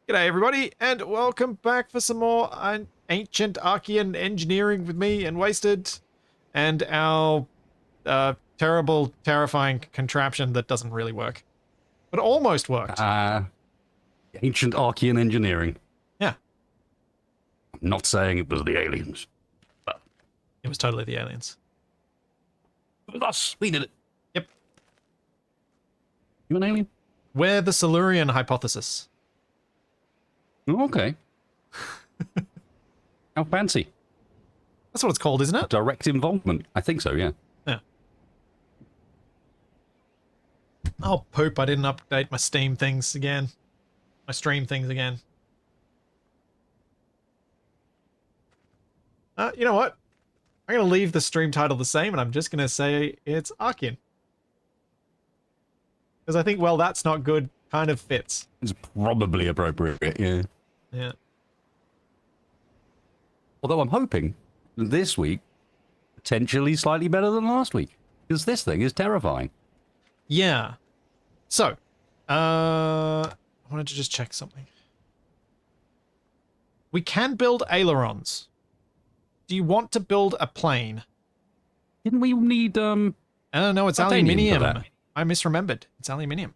G'day everybody, and welcome back for some more ancient Archean engineering with me and Wasted, and our terrible, terrifying contraption that doesn't really work, but almost worked. Ancient Archean engineering. Yeah. I'm not saying it was the aliens, but It was totally the aliens. it was us. We did it. Yep. You an alien? We're the Silurian hypothesis. Oh, okay. How fancy. That's what it's called, isn't it? Direct involvement. I think so, yeah. Yeah. Oh, poop, I didn't update my Steam things again. My stream things again. You know what? I'm going to leave the stream title the same, and I'm just going to say it's Archean. Because I think, well, that's not good kind of fits. It's probably appropriate, yeah. Yeah. Although I'm hoping this week, potentially slightly better than last week. Because this thing is terrifying. Yeah. So, I wanted to just check something. We can build ailerons. Do you want to build a plane? Didn't we need, I don't know, it's titanium for aluminium. that? I misremembered. It's aluminium.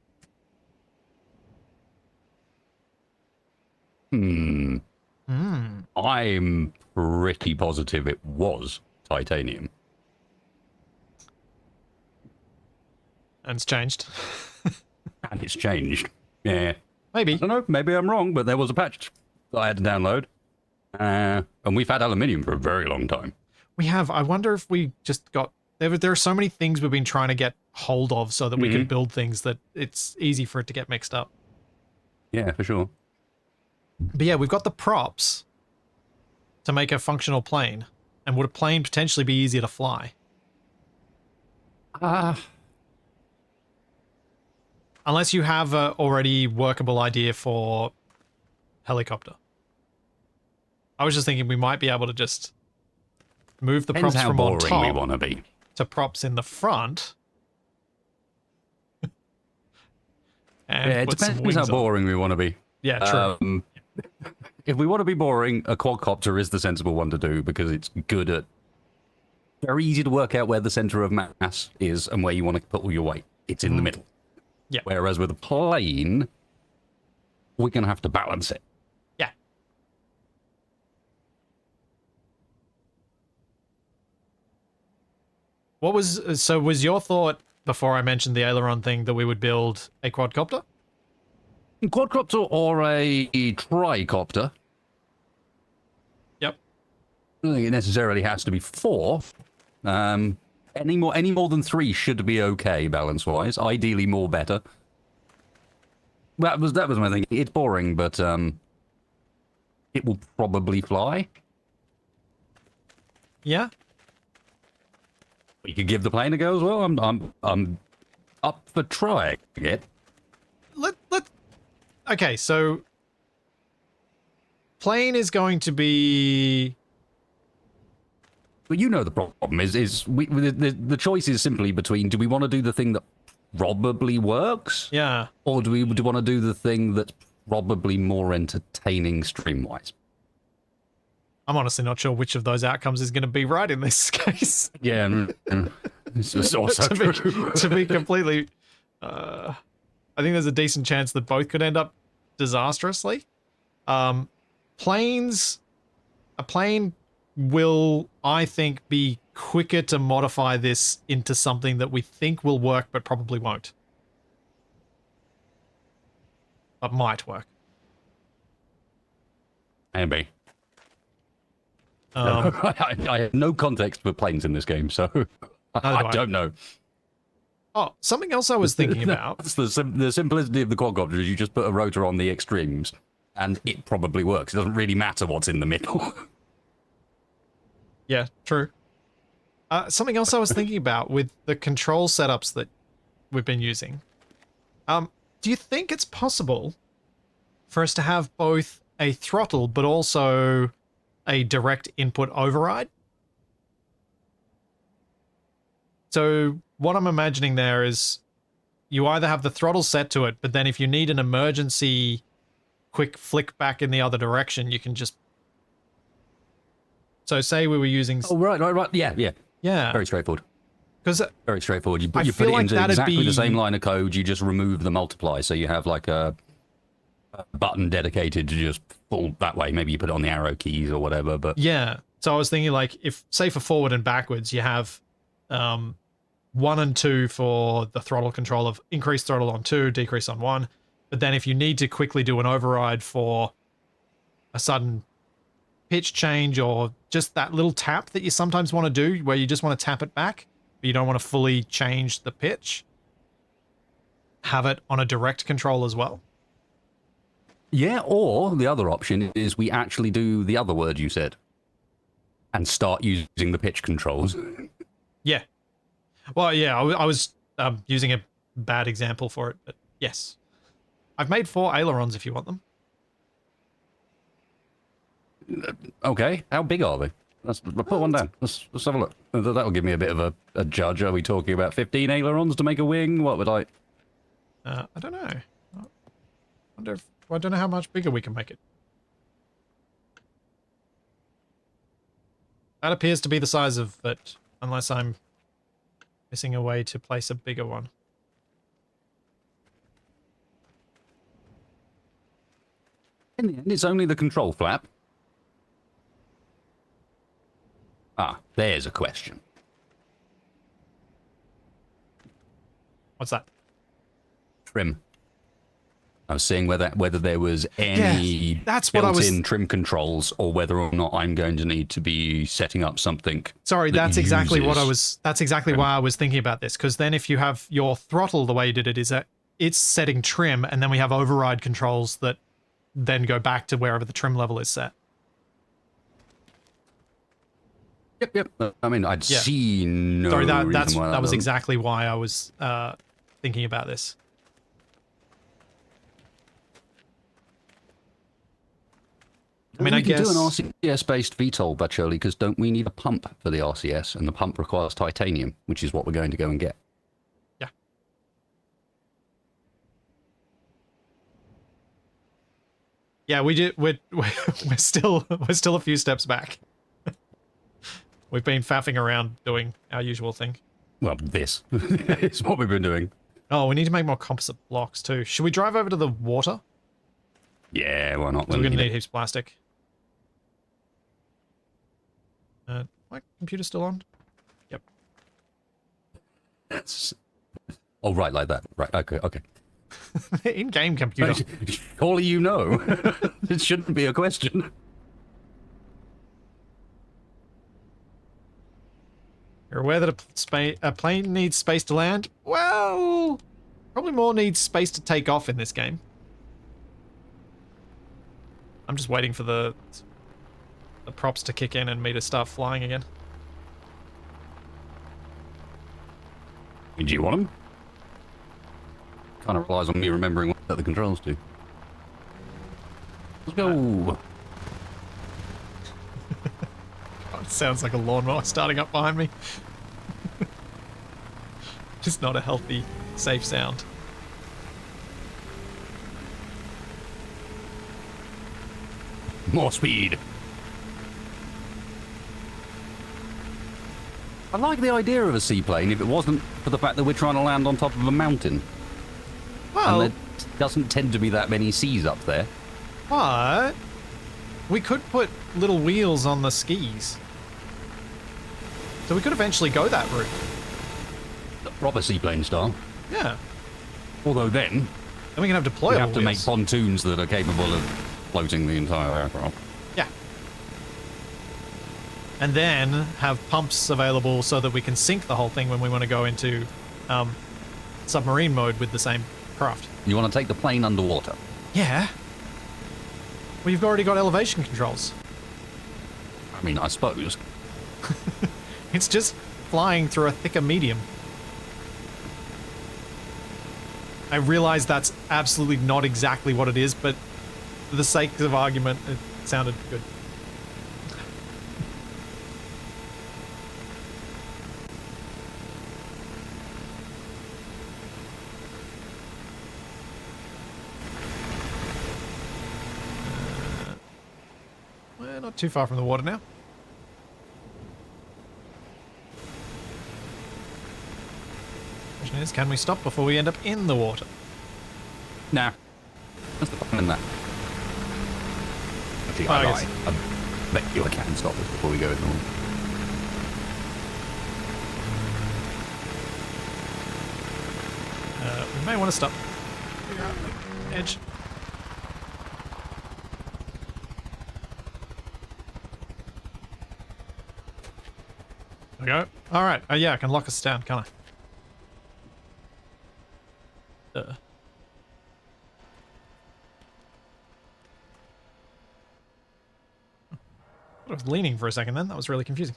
I'm pretty positive it was titanium. And it's changed. And it's changed. Yeah. Maybe. I don't know, maybe I'm wrong, but there was a patch that I had to download. And we've had aluminium for a very long time. We have. I wonder if we just got... There are so many things we've been trying to get hold of so that we can build things that it's easy for it to get mixed up. Yeah, for sure. But yeah, we've got the props to make a functional plane. And would a plane potentially be easier to fly? Unless you have a already workable idea for helicopter. I was just thinking we might be able to just move the Depends props how from on boring top we want to be. to props in the front. And Yeah, it put some depends how wings on. boring we want to be. Yeah, true. If we want to be boring, a quadcopter is the sensible one to do because it's good at... Very easy to work out where the center of mass is and where you want to put all your weight. It's in the middle. Yeah. Whereas with a plane, we're going to have to balance it. Yeah. So was your thought before I mentioned the aileron thing that we would build a quadcopter? Quadcopter or a tricopter. Yep. I don't think it necessarily has to be 4. Any more than 3 should be okay balance-wise. Ideally, more better. That was my thing. It's boring, but it will probably fly. Yeah. You could give the plane a go as well. I'm up for trying it. Okay, so plane is going to be... But you know the problem is the choice is simply between, do we want to do the thing that probably works? Yeah. Or do we want to do the thing that's probably more entertaining stream-wise? I'm honestly not sure which of those outcomes is going to be right in this case. Yeah, this is also true. To be completely... I think there's a decent chance that both could end up disastrously. A plane will, I think, be quicker to modify this into something that we think will work, but probably won't. But might work. Maybe. I have no context for planes in this game, so I don't know. Oh, something else I was thinking about. That's the simplicity of the quadcopter is you just put a rotor on the extremes, and it probably works. It doesn't really matter what's in the middle. Yeah, true. Something else I was thinking about with the control setups that we've been using. Do you think it's possible for us to have both a throttle but also a direct input override? So what I'm imagining there is you either have the throttle set to it, but then if you need an emergency quick flick back in the other direction, you can just... So say we were using... Oh, right. Yeah. Yeah. Very straightforward. Because Very straightforward. You I put feel it like into that'd exactly be... the same line of code. You just remove the multiply. So you have like a button dedicated to just pull that way. Maybe you put it on the arrow keys or whatever. But Yeah. So I was thinking like if, say for forward and backwards, you have 1 and 2 for the throttle control of increase throttle on 2, decrease on 1. But then if you need to quickly do an override for a sudden pitch change or just that little tap that you sometimes want to do where you just want to tap it back, but you don't want to fully change the pitch, have it on a direct control as well. yeah, or the other option is we actually do the other word you said and start using the pitch controls. Yeah. Well, yeah, I was using a bad example for it, but yes. I've made 4 ailerons if you want them. Okay, how big are they? Let's put one down. Let's have a look. That'll give me a bit of a judge. Are we talking about 15 ailerons to make a wing? What would I... I don't know. I don't know how much bigger we can make it. That appears to be the size of it, unless I'm missing a way to place a bigger one. In the end, it's only the control flap. Ah, there's a question. What's that? Trim. I was seeing whether there was any that's what I was... built-in trim controls or whether or not I'm going to need to be setting up something. Sorry, that's exactly what I uses was... That's exactly why I was thinking about this, because then if you have your throttle, the way you did it is that it's setting trim, and then we have override controls that then go back to wherever the trim level is set. Yep. I mean, I'd see no Sorry, reason why that was doesn't. exactly why I was thinking about this. I mean, I guess... do an RCS-based VTOL, but surely, because don't we need a pump for the RCS, and the pump requires titanium, which is what we're going to go and get. Yeah. Yeah, we did. We're still a few steps back. We've been faffing around doing our usual thing. Well, this is what we've been doing. Oh, we need to make more composite blocks too. Should we drive over to the water? Yeah, why not? So we're going to need heaps of plastic. My computer still on? Yep. That's... Oh, right, like that. Right, okay. In-game computer. All you know. It shouldn't be a question. You're aware that a plane needs space to land? Well, probably more needs space to take off in this game. I'm just waiting for the props to kick in and me to start flying again. Do you want them? Kind of relies on me remembering what the controls do. Let's go. God, it sounds like a lawnmower starting up behind me. Just not a healthy, safe sound. More speed. I like the idea of a seaplane if it wasn't for the fact that we're trying to land on top of a mountain. Well, and there doesn't tend to be that many seas up there. but we could put little wheels on the skis. So we could eventually go that route. Proper seaplane style. Yeah. Although then, Then we can have we deployable have to make wheels. pontoons that are capable of floating the entire aircraft. Yeah. And then have pumps available so that we can sink the whole thing when we want to go into submarine mode with the same craft. You want to take the plane underwater? Yeah. Well, you've already got elevation controls. I mean, I suppose. It's just flying through a thicker medium. I realize that's absolutely not exactly what it is, but for the sake of argument, it sounded good. Not too far from the water now. Question is, can we stop before we end up in the water? Nah. What's the point in that? Actually, I I guess. lie. I bet you I can stop this before we go in the water. We may want to stop. Figure out the edge. There we go. Alright. Yeah, I can lock us down, can't I? I was leaning for a second then. That was really confusing.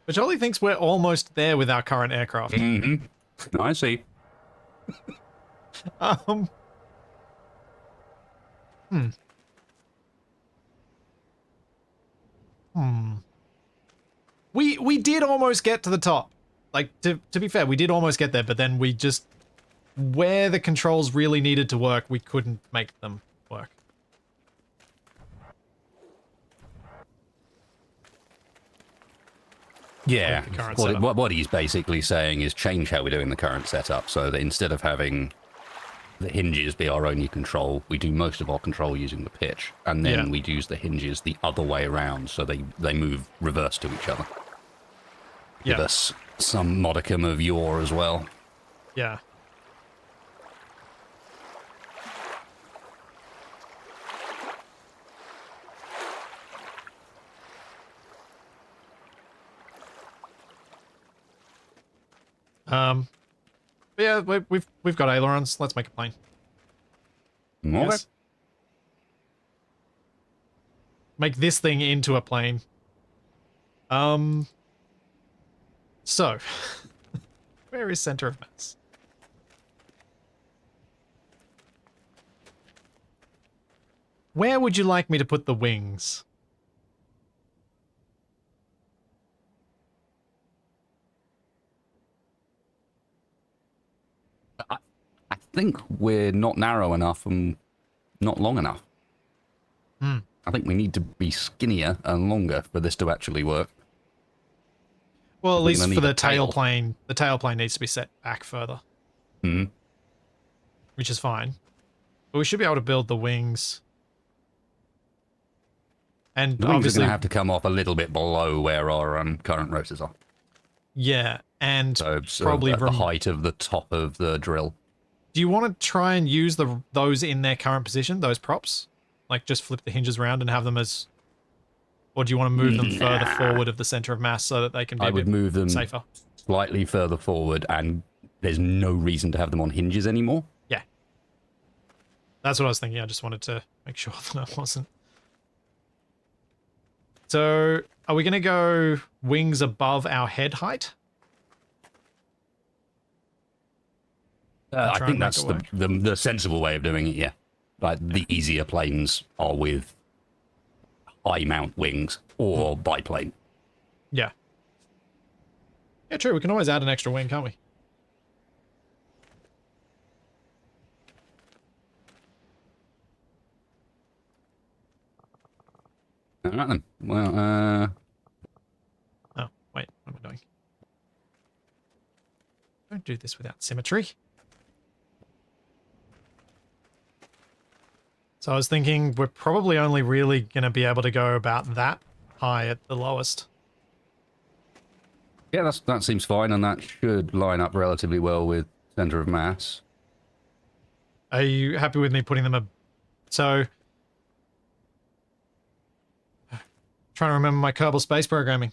But Jolly thinks we're almost there with our current aircraft. Mm-hmm. I see. Um. Hmm. Hmm. We did almost get to the top. Like, to be fair, we did almost get there, but then we just... Where the controls really needed to work, we couldn't make them work. Yeah, With the current setup. what he's basically saying is change how we're doing the current setup so that instead of having the hinges be our only control, we do most of our control using the pitch, and then Yeah. we use the hinges the other way around so they move reverse to each other. Give Yeah. us some modicum of yaw as well. Yeah. But yeah, we've got ailerons. Let's make a plane. Okay. Yes. Make this thing into a plane. So, where is center of mass? Where would you like me to put the wings? I think we're not narrow enough and not long enough. Hmm. I think we need to be skinnier and longer for this to actually work. Well, at We're least gonna for need the a tail. tail plane, the tail plane needs to be set back further, Hmm. which is fine. But we should be able to build the wings. And The wings are obviously, going to have to come off a little bit below where our current rotors are. yeah, and So probably at the height of the top of the drill. Do you want to try and use those in their current position, those props? Like just flip the hinges around and have them as... Or do you want to move them further forward of the center of mass so that they can be I a would bit move them safer? slightly further forward, and there's no reason to have them on hinges anymore. Yeah. That's what I was thinking. I just wanted to make sure that I wasn't. So, are we going to go wings above our head height? I try think and make that's it work. the sensible way of doing it, yeah. Like, the easier planes are with high mount wings or biplane. Yeah. Yeah, true. We can always add an extra wing, can't we? All right, then. Well, Oh, wait. What am I doing? Don't do this without symmetry. So I was thinking we're probably only really going to be able to go about that high at the lowest. yeah, that seems fine, and that should line up relatively well with center of mass. Are you happy with me putting them So... Trying to remember my Kerbal Space Programming.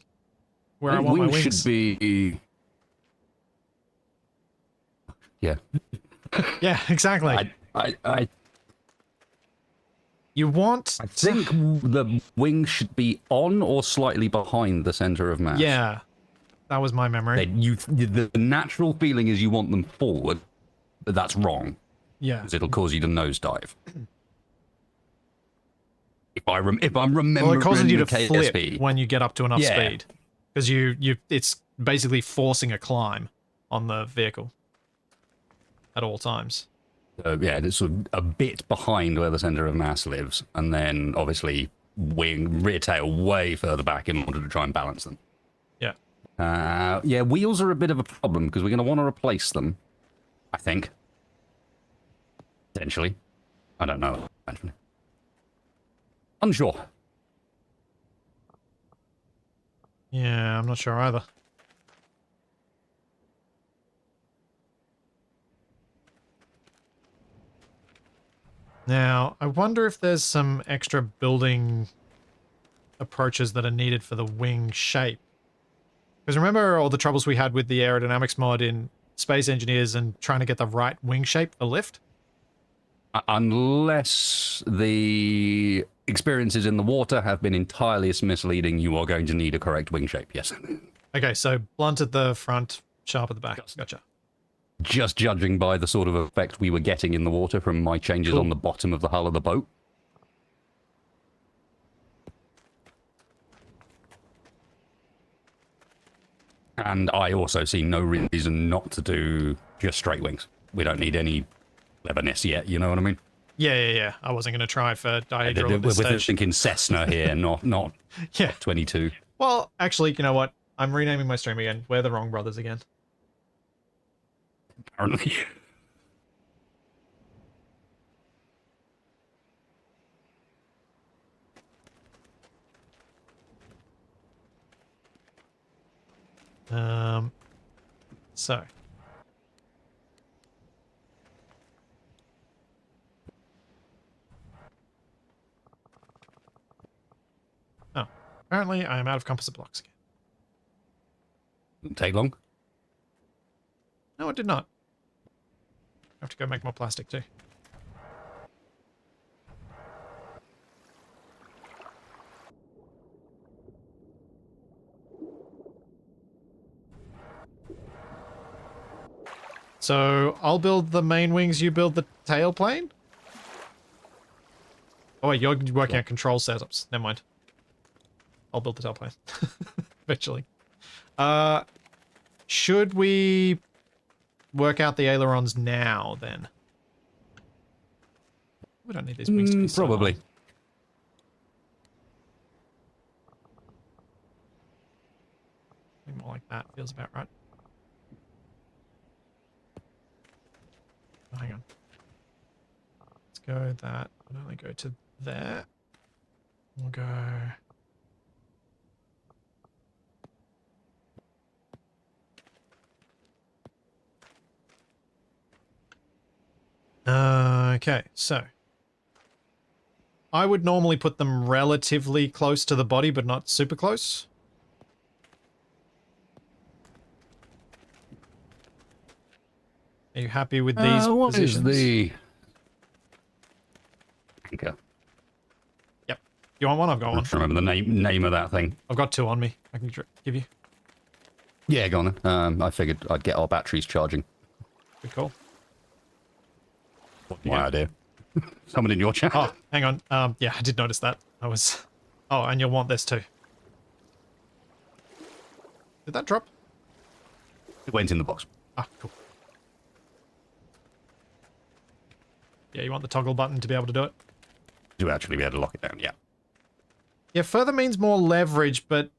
Where I want my wings. should be... Yeah. Yeah, exactly. I You want... think the wings should be on or slightly behind the center of mass. Yeah. That was my memory. The natural feeling is you want them forward, but that's wrong, Yeah. because it'll cause you to nosedive. If I'm remembering Well, it causes you to the flip KSP. when you get up to enough Yeah. speed. Because it's basically forcing a climb on the vehicle. At all times. Yeah, it's sort of a bit behind where the center of mass lives, and then obviously rear tail way further back in order to try and balance them. Yeah. Yeah, wheels are a bit of a problem because we're going to want to replace them, I think. Potentially. I don't know. Actually. Unsure. Yeah, I'm not sure either. Now, I wonder if there's some extra building approaches that are needed for the wing shape. Because remember all the troubles we had with the aerodynamics mod in Space Engineers and trying to get the right wing shape for lift? Unless the experiences in the water have been entirely misleading, you are going to need a correct wing shape, yes. Okay, so blunt at the front, sharp at the back. Gotcha. Just judging by the sort of effect we were getting in the water from my changes on the bottom of the hull of the boat. And I also see no reason not to do just straight wings. We don't need any cleverness yet, you know what I mean? Yeah. I wasn't going to try for dihedral at this We're stage. thinking Cessna here, not Yeah. 22. Well, actually, you know what? I'm renaming my stream again. We're the wrong brothers again. Apparently. So. Oh, apparently I am out of composite blocks again. Didn't take long. No, it did not. I have to go make more plastic too. So I'll build the main wings, you build the tail plane? Oh wait, you're working out control setups. Never mind. I'll build the tail plane. Eventually. Should we work out the ailerons now, then? We don't need these wings to be so Probably. long. More like that. Feels about right. Oh, hang on. Let's go that. I'll only go to there. We'll go... Okay, so... I would normally put them relatively close to the body, but not super close. Are you happy with these What is positions? the anchor? Yep. You want one? I've got I one. don't remember the name of that thing. I've got two on me. I can give you. Yeah, go on then. I figured I'd get our batteries charging. Good call. My idea. Someone in your chat. Oh, hang on. Yeah, I did notice that. I was... Oh, and you'll want this too. Did that drop? It went in the box. Ah, cool. Yeah, you want the toggle button to be able to do it? Do actually be able to lock it down, yeah. Yeah, further means more leverage, but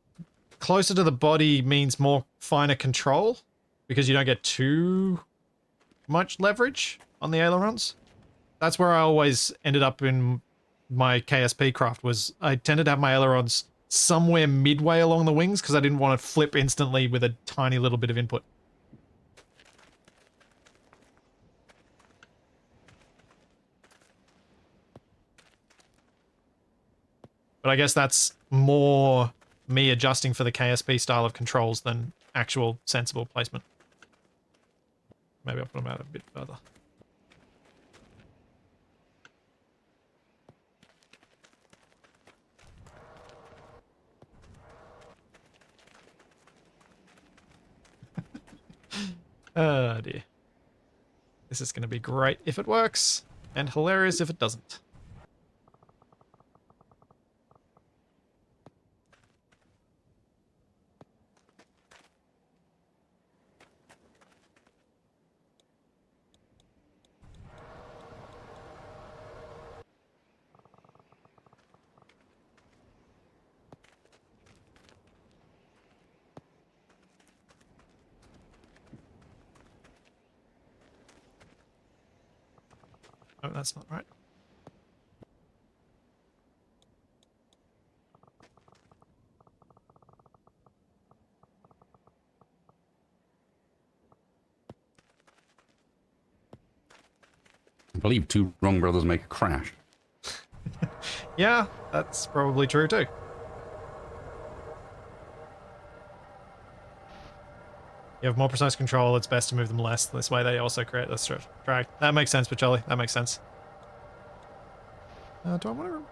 closer to the body means more finer control because you don't get too much leverage on the ailerons. That's where I always ended up in my KSP craft, was I tended to have my ailerons somewhere midway along the wings because I didn't want to flip instantly with a tiny little bit of input. But I guess that's more me adjusting for the KSP style of controls than actual sensible placement. Maybe I'll put them out a bit further. Oh dear. This is going to be great if it works, and hilarious if it doesn't. Oh, that's not right. I believe two wrong brothers make a crash. Yeah, that's probably true too. You have more precise control, it's best to move them less. This way they also create less drag. That makes sense, Pacholi. That makes sense. Do I want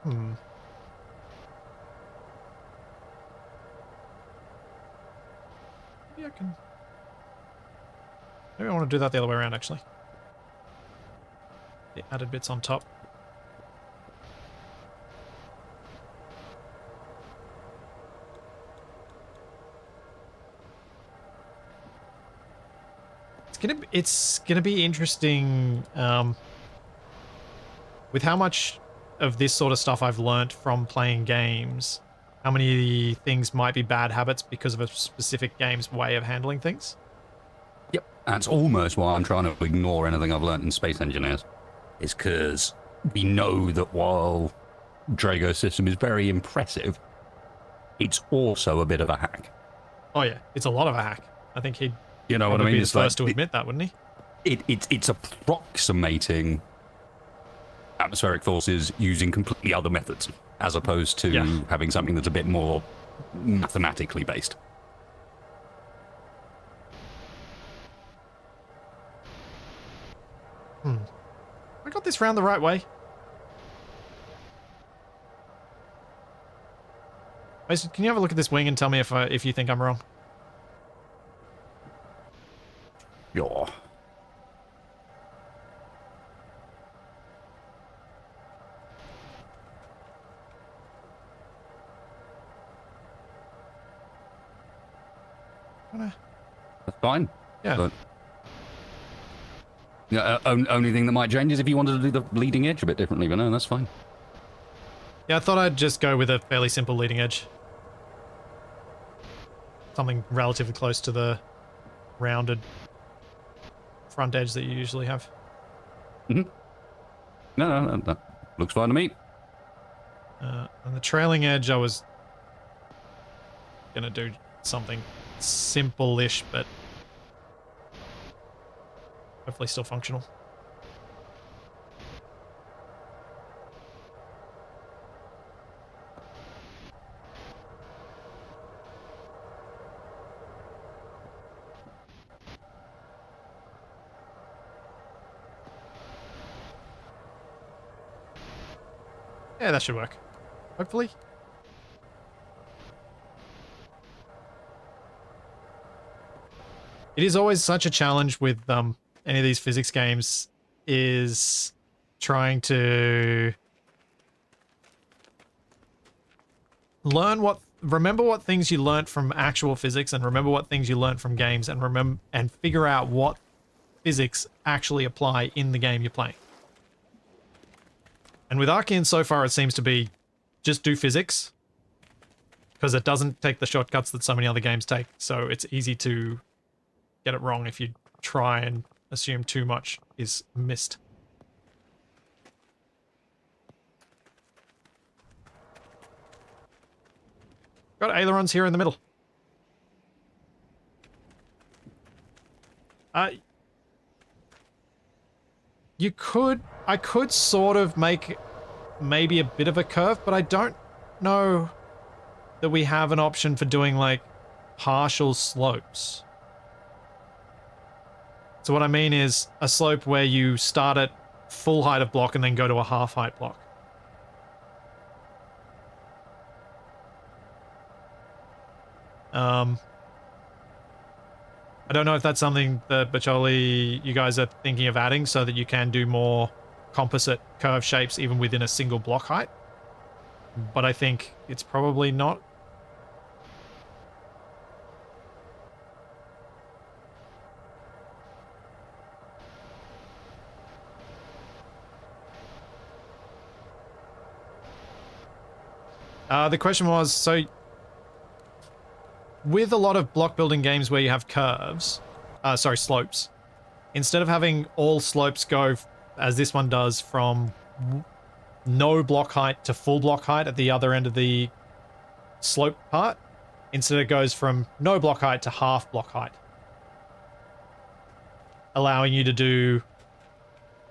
to... Maybe I can... Maybe I want to do that the other way around, actually. The added bits on top. It's gonna be interesting with how much of this sort of stuff I've learnt from playing games. How many things might be bad habits because of a specific game's way of handling things? Yep, that's almost why I'm trying to ignore anything I've learnt in Space Engineers. Is because we know that while Drago's system is very impressive, it's also a bit of a hack. Oh yeah, it's a lot of a hack. I think he'd You know what I probably mean? be the first to admit that, wouldn't he? It's approximating atmospheric forces using completely other methods, as opposed to having something that's a bit more mathematically based. I got this round the right way. Mason, can you have a look at this wing and tell me if you think I'm wrong? Yeah. That's fine. Yeah. But, yeah. Only thing that might change is if you wanted to do the leading edge a bit differently, but no, that's fine. Yeah, I thought I'd just go with a fairly simple leading edge. Something relatively close to the rounded front edge that you usually have. Mm-hmm. No, that looks fine to me. And the trailing edge, I was gonna do something simple-ish, but hopefully still functional. Yeah, that should work. Hopefully. It is always such a challenge with any of these physics games is trying to remember what things you learnt from actual physics and remember what things you learnt from games and figure out what physics actually apply in the game you're playing. And with Archean so far, it seems to be just do physics, because it doesn't take the shortcuts that so many other games take. So it's easy to get it wrong if you try and assume too much is missed. Got ailerons here in the middle. I could sort of make maybe a bit of a curve, but I don't know that we have an option for doing like partial slopes. So what I mean is a slope where you start at full height of block and then go to a half height block. I don't know if that's something that Bacholi, you guys are thinking of adding so that you can do more composite curve shapes even within a single block height. But I think it's probably not. The question was, so with a lot of block building games where you have curves, slopes, instead of having all slopes go as this one does, from no block height to full block height at the other end of the slope part. Instead, it goes from no block height to half block height, allowing you to do,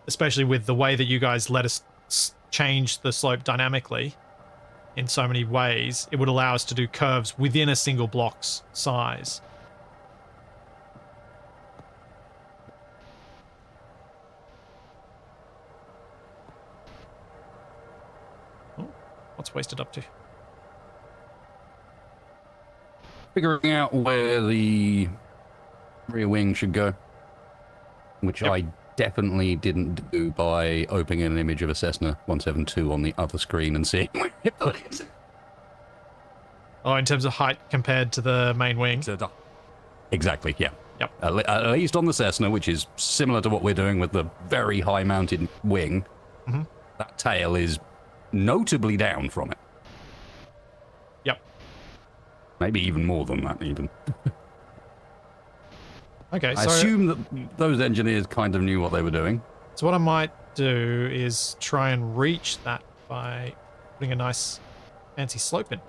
especially with the way that you guys let us change the slope dynamically in so many ways, it would allow us to do curves within a single block's size. Oh, what's wasted up to? Figuring out where the rear wing should go, which I definitely didn't do by opening an image of a Cessna 172 on the other screen and seeing where it is. Oh, in terms of height compared to the main wing? Exactly, yeah. Yep. At least on the Cessna, which is similar to what we're doing with the very high-mounted wing, that tail is notably down from it. Yep. Maybe even more than that, even. Okay, I so assume that those engineers kind of knew what they were doing. So what I might do is try and reach that by putting a nice fancy slope in.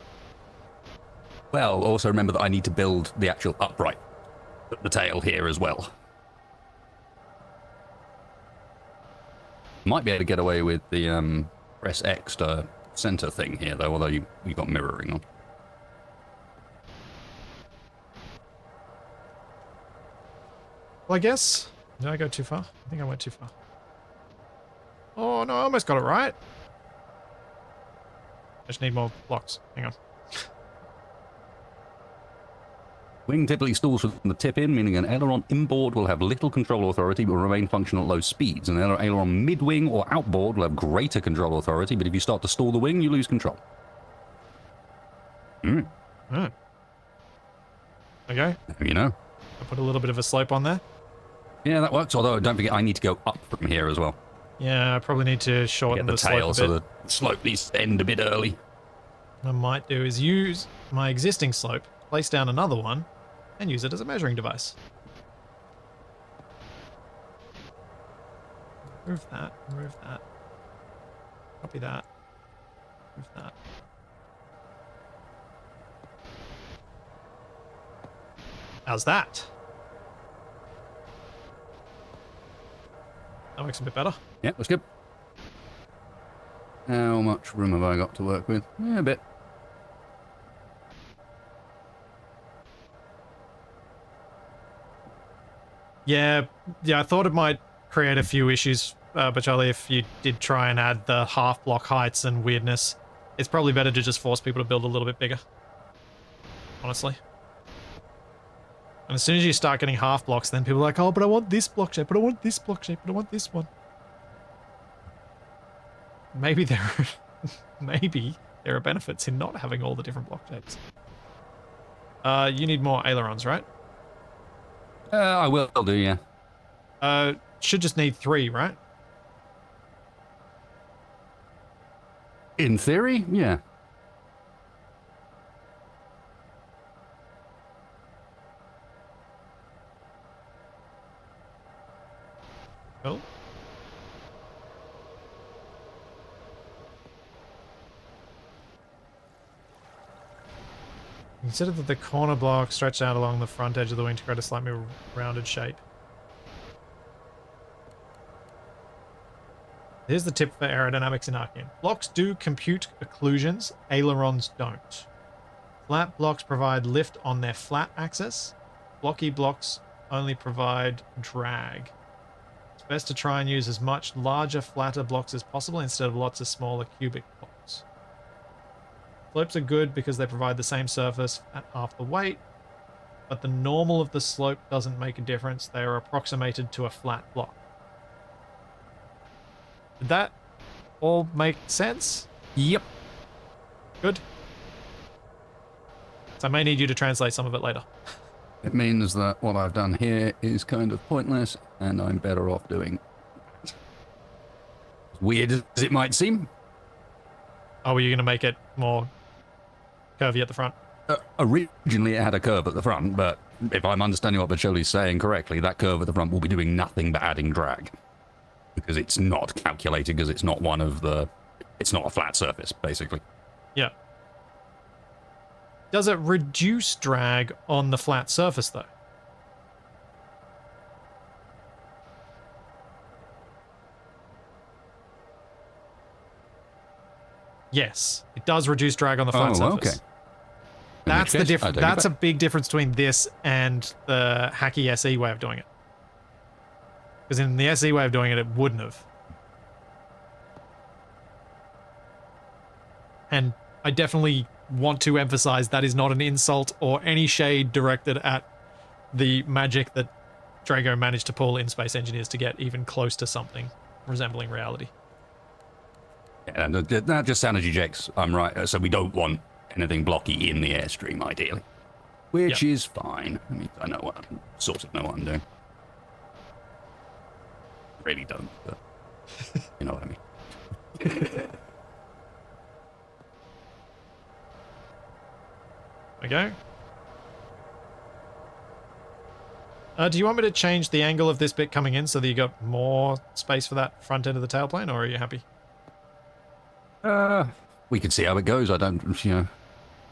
Well, also remember that I need to build the actual upright, the tail here as well. Might be able to get away with the press X to center thing here, though, although you got mirroring on. Well, I guess... Did I go too far? I think I went too far. Oh, no, I almost got it right. I just need more blocks. Hang on. Wing typically stalls from the tip in, meaning an aileron inboard will have little control authority but will remain functional at low speeds. An aileron mid-wing or outboard will have greater control authority, but if you start to stall the wing, you lose control. Okay. You know. I put a little bit of a slope on there. Yeah, that works, although don't forget I need to go up from here as well. Yeah, I probably need to shorten Get the tail slope a bit. so the slope needs to end a bit early. What I might do is use my existing slope, place down another one, and use it as a measuring device. Remove that, remove that. Copy that. Remove that. How's that? That works a bit better. Yeah, that's good. How much room have I got to work with? Yeah, a bit. Yeah, I thought it might create a few issues, but Charlie, if you did try and add the half block heights and weirdness, it's probably better to just force people to build a little bit bigger. Honestly. And as soon as you start getting half blocks, then people are like, oh, but I want this block shape, but I want this block shape, but I want this one. Maybe there are benefits in not having all the different block shapes. You need more ailerons, right? I will do, yeah. Should just need 3, right? In theory, yeah. Cool. Consider that the corner block stretched out along the front edge of the wing to create a slightly rounded shape. Here's the tip for aerodynamics in Archean. Blocks do compute occlusions, ailerons don't. Flat blocks provide lift on their flat axis. Blocky blocks only provide drag. It's best to try and use as much larger, flatter blocks as possible instead of lots of smaller cubic blocks. Slopes are good because they provide the same surface at half the weight, but the normal of the slope doesn't make a difference. They are approximated to a flat block. Did that all make sense? Yep. Good. So I may need you to translate some of it later. It means that what I've done here is kind of pointless, and I'm better off doing that. As weird as it might seem. Oh, were you going to make it more curvy at the front? Originally it had a curve at the front, but if I'm understanding what Bacholi's saying correctly, that curve at the front will be doing nothing but adding drag. because it's not calculated, because it's not one of the... It's not a flat surface, basically. Yeah. Does it reduce drag on the flat surface, though? Yes, it does reduce drag on the flat surface. Okay. That's the difference. That's a big difference between this and the hacky SE way of doing it. Because in the SE way of doing it, it wouldn't have. And I definitely want to emphasize that is not an insult or any shade directed at the magic that Drago managed to pull in Space Engineers to get even close to something resembling reality. Yeah, that just sanity checks. I'm right. So we don't want anything blocky in the airstream, ideally. Which is fine. I mean, I know what I'm sort of know what I'm doing. Really don't, but you know what I mean. Okay. Do you want me to change the angle of this bit coming in so that you got more space for that front end of the tailplane, or are you happy? We can see how it goes. I don't, you know.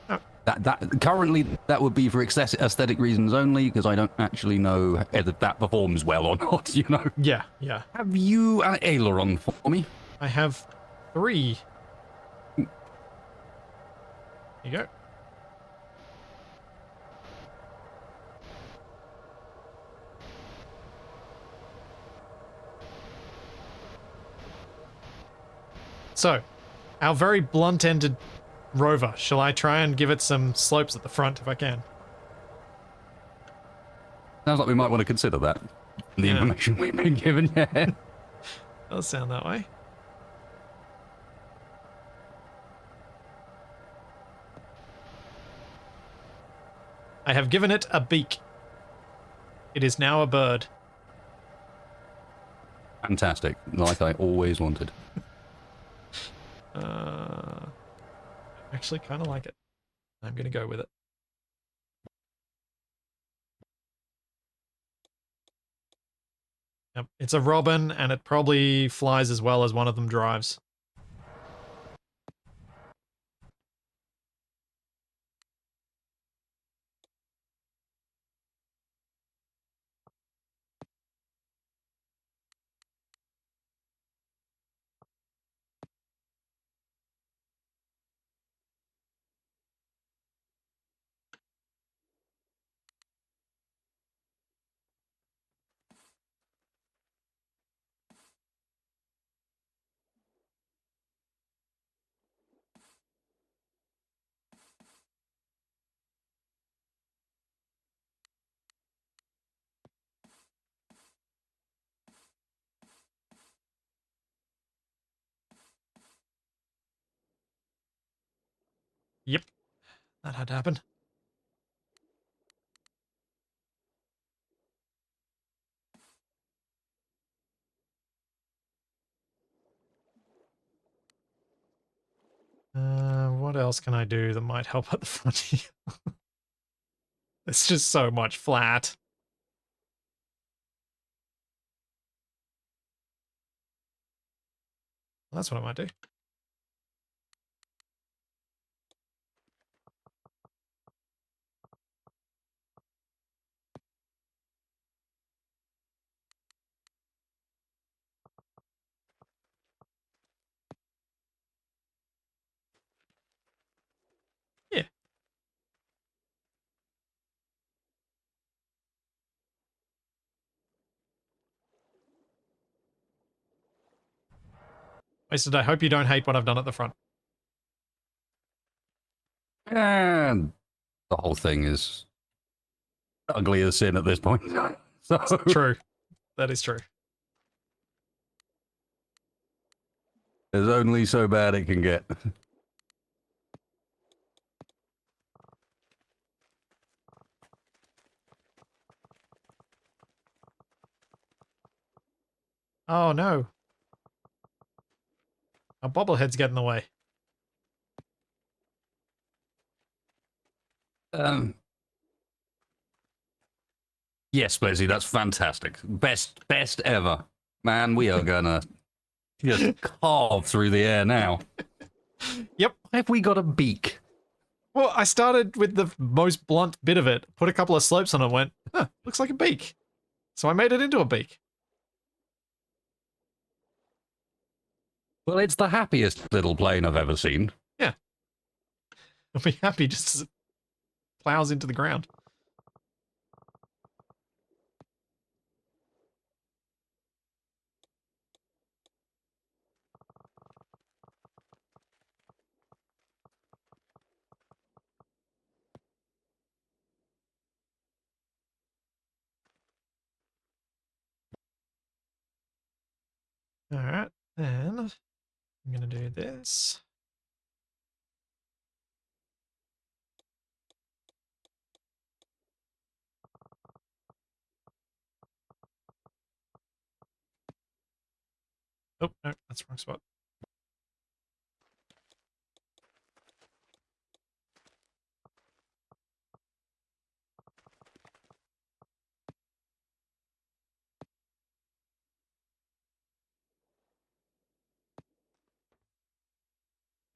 Oh. That currently that would be for aesthetic reasons only, because I don't actually know whether that performs well or not. You know. Yeah, yeah. Have you an aileron for me? I have 3. Here you go. So, our very blunt-ended rover, shall I try and give it some slopes at the front if I can? Sounds like we might want to consider that. The information we've been given, yeah. Does sound that way. I have given it a beak. It is now a bird. Fantastic, like I always wanted. Actually kind of like it. I'm going to go with it. Yep, it's a robin, and it probably flies as well as one of them drives. Yep, that had to happen. What else can I do that might help at the front here? It's just so much flat. Well, that's what I might do. Yeah. Wasted, I hope you don't hate what I've done at the front. And the whole thing is ugly as sin at this point. So True. That is true. there's only so bad it can get. Oh no. Our bobblehead's getting in the way. Yes, Blizzy, that's fantastic. Best ever. Man, we are gonna just carve through the air now. Yep. Why have we got a beak? Well, I started with the most blunt bit of it, put a couple of slopes on it, and went, huh, looks like a beak. So I made it into a beak. Well, it's the happiest little plane I've ever seen. Yeah. I'll be happy just as it plows into the ground. Alright, then I'm gonna do this. Oh, no, that's the wrong spot.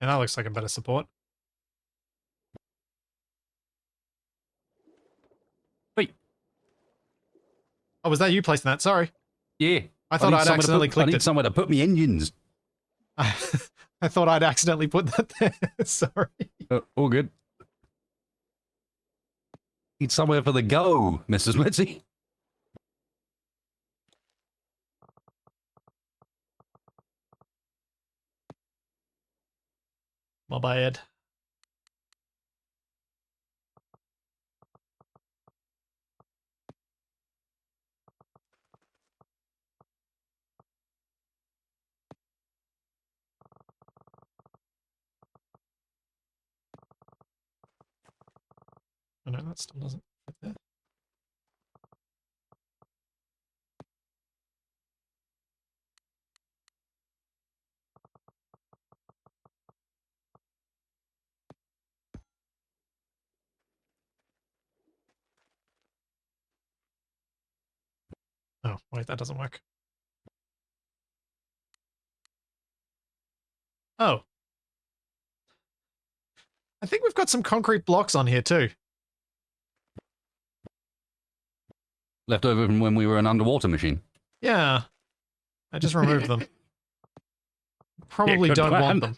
And that looks like a better support. Wait, Oh, was that you placing that? Sorry. yeah. I thought I'd accidentally I clicked need it. somewhere to put me engines. I thought I'd accidentally put that there. Sorry. All good. Need somewhere for the go, Mrs. Mitzi. My bad. Oh no, that still doesn't fit there. Oh, wait, that doesn't work. Oh. I think we've got some concrete blocks on here too. Left over from when we were an underwater machine. Yeah. I just removed them. Probably good don't want plan. them.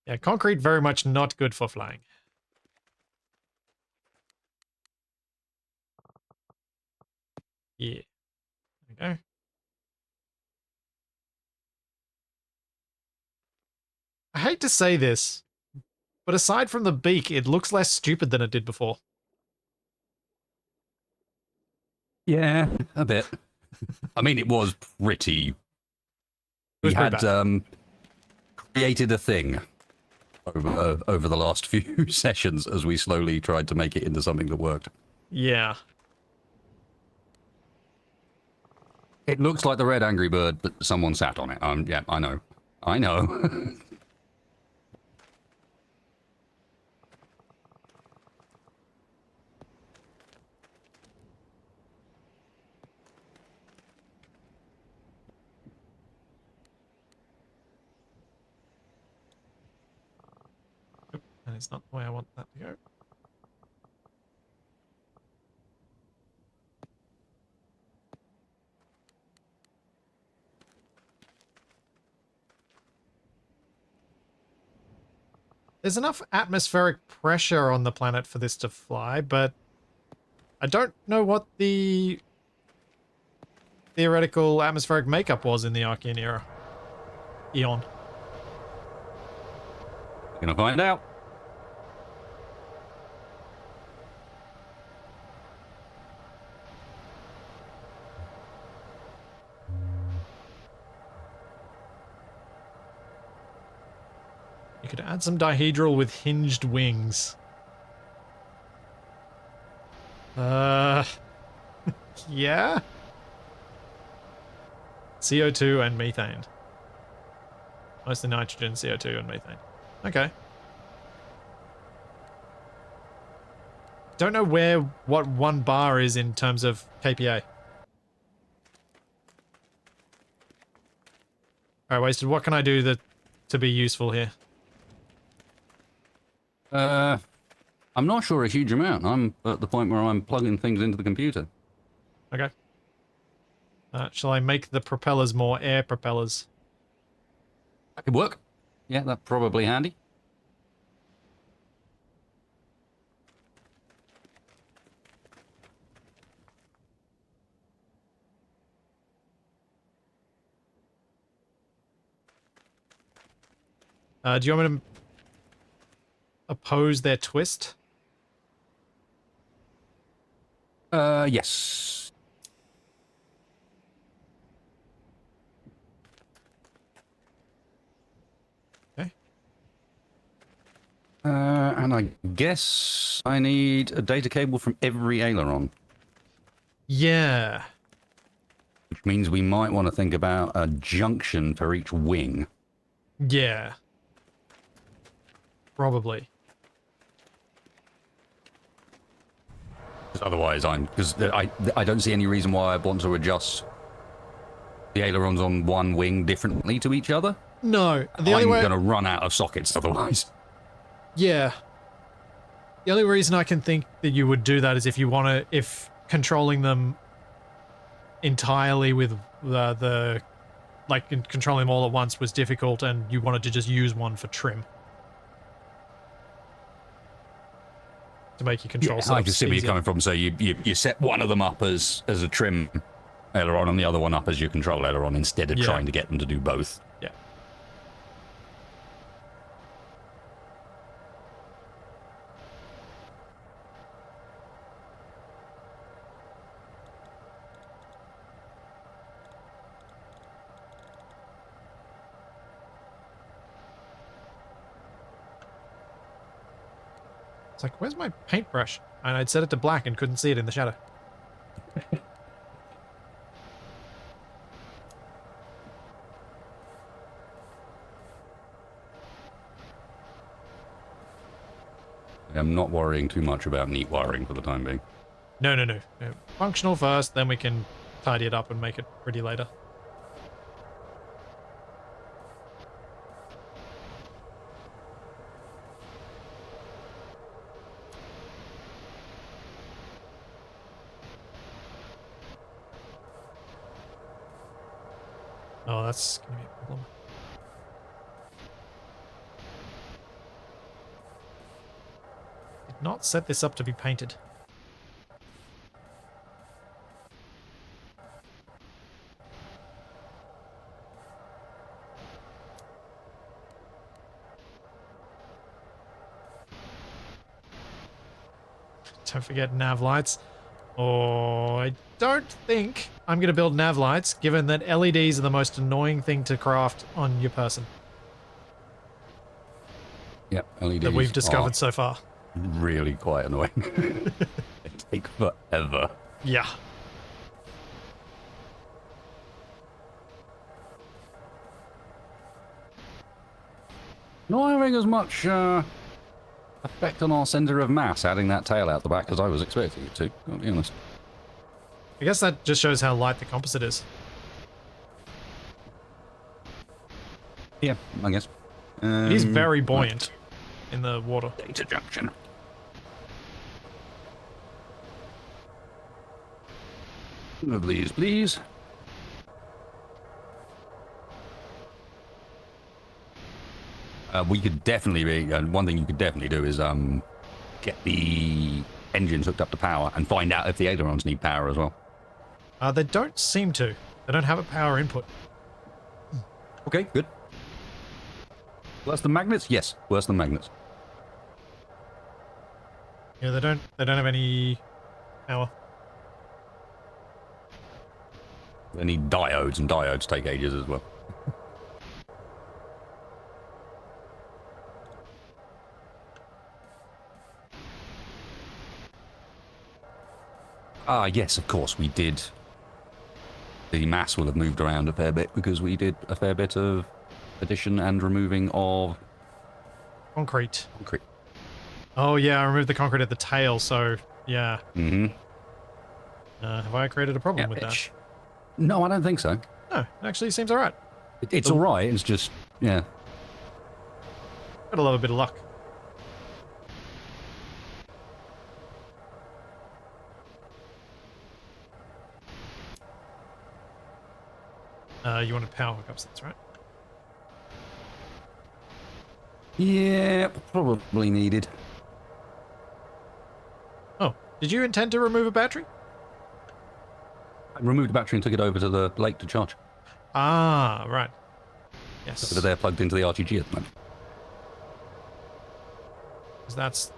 Yeah, concrete very much not good for flying. Yeah. There we go. I hate to say this, but aside from the beak, it looks less stupid than it did before. Yeah, a bit. I mean, it was pretty. It was We pretty had bad. created a thing over the last few sessions as we slowly tried to make it into something that worked. Yeah. It looks like the red angry bird, but someone sat on it. Yeah, I know. I know. Oop, and it's not the way I want that to go. There's enough atmospheric pressure on the planet for this to fly, but I don't know what the theoretical atmospheric makeup was in the Archean era. Eon. Gonna find out. You could add some dihedral with hinged wings. Yeah? CO2 and methane. Mostly nitrogen, CO2, and methane. Okay. Don't know what 1 bar is in terms of KPA. Alright, Wasted, what can I do to be useful here? I'm not sure a huge amount. I'm at the point where I'm plugging things into the computer. Okay. Shall I make the propellers more air propellers? That could work. Yeah, that's probably handy. Do you want me to oppose their twist? Yes. Okay. And I guess I need a data cable from every aileron. Yeah. Which means we might want to think about a junction for each wing. Yeah. Probably. Otherwise, because I don't see any reason why I want to adjust the ailerons on one wing differently to each other. No. I'm going to run out of sockets otherwise. Yeah. The only reason I can think that you would do that is if you want to, if controlling them entirely with controlling them all at once was difficult and you wanted to just use one for trim. To make your control setups I can see where you're easier. coming from. So you set one of them up as a trim aileron and the other one up as your control aileron instead of trying to get them to do both. Yeah. It's like, where's my paintbrush? And I'd set it to black and couldn't see it in the shadow. I'm not worrying too much about neat wiring for the time being. No. Functional first, then we can tidy it up and make it pretty later. Oh, that's gonna be a problem. Did not set this up to be painted. Don't forget nav lights. Oh, I don't think I'm going to build nav lights, given that LEDs are the most annoying thing to craft on your person Yep, LEDs that we've are discovered so far. really quite annoying. They take forever. Yeah. Not having as much effect on our centre of mass adding that tail out the back as I was expecting it to, I'll be honest. I guess that just shows how light the composite is. Yeah, I guess. It is very buoyant in the water. Data junction. One of these, please. We could definitely be, one thing you could definitely do is get the engines hooked up to power and find out if the ailerons need power as well. They don't seem to. They don't have a power input. Okay, good. Worse than magnets? Yes, worse than magnets. Yeah, they don't have any power. They need diodes, and diodes take ages as well. Yes, of course, we did. The mass will have moved around a fair bit because we did a fair bit of addition and removing of Concrete. concrete. Oh yeah, I removed the concrete at the tail, so yeah. Mm-hmm. Have I created a problem with that? Pitch. No, I don't think so. No, it actually seems alright. It's all right. It's just, yeah. Gotta love a bit of luck. You wanted power hookups, that's right. Yeah, probably needed. Oh, did you intend to remove a battery? I removed the battery and took it over to the lake to charge. Ah, right. Yes. Over there, plugged into the RTG at the moment. 'Cause that's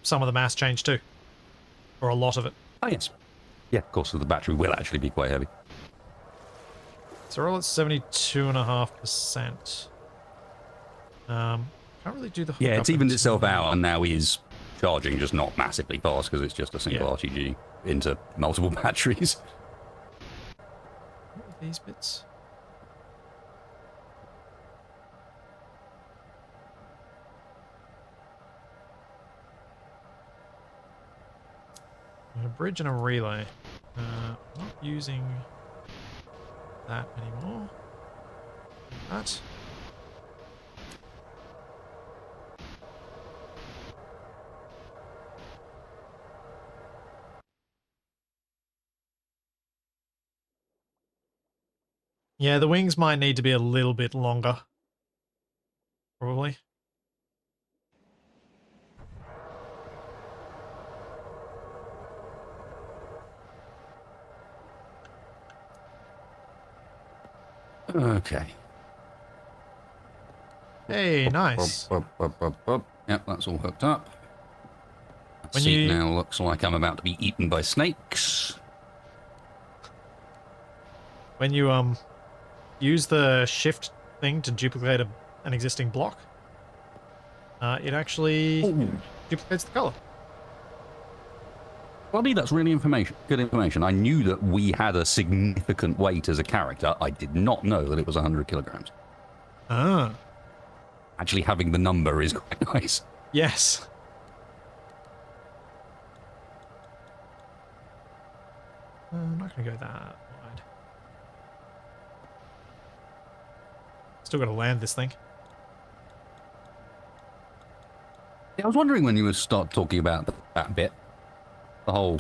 some of the mass change too. Or a lot of it. Oh, yes. Yeah, of course, the battery will actually be quite heavy. So we're all at 72.5%. Can't really do the hookup. Yeah, it's evened until- itself out and now is charging, just not massively fast because it's just a single Yeah. RTG into multiple batteries. What are these bits? A bridge and a relay. Not using that anymore. That. Yeah, the wings might need to be a little bit longer. Probably. Okay. Hey, nice. Yep, that's all hooked up. When Seat you- now looks like I'm about to be eaten by snakes. When you use the shift thing to duplicate an existing block, it actually Ooh. duplicates the color. Bloody, that's really good information. I knew that we had a significant weight as a character. I did not know that it was 100 kilograms. Ah, Actually, having the number is quite nice. yes. I'm not going to go that wide. Still got to land this thing. Yeah, I was wondering when you would start talking about that bit. The whole,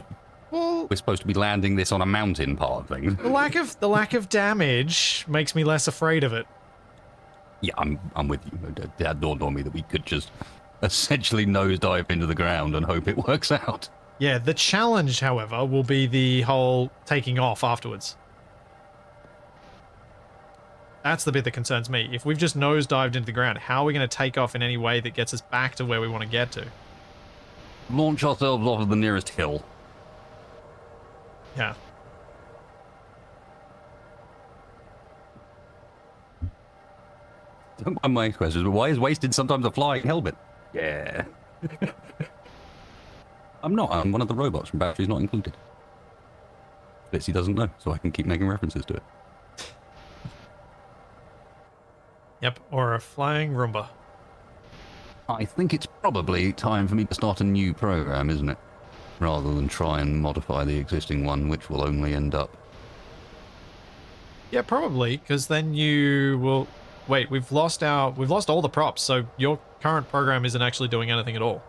Well, we're supposed to be landing this on a mountain part thing. the lack of damage makes me less afraid of it. Yeah, I'm with you. That dawned on me that we could just essentially nosedive into the ground and hope it works out. Yeah, the challenge, however, will be the whole taking off afterwards. That's the bit that concerns me. If we've just nosedived into the ground, how are we going to take off in any way that gets us back to where we want to get to? Launch ourselves off of the nearest hill. Yeah. Don't mind my questions, but why is wasted sometimes a flying helmet? Yeah. I'm not. I'm one of the robots from Batteries Not Included. Bitsy doesn't know, so I can keep making references to it. Yep, or a flying Roomba. I think it's probably time for me to start a new program, isn't it? Rather than try and modify the existing one, which will only end up... Yeah, probably, because then you will... Wait, we've lost all the props, so your current program isn't actually doing anything at all.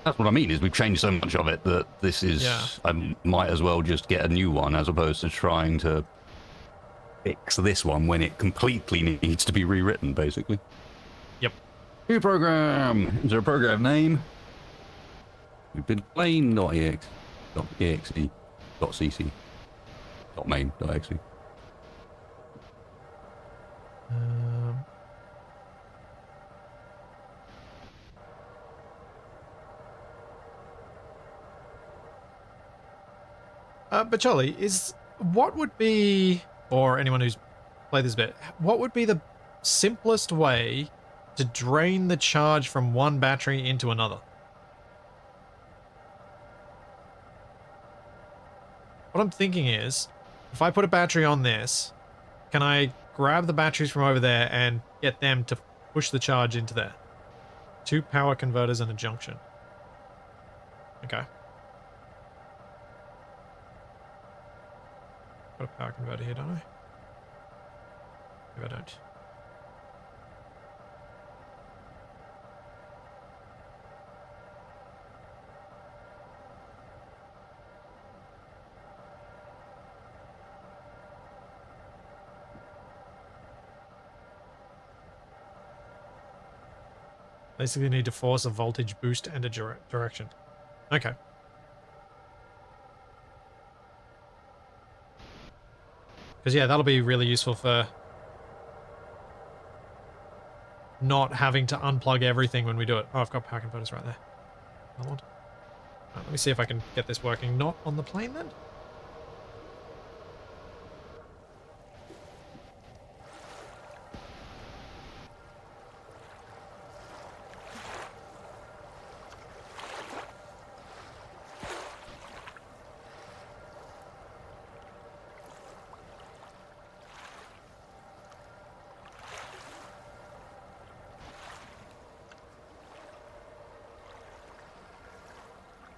That's what I mean, is we've changed so much of it that this is... Yeah. I might as well just get a new one, as opposed to trying to fix this one when it completely needs to be rewritten, basically. Yep. New program! Is there a program name? We've been playing .exe, .exe, .cc, .main, .exe. But Charlie, what would be, or anyone who's played this bit, what would be the simplest way to drain the charge from one battery into another? What I'm thinking is, if I put a battery on this, can I grab the batteries from over there and get them to push the charge into there. 2 power converters and a junction. Okay. Got a power converter here, don't I? Maybe I don't. Basically need to force a voltage boost and a direction. Okay. Because yeah, that'll be really useful for not having to unplug everything when we do it. Oh, I've got power converters right there. Right, let me see if I can get this working. Not on the plane then?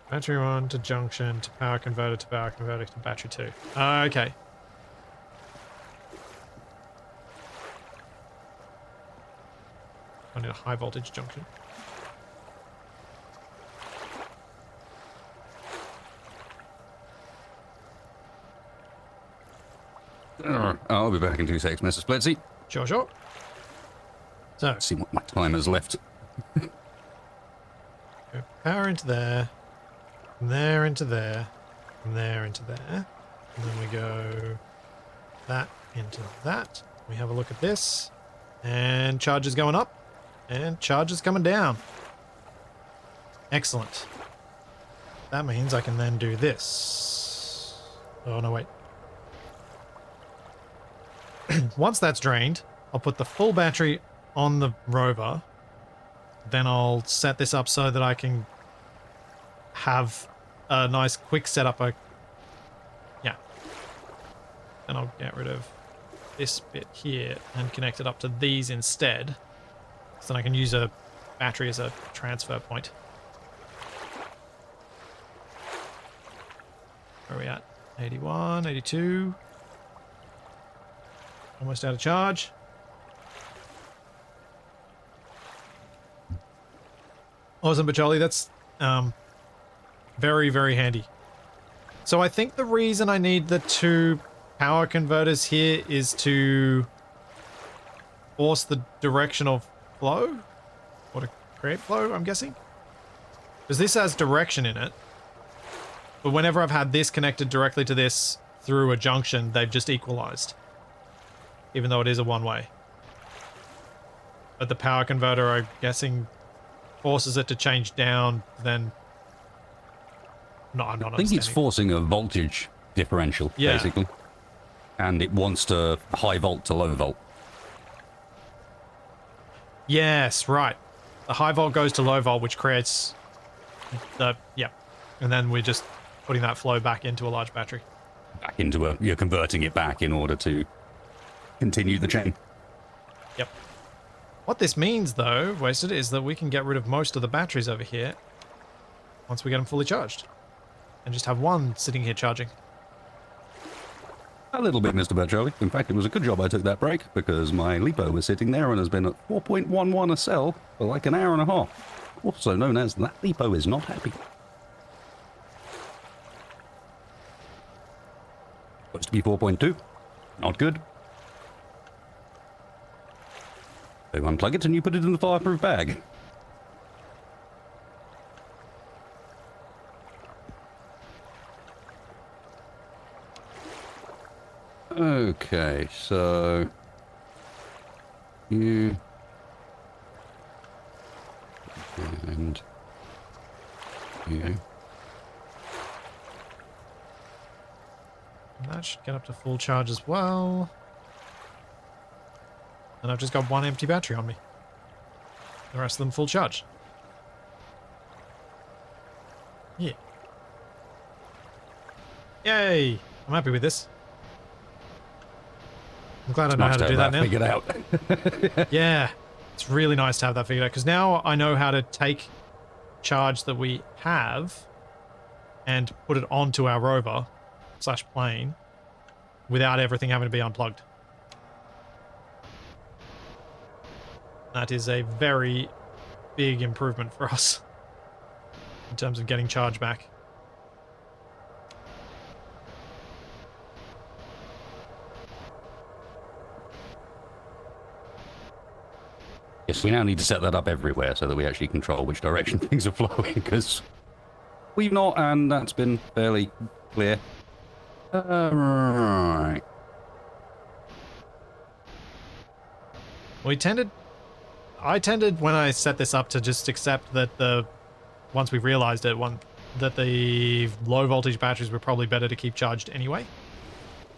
Battery 1 to junction to power converter to power converter to battery 2. Okay. I need a high voltage junction. I'll be back in 2 seconds, Mr. Splitsy. Sure, sure. So, Let's see what my timer's left. go power into there, from there into there, from there into there, and then we go that into that. We have a look at this, and charge is going up, and charge is coming down. Excellent. That means I can then do this. Oh, no, wait. Once that's drained, I'll put the full battery on the rover. Then I'll set this up so that I can have a nice quick setup. Yeah. Then I'll get rid of this bit here and connect it up to these instead. So then I can use a battery as a transfer point. Where are we at? 81, 82. Almost out of charge. Awesome, Bacoli. That's very, very handy. So I think the reason I need the 2 power converters here is to force the direction of flow? Or to create flow, I'm guessing? Because this has direction in it. But whenever I've had this connected directly to this through a junction, they've just equalized. Even though it is a one-way. But the power converter, I'm guessing, forces it to change down, then... No, I'm not I think it's understanding. forcing a voltage differential, basically. And it wants to high volt to low volt. Yes, right. The high volt goes to low volt, which creates the... Yep. And then we're just putting that flow back into a large battery. Back into a... You're converting it back in order to continue the chain. Yep. What this means, though, Wasted, is that we can get rid of most of the batteries over here once we get them fully charged. And just have one sitting here charging. A little bit, Mr. Bertrelli. In fact, it was a good job I took that break, because my LiPo was sitting there and has been at 4.11 a cell for like an hour and a half. Also known as that LiPo is not happy. Supposed to be 4.2. Not good. So unplug it and you put it in the fireproof bag. Okay, so you and you. And that should get up to full charge as well. And I've just got one empty battery on me. The rest of them full charge. Yeah. Yay! I'm happy with this. I'm glad I It's know how nice to to do have that now. figured out. Yeah, it's really nice to have that figured out, because now I know how to take charge that we have and put it onto our rover / plane without everything having to be unplugged. That is a very big improvement for us in terms of getting charge back. Yes, we now need to set that up everywhere so that we actually control which direction things are flowing, because we've not, and that's been fairly clear. Right. I tended when I set this up to just accept that once we realized it, that the low voltage batteries were probably better to keep charged anyway.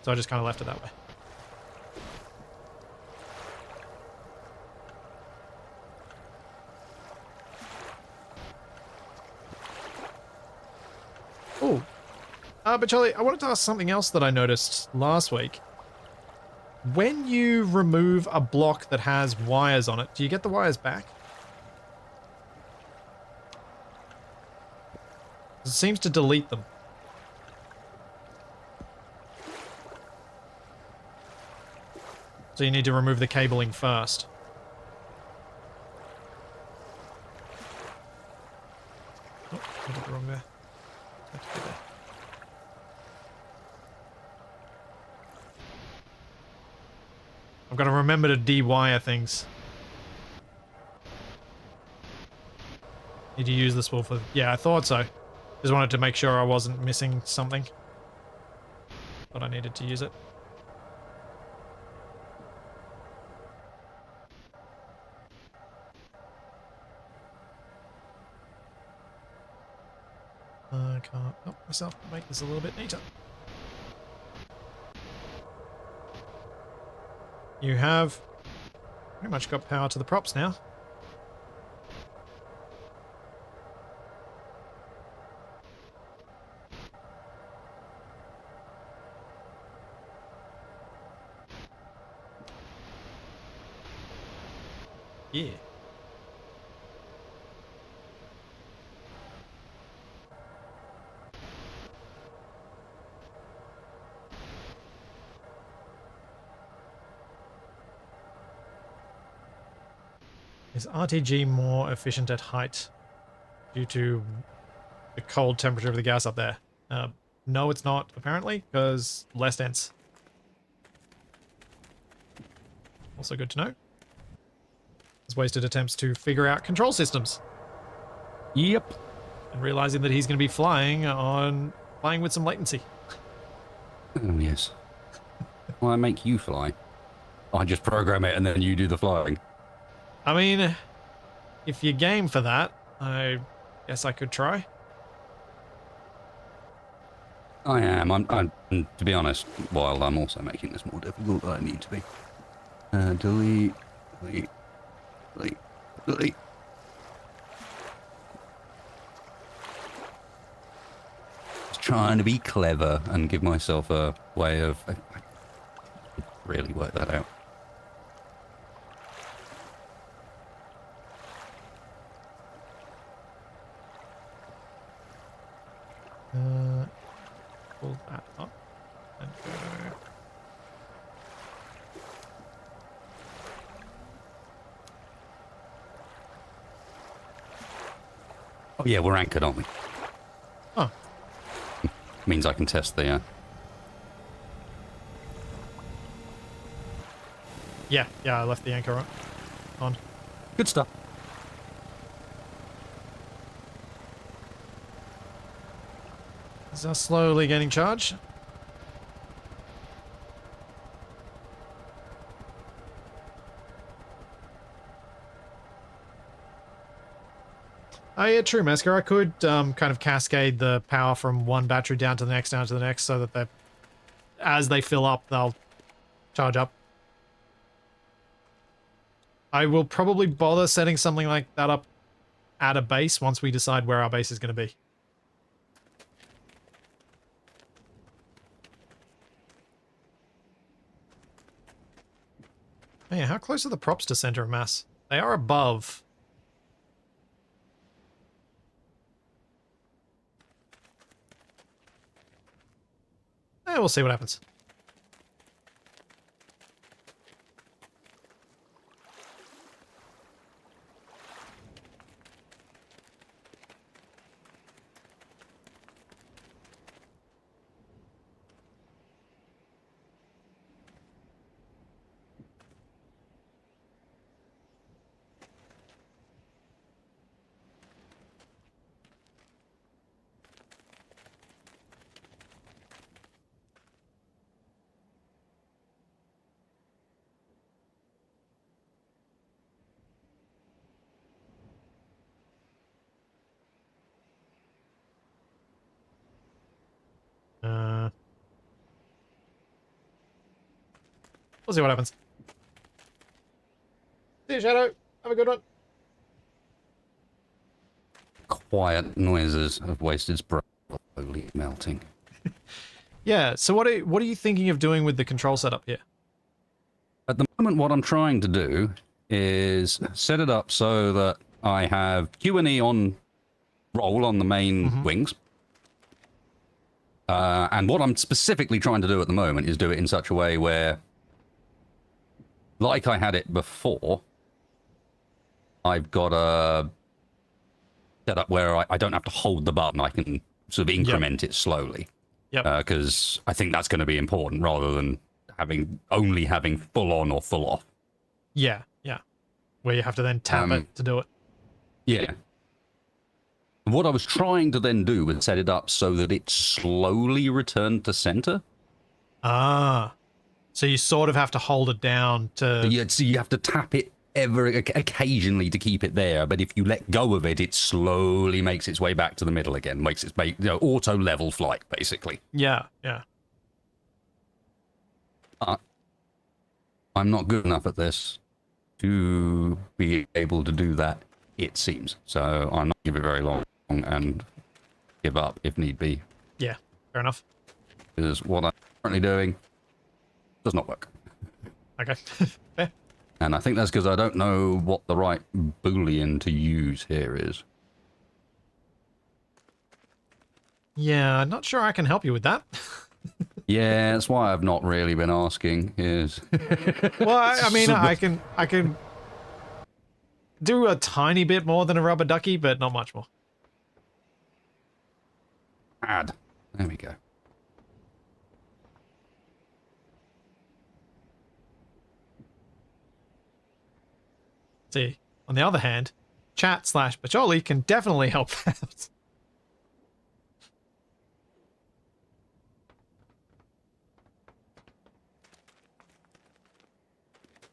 So I just kind of left it that way. Oh, but Charlie, I wanted to ask something else that I noticed last week. When you remove a block that has wires on it, do you get the wires back? It seems to delete them. So you need to remove the cabling first. Oh, I did it wrong there. Had to be there. I've got to remember to de-wire things. Need to use this wall for... Yeah, I thought so. Just wanted to make sure I wasn't missing something. But I needed to use it. I can't help myself make this a little bit neater. You have pretty much got power to the props now. Yeah. Is RTG more efficient at height due to the cold temperature of the gas up there? No, it's not, apparently, because less dense. Also good to know. There's wasted attempts to figure out control systems. Yep. And realizing that he's going to be flying with some latency. Oh, yes. Well, I make you fly. I just program it and then you do the flying. I mean, if you're game for that, I guess I could try. I am. To be honest, while I'm also making this more difficult than I need to be. Delete, delete, delete, delete. Just trying to be clever and give myself a way of... I really work that out. Pull that up and go. Oh yeah, we're anchored, aren't we? Oh. Means I can test the... Yeah, I left the anchor on. Good stuff. Is that slowly getting charged? Oh yeah, true, Mesker. I could kind of cascade the power from one battery down to the next, so that as they fill up, they'll charge up. I will probably bother setting something like that up at a base once we decide where our base is going to be. Oh, yeah, how close are the props to center of mass? They are above. We'll see what happens. We'll see what happens. See you, Shadow. Have a good one. Quiet noises of wasted spray slowly melting. Yeah, so what are you thinking of doing with the control setup here? At the moment, what I'm trying to do is set it up so that I have Q&E on roll on the main wings. And what I'm specifically trying to do at the moment is do it in such a way where, like I had it before, I've got a setup where I don't have to hold the button. I can sort of increment it slowly. Yep. Because I think that's going to be important rather than only having full on or full off. Yeah, yeah. Where you have to then tap it to do it. Yeah. What I was trying to then do was set it up so that it slowly returned to center. Ah. So you sort of have to hold it down to... So you have to tap it occasionally to keep it there, but if you let go of it, it slowly makes its way back to the middle again. Makes its auto level flight, basically. Yeah, yeah. I'm not good enough at this to be able to do that, it seems. So I'm not give it very long and give up if need be. Yeah, fair enough. Because what I'm currently doing does not work. Okay, fair. And I think that's because I don't know what the right Boolean to use here is. Yeah, I'm not sure I can help you with that. Yeah, that's why I've not really been asking. Is Well, I mean, I can do a tiny bit more than a rubber ducky, but not much more. add. There we go. See, on the other hand, chat/Bacholi can definitely help out.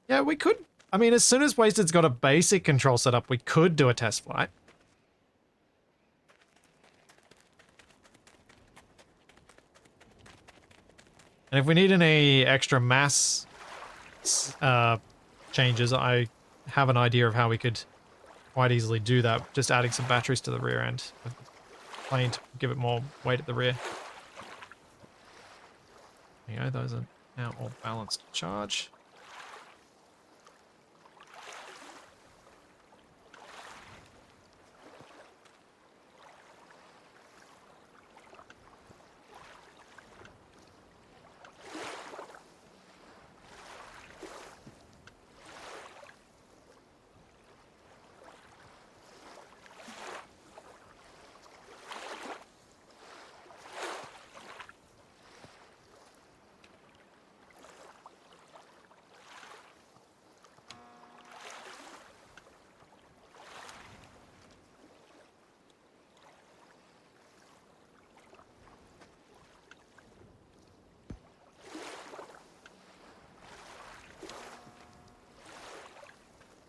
Yeah, we could. I mean, as soon as Wasted's got a basic control setup, we could do a test flight. And if we need any extra mass changes, I have an idea of how we could quite easily do that. Just adding some batteries to the rear end of the plane to give it more weight at the rear. There you go, those are now all balanced charge.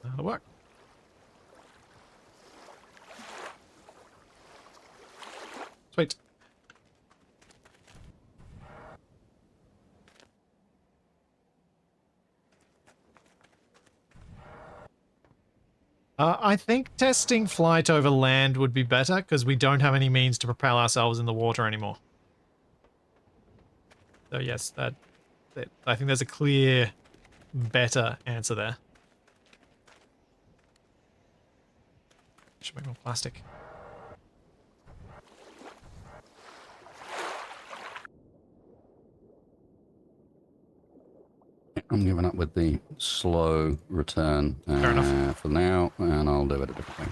That'll work. Sweet. I think testing flight over land would be better because we don't have any means to propel ourselves in the water anymore. So yes, I think there's a clear better answer there. Should make more plastic. I'm giving up with the slow return Fair enough. for now, and I'll do it a different way.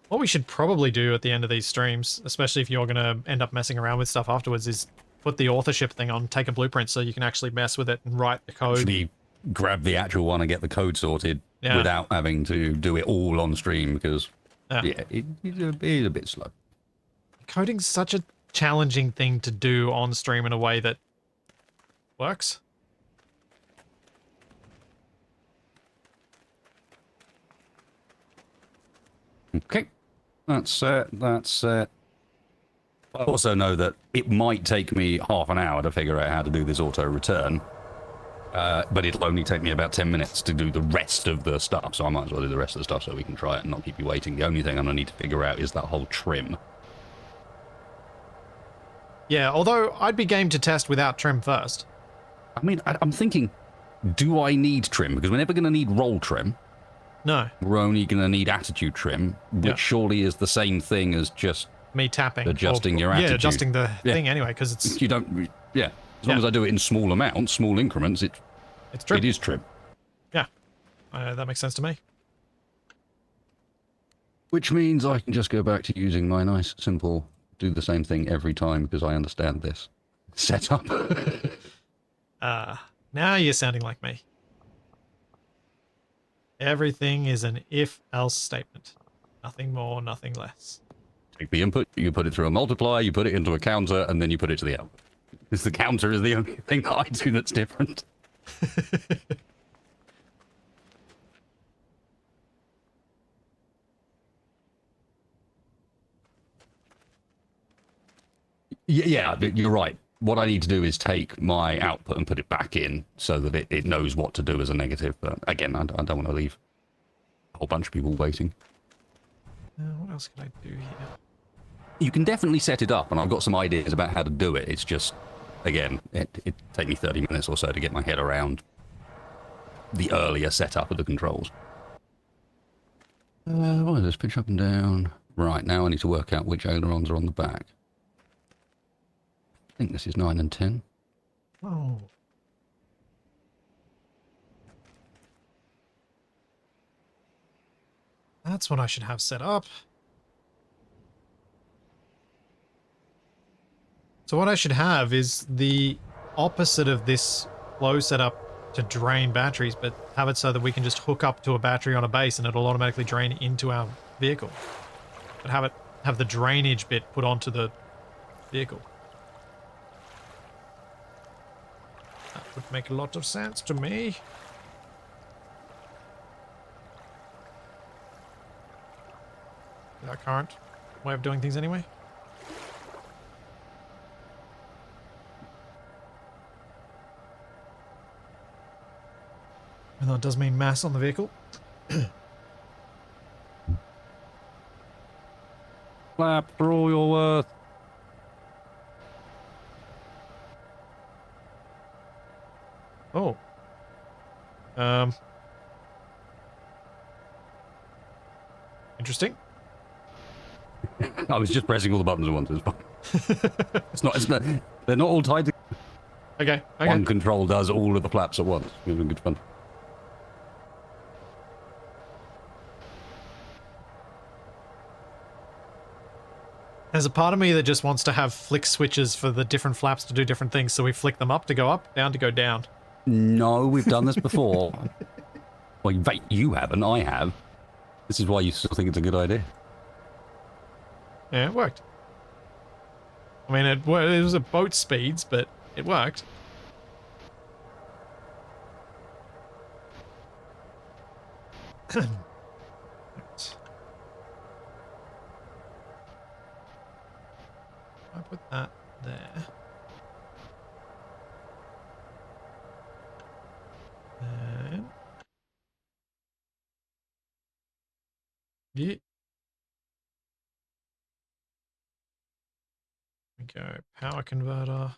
What we should probably do at the end of these streams, especially if you're going to end up messing around with stuff afterwards, is put the authorship thing on, take a blueprint so you can actually mess with it and write the code. Actually, grab the actual one and get the code sorted without having to do it all on stream, because it's a bit slow. Coding's such a challenging thing to do on stream in a way that works. Okay, that's I also know that it might take me half an hour to figure out how to do this auto return, but it'll only take me about 10 minutes to do the rest of the stuff, so I might as well do the rest of the stuff so we can try it and not keep you waiting. The only thing I'm going to need to figure out is that whole trim. Yeah, although I'd be game to test without trim first. I mean, I'm thinking, do I need trim? Because we're never going to need roll trim. No. We're only going to need attitude trim, which surely is the same thing as just me tapping. Adjusting your attitude. Yeah, adjusting the thing anyway, because it's... You don't... Yeah. As long as I do it in small amounts, small increments, it's trim. It is trim. Yeah. That makes sense to me. Which means I can just go back to using my nice, simple, do the same thing every time because I understand this setup. Now you're sounding like me. Everything is an if-else statement. Nothing more, nothing less. Take the input, you put it through a multiplier, you put it into a counter, and then you put it to the output. Because the counter is the only thing that I do that's different. Yeah, you're right. What I need to do is take my output and put it back in so that it knows what to do as a negative. But again, I don't want to leave a whole bunch of people waiting. What else can I do here? You can definitely set it up, and I've got some ideas about how to do it. It's just, again, it take me 30 minutes or so to get my head around the earlier setup of the controls. What is this? Pitch up and down. Right, now I need to work out which ailerons are on the back. I think this is 9 and 10. Oh. That's what I should have set up. So what I should have is the opposite of this flow setup to drain batteries, but have it so that we can just hook up to a battery on a base and it'll automatically drain into our vehicle. But have the drainage bit put onto the vehicle. That would make a lot of sense to me. Is that current way of doing things anyway? And that does mean mass on the vehicle. Clap for all your worth. Oh. Interesting. I was just pressing all the buttons at once. It's fine. It's not. They're not all tied together. Okay. One control does all of the flaps at once. It's been good fun. There's a part of me that just wants to have flick switches for the different flaps to do different things, so we flick them up to go up, down to go down. No, we've done this before. Well, in fact, you haven't. I have. This is why you still think it's a good idea. Yeah, it worked. I mean, it was at boat speeds, but it worked. Right. I put that there. And... yeah. We go power converter.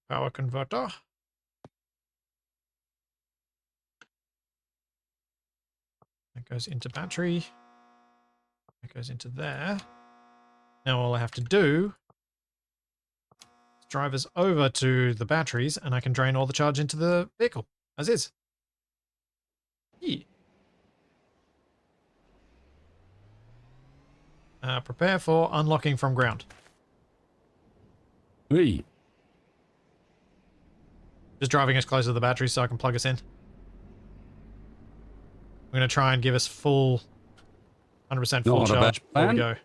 Power converter. That goes into battery. That goes into there. Now all I have to do is drive us over to the batteries and I can drain all the charge into the vehicle, as is. Yeah. Prepare for unlocking from ground. Hey. Just driving us closer to the batteries so I can plug us in. I'm going to try and give us full 100% full Not a charge bad before we plan. go.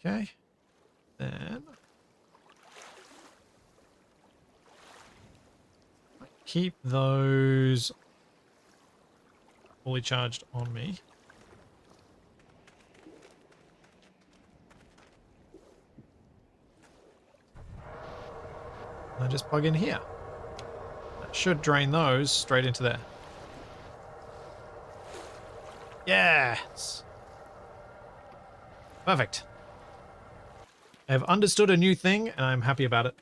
Okay. Then keep those fully charged on me. I just plug in here. That should drain those straight into there. Yes. Perfect. I have understood a new thing and I'm happy about it.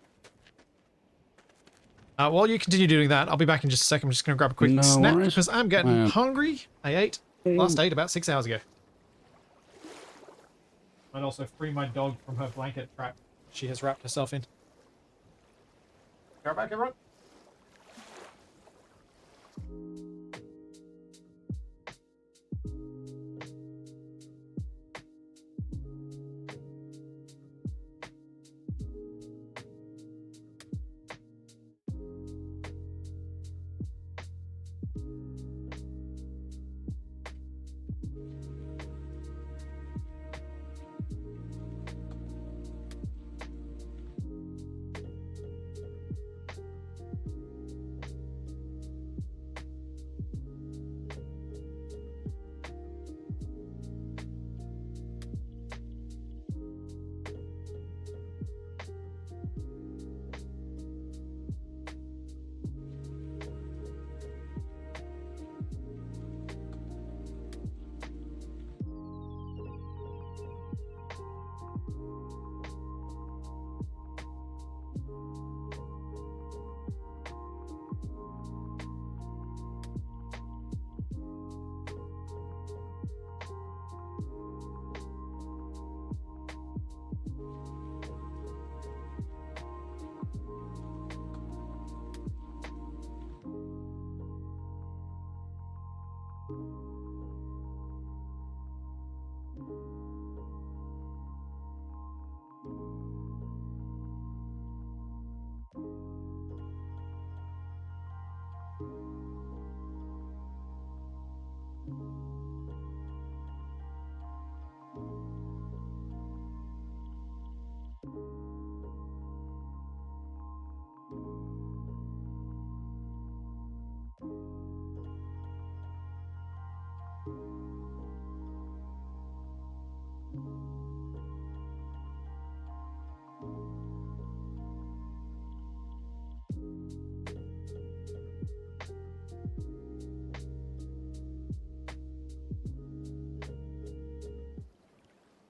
While you continue doing that, I'll be back in just a second. I'm just going to grab a quick No snack worries. because I'm getting hungry. I last ate about 6 hours ago. Might also free my dog from her blanket trap she has wrapped herself in. Go back, everyone.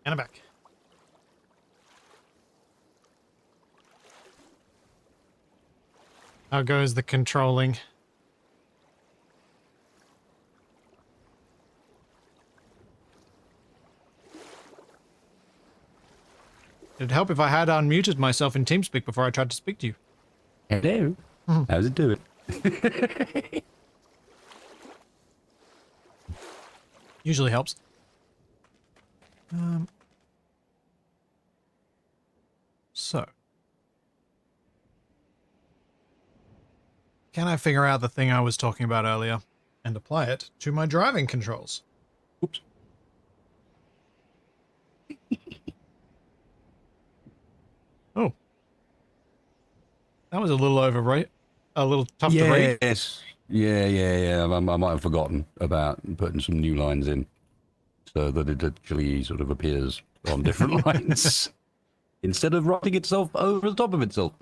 And I'm back. How goes the controlling? It'd help if I had unmuted myself in TeamSpeak before I tried to speak to you. Hello. How's it doing? Usually helps. So. Can I figure out the thing I was talking about earlier and apply it to my driving controls? Oops. That was a little right? A little tough to read. Yes. Yeah. I might have forgotten about putting some new lines in so that it actually sort of appears on different lines instead of writing itself over the top of itself.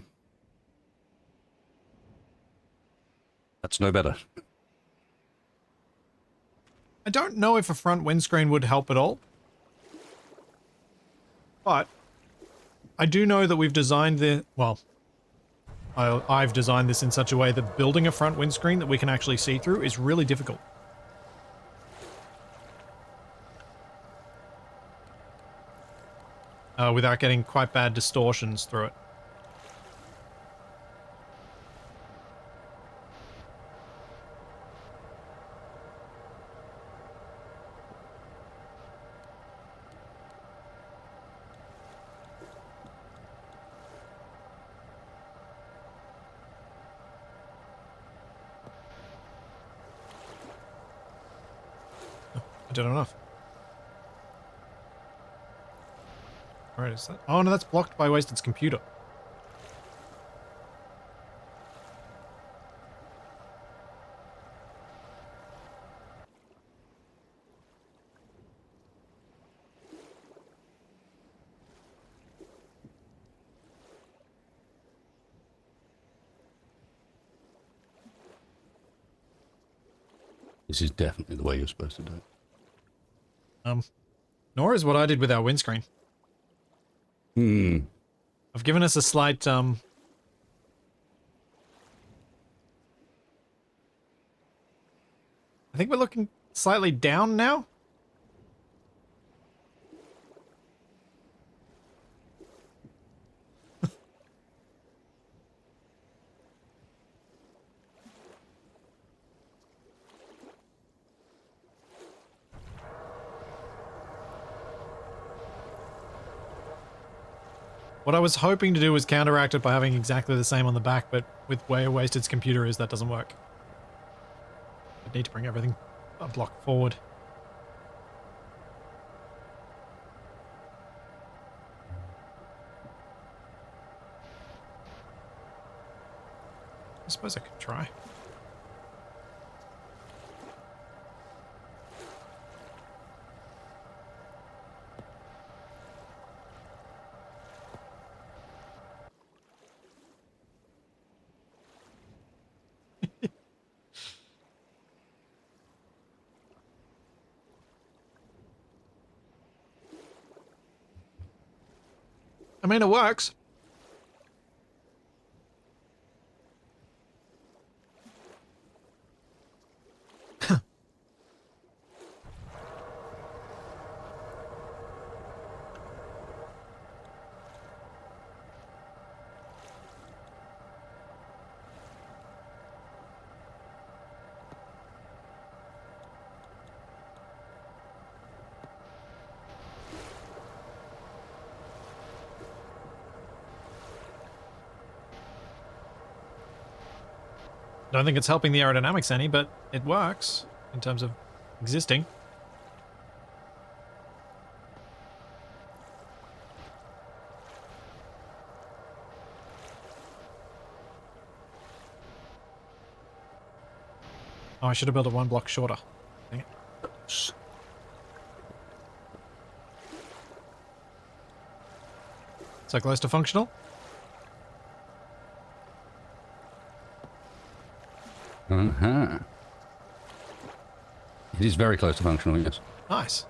That's no better. I don't know if a front windscreen would help at all. But I do know that we've designed the... Well, I've designed this in such a way that building a front windscreen that we can actually see through is really difficult. Without getting quite bad distortions through it. I did enough. Alright, is that... Oh no, that's blocked by Wasted's computer. This is definitely the way you're supposed to do it. Nor is what I did with our windscreen. I've given us a slight, I think we're looking slightly down now. What I was hoping to do was counteract it by having exactly the same on the back, but with where Wasted's computer is, that doesn't work. I need to bring everything a block forward. I suppose I could try. I mean, it works. Don't think it's helping the aerodynamics any, but it works in terms of existing. Oh, I should have built it one block shorter. Dang it. So close to functional? Uh-huh. It is very close to functional, yes. Nice.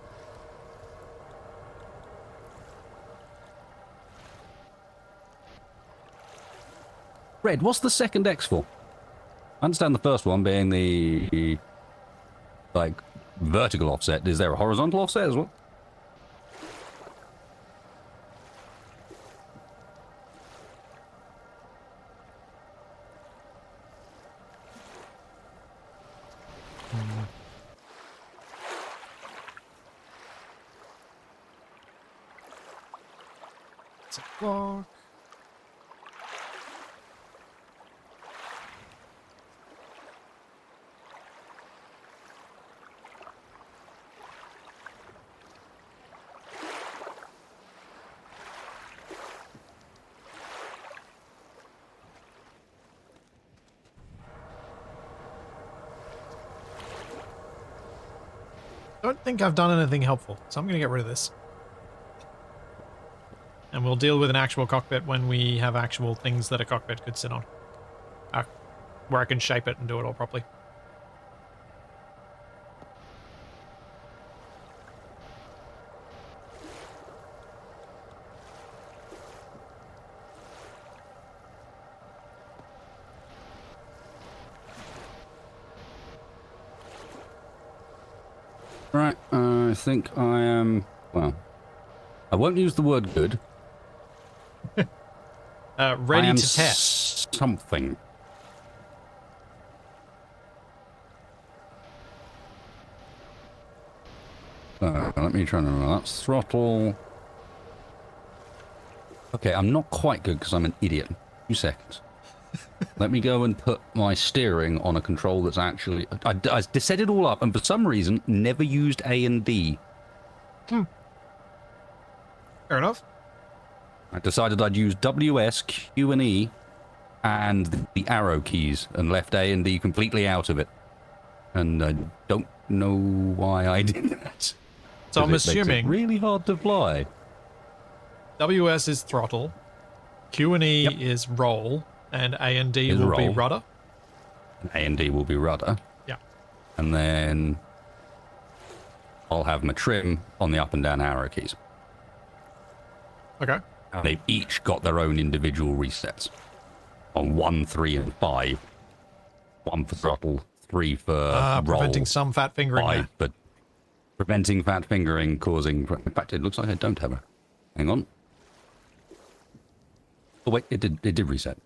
Red, what's the second X for? I understand the first one being the, like, vertical offset. Is there a horizontal offset as well? It's a block. don't think I've done anything helpful, so I'm going to get rid of this. And we'll deal with an actual cockpit when we have actual things that a cockpit could sit on. Where I can shape it and do it all properly. Right, I think I am... Well, I won't use the word good. Ready to test. Something. Let me try and remember. That's throttle. Okay, I'm not quite good because I'm an idiot. 2 seconds. Let me go and put my steering on a control that's actually... I set it all up, and for some reason, never used A and D. Fair enough. I decided I'd use WS, Q, and E, and the arrow keys, and left A and D completely out of it. And I don't know why I did that. So I'm assuming... It really hard to fly. WS is throttle, Q and E is roll, and A and D will be rudder. A and D will be rudder. Yeah. And then I'll have my trim on the up and down arrow keys. Okay. And they've each got their own individual resets. On 1, 3, and 5. 1 for throttle, 3 for roll. Preventing some fat fingering 5 there. but preventing fat fingering, causing... In fact, it looks like I don't have a... Hang on. Oh, wait, it did reset.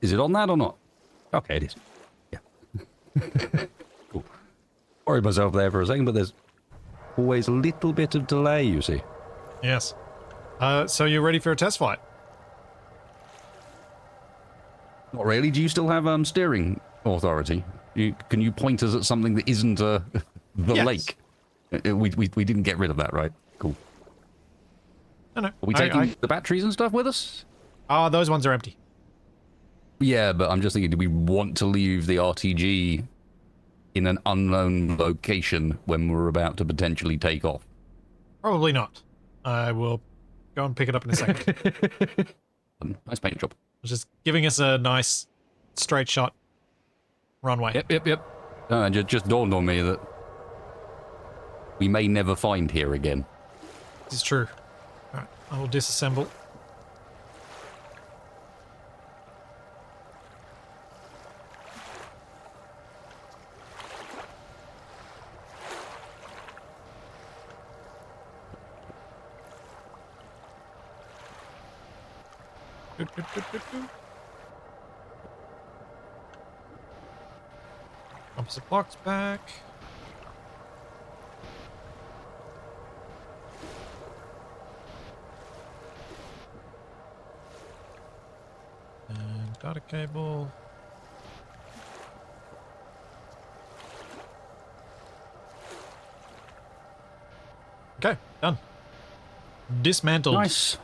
Is it on that or not? Okay, it is. Yeah. Cool. Worried myself there for a second, but there's always a little bit of delay, you see. Yes. So you're ready for a test flight? Not really. Do you still have steering authority? Can you point us at something that isn't the Yes. lake? We didn't get rid of that, right? Cool. No. Are we taking the batteries and stuff with us? Those ones are empty. Yeah, but I'm just thinking, do we want to leave the RTG in an unknown location when we're about to potentially take off? Probably not. I will go and pick it up in a second. Nice paint job. Just giving us a nice straight shot runway. Yep. It just dawned on me that we may never find here again. This is true. Alright, I will disassemble. Opposite blocks back. And data cable. Okay, done. Dismantled. Nice.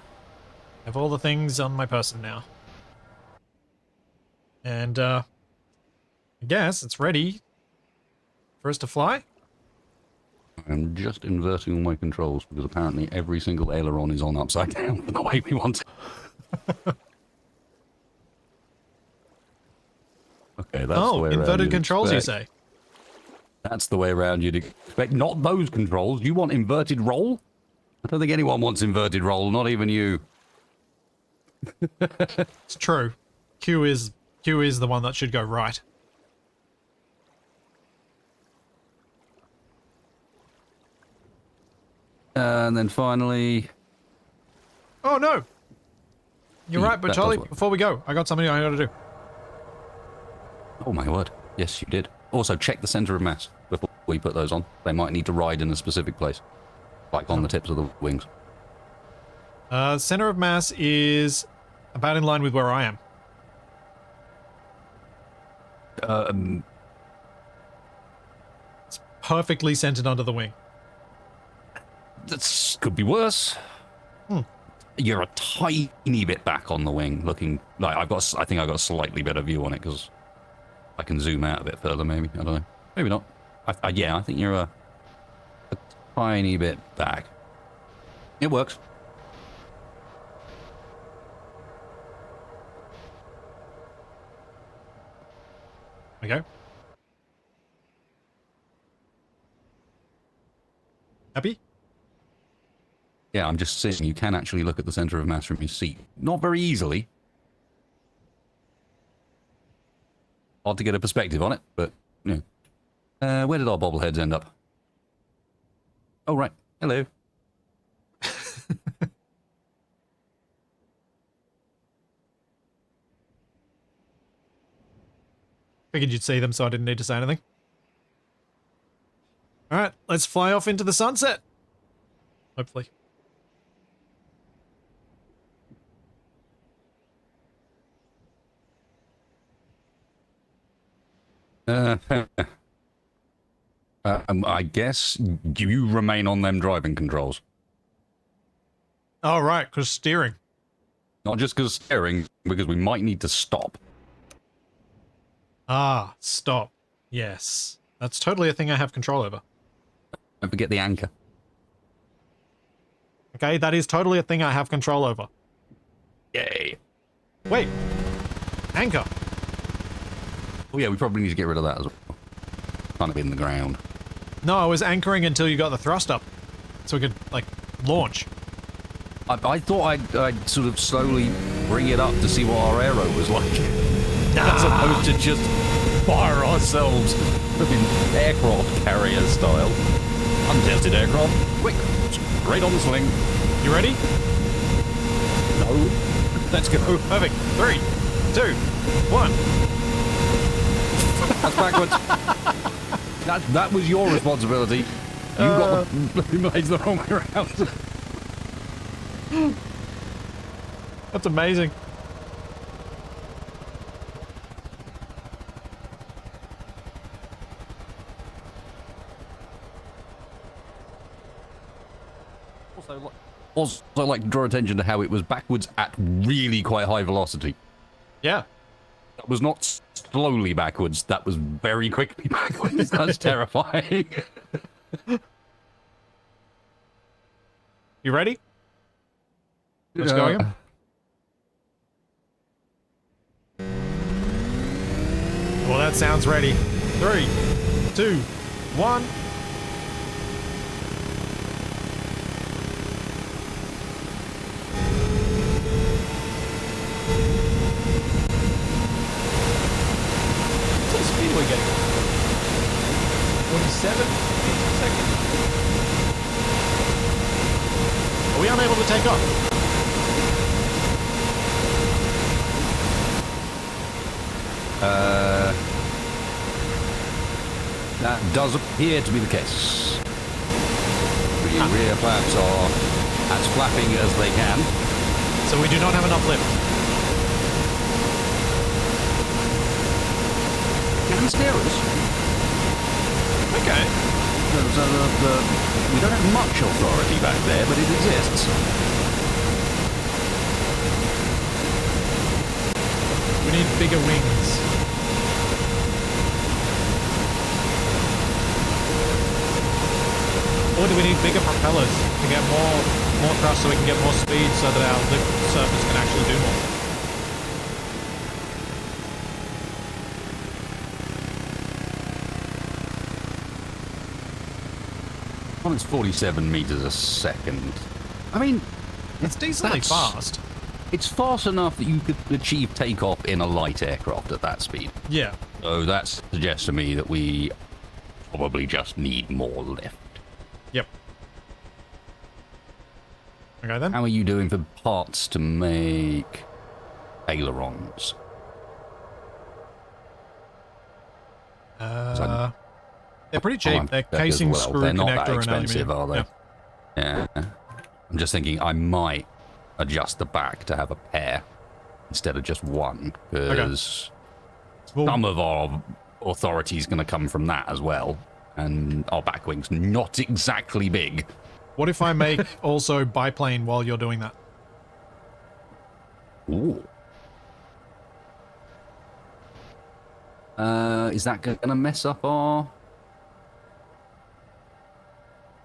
Have all the things on my person now. And, I guess it's ready for us to fly. I'm just inverting all my controls because apparently every single aileron is on upside down the way we want it. Okay, that's the way around inverted you'd controls, you expect. say? That's the way around you'd expect. Not those controls. You want inverted roll? I don't think anyone wants inverted roll, not even you. It's true. Q is the one that should go right. And then finally... Oh, no! You're right, but that Charlie, does work. before we go, I got something I gotta do. Oh my word. Yes, you did. Also, check the center of mass before we put those on. They might need to ride in a specific place. Like on the tips of the wings. Center of mass is about in line with where I am. It's perfectly centered under the wing. That could be worse. You're a tiny bit back on the wing, looking like I think I've got a slightly better view on it because I can zoom out a bit further. Maybe I don't know. Maybe not. Yeah, I think you're tiny bit back. It works. Okay. Happy? Yeah, I'm just saying you can actually look at the center of mass from your seat. Not very easily. Hard to get a perspective on it, but, yeah. Where did our bobbleheads end up? Oh, right. Hello. Figured you'd see them, so I didn't need to say anything. Alright, let's fly off into the sunset. Hopefully. I guess you remain on them driving controls. Oh, right, because steering. Not just because steering, because we might need to stop. Ah, stop. Yes. That's totally a thing I have control over. Don't forget the anchor. Okay, that is totally a thing I have control over. Yay. Wait. Anchor. Oh yeah, we probably need to get rid of that as well. Kind of in the ground. No, I was anchoring until you got the thrust up. So we could, like, launch. I thought I'd sort of slowly bring it up to see what our aero was like. As opposed to just fire ourselves in aircraft carrier style. Untested aircraft. Quick. Straight on the swing. You ready? No. Let's go. Perfect. 3, 2, 1. That's backwards. That was your responsibility. You got the blades the wrong way around. That's amazing. Also like to draw attention to how it was backwards at really quite high velocity. Yeah. That was not slowly backwards, that was very quickly backwards. That's terrifying. You ready? Let's go again. Well, that sounds ready. 3, 2, 1. What's the speed we're getting? 47 meters per second. Are we unable to take off? That does appear to be the case. The rear flaps are as flapping as they can. So we do not have enough lift. Can steer us. Okay. We don't have much authority back there, but it exists. We need bigger wings. Or do we need bigger propellers to get more thrust so we can get more speed so that our lift surface can actually do more? Well, it's 47 meters a second. I mean, It's decently fast. It's fast enough that you could achieve takeoff in a light aircraft at that speed. Yeah. So that suggests to me that we probably just need more lift. Yep. Okay then. How are you doing for parts to make ailerons? They're pretty cheap. They're casing, screw, They're connector, not that and expensive, aluminium. are they? Yeah. I'm just thinking I might adjust the back to have a pair instead of just one, because Well, some of our authority is going to come from that as well, and our back wing's not exactly big. what if I make also biplane while you're doing that? Ooh. Is that going to mess up our...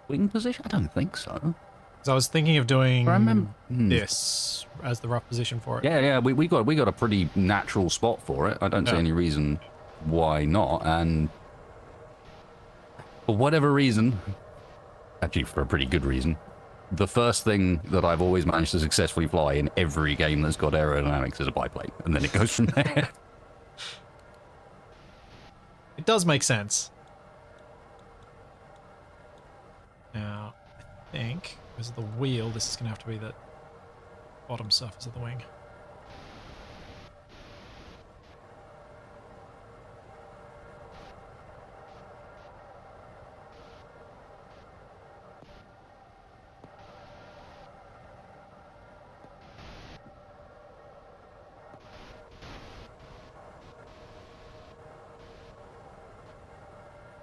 Wing position? I don't think so. So I was thinking of doing I remember. this as the rough position for it. Yeah, we got a pretty natural spot for it. I don't see any reason why not. And for whatever reason, actually for a pretty good reason, the first thing that I've always managed to successfully fly in every game that's got aerodynamics is a biplane, and then it goes from there. It does make sense. Now, I think, because of the wheel, this is going to have to be the bottom surface of the wing.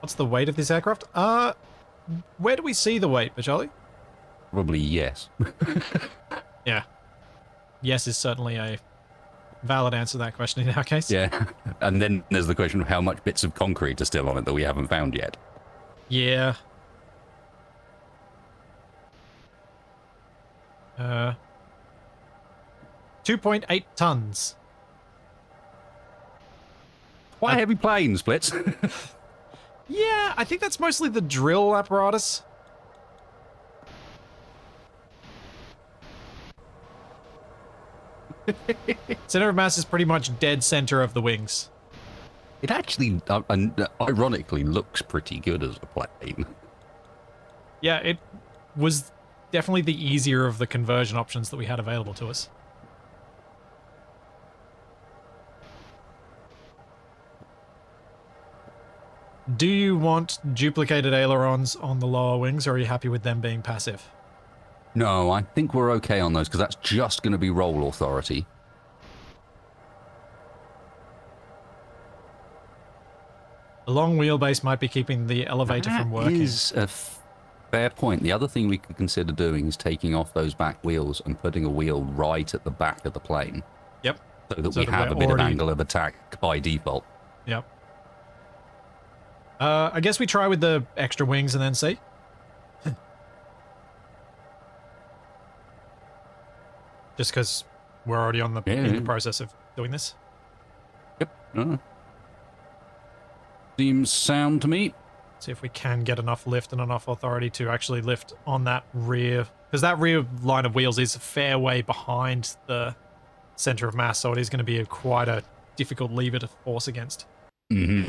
What's the weight of this aircraft? Where do we see the weight, Bajali? Probably yes. Yeah. Yes is certainly a valid answer to that question in our case. Yeah. And then there's the question of how much bits of concrete are still on it that we haven't found yet. Yeah. 2.8 tons. Quite heavy plane, Splits. Yeah, I think that's mostly the drill apparatus. Center of mass is pretty much dead center of the wings. It actually, ironically, looks pretty good as a plane. Yeah, it was definitely the easier of the conversion options that we had available to us. Do you want duplicated ailerons on the lower wings, or are you happy with them being passive? No, I think we're okay on those, because that's just going to be roll authority. The long wheelbase might be keeping the elevator from working. That is a fair point. The other thing we could consider doing is taking off those back wheels and putting a wheel right at the back of the plane. Yep. So that we have a bit of angle of attack by default. Yep. I guess we try with the extra wings and then see. Just because we're already on the in the process of doing this. Yep. Seems sound to me. See if we can get enough lift and enough authority to actually lift on that rear, because that rear line of wheels is a fair way behind the center of mass, so it is going to be quite a difficult lever to force against. Mm-hmm.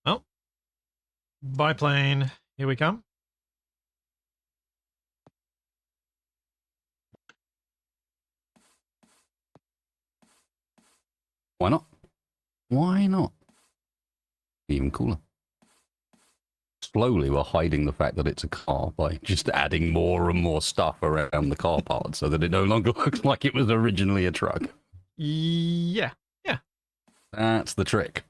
Oh, biplane, here we come. Why not? Why not? Even cooler. Slowly, we're hiding the fact that it's a car by just adding more and more stuff around the car part so that it no longer looks like it was originally a truck. Yeah. That's the trick.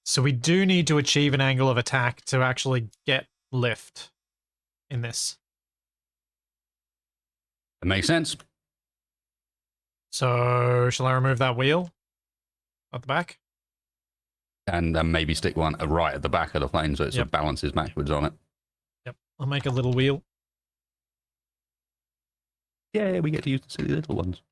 So we do need to achieve an angle of attack to actually get lift in this. It makes sense. So shall I remove that wheel at the back? And then maybe stick one right at the back of the plane so it sort of balances backwards on it. Yep, I'll make a little wheel. Yeah, we get to use the silly little ones.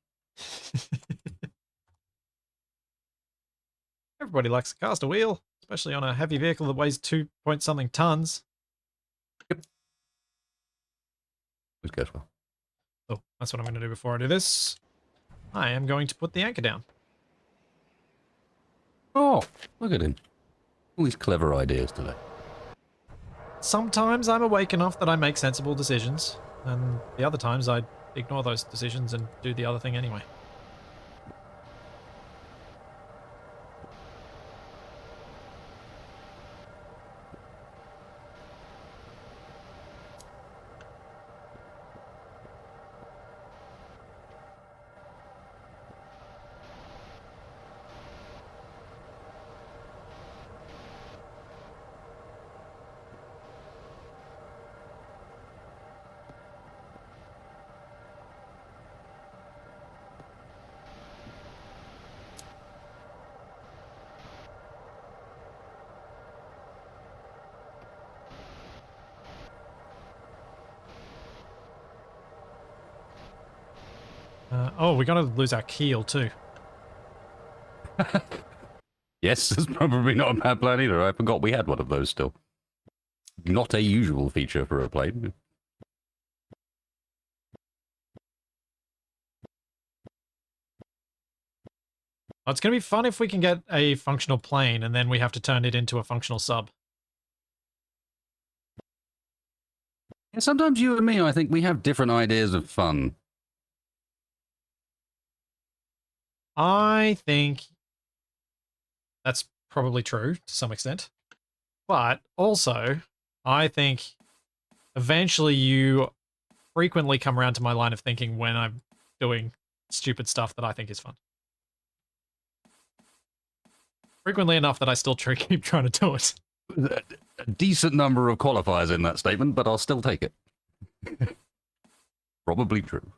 Everybody likes to cast a wheel, especially on a heavy vehicle that weighs 2 point something tons. Yep. This goes well. Oh, that's what I'm going to do before I do this. I am going to put the anchor down. Oh, look at him. All these clever ideas today. Sometimes I'm awake enough that I make sensible decisions, and the other times I ignore those decisions and do the other thing anyway. Oh, we're going to lose our keel too. Yes, that's probably not a bad plan either. I forgot we had one of those still. Not a usual feature for a plane. Oh, it's going to be fun if we can get a functional plane and then we have to turn it into a functional sub. Yeah, sometimes you and me, I think we have different ideas of fun. I think that's probably true to some extent. But also, I think eventually you frequently come around to my line of thinking when I'm doing stupid stuff that I think is fun. Frequently enough that I still keep trying to do it. A decent number of qualifiers in that statement, but I'll still take it. Probably true.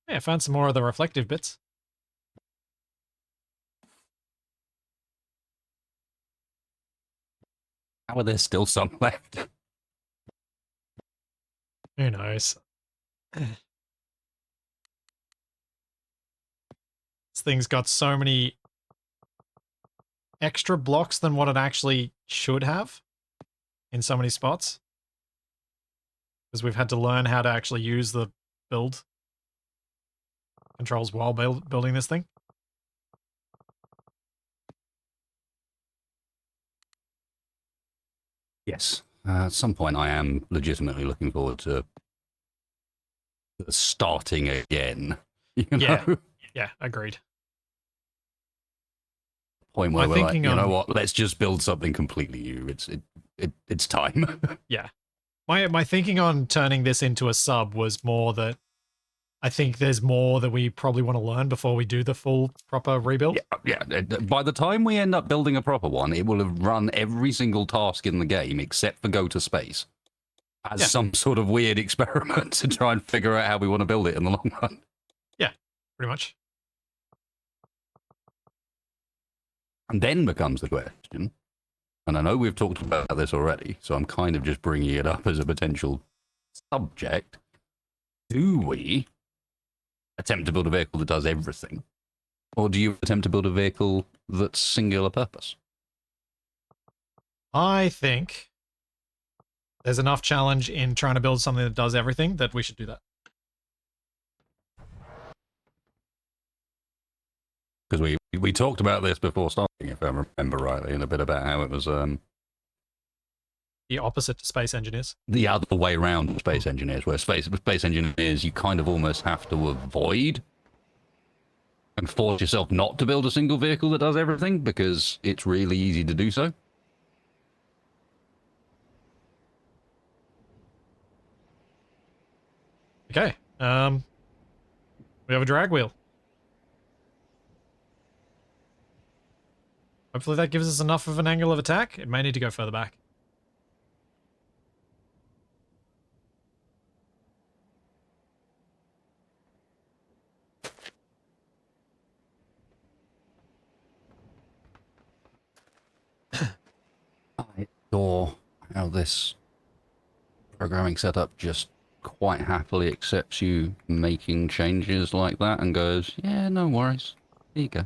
Yeah, I found some more of the reflective bits. How are there still some left? Who knows? This thing's got so many extra blocks than what it actually should have in so many spots. Because we've had to learn how to actually use the build controls while building this thing. Yes. At some point, I am legitimately looking forward to starting again. You know? Yeah, agreed. Point where My we're like, thinking you know on- what? Let's just build something completely new. It's time. Yeah. My thinking on turning this into a sub was more that I think there's more that we probably want to learn before we do the full proper rebuild. Yeah. By the time we end up building a proper one, it will have run every single task in the game except for go to space as some sort of weird experiment to try and figure out how we want to build it in the long run. Yeah, pretty much. And then becomes the question, and I know we've talked about this already, so I'm kind of just bringing it up as a potential subject. Do we attempt to build a vehicle that does everything? Or do you attempt to build a vehicle that's singular purpose? I think there's enough challenge in trying to build something that does everything that we should do that. Because we talked about this before starting, if I remember rightly, and a bit about how it was The opposite to space engineers. the other way around with space engineers, where space engineers you kind of almost have to avoid and force yourself not to build a single vehicle that does everything because it's really easy to do so. Okay. We have a drag wheel. Hopefully that gives us enough of an angle of attack. It may need to go further back. I saw how this programming setup just quite happily accepts you making changes like that and goes, yeah, no worries. There you go.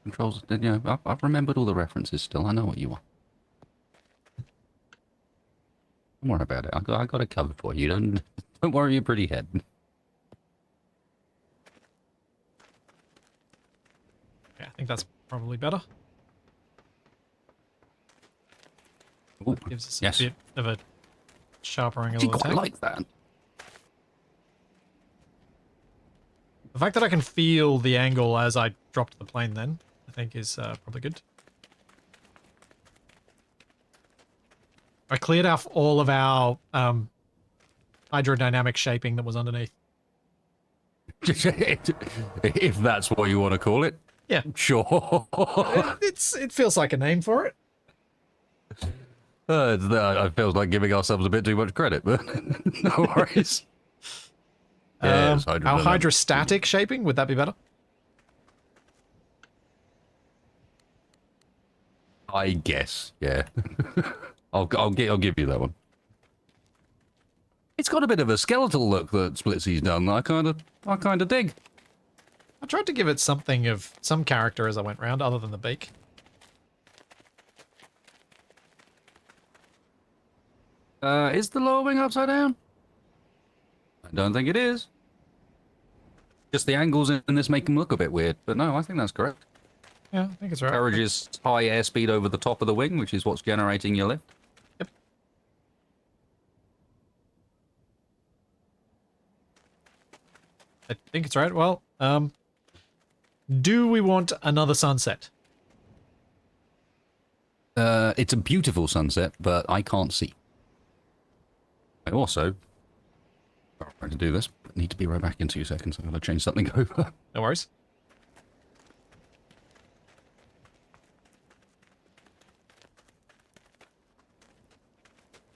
Controls, you know, I've remembered all the references still. I know what you want. Don't worry about it. I got it covered for you. Don't worry your pretty head. Yeah, I think that's probably better. Ooh, Gives us yes. a bit of a sharper angle She of quite attack. like that. The fact that I can feel the angle as I dropped the plane then, I think is probably good. I cleared off all of our hydrodynamic shaping that was underneath. If that's what you want to call it. Yeah. Sure. It feels like a name for it. It feels like giving ourselves a bit too much credit, but no worries. Yes, Our hydrostatic shaping, would that be better? I guess, yeah. I'll give you that one. It's got a bit of a skeletal look that Splitsy's done. I kind of dig. I tried to give it something of some character as I went round, other than the beak. Is the lower wing upside down? I don't think it is. Just the angles in this make them look a bit weird, but no, I think that's correct. Yeah, I think it's right. Encourages high airspeed over the top of the wing, which is what's generating your lift. Yep. I think it's right. Well, do we want another sunset? It's a beautiful sunset, but I can't see. I also, trying to do this, but need to be right back in 2 seconds. I'm going to change something over. No worries.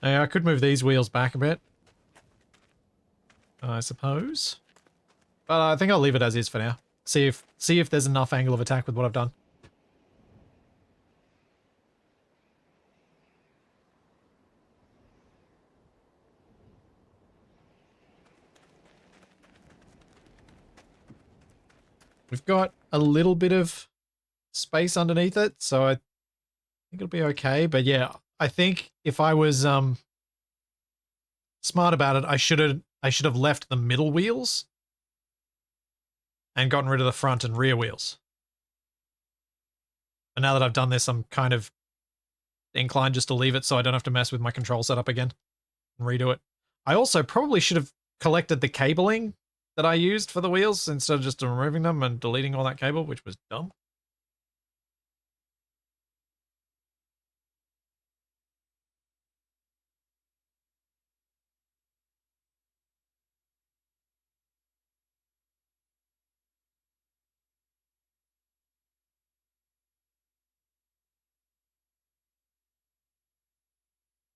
I could move these wheels back a bit, I suppose. But I think I'll leave it as is for now. See if there's enough angle of attack with what I've done. We've got a little bit of space underneath it, so I think it'll be okay. But yeah, I think if I was smart about it, I should have left the middle wheels and gotten rid of the front and rear wheels. And now that I've done this, I'm kind of inclined just to leave it so I don't have to mess with my control setup again and redo it. I also probably should have collected the cabling that I used for the wheels instead of just removing them and deleting all that cable, which was dumb.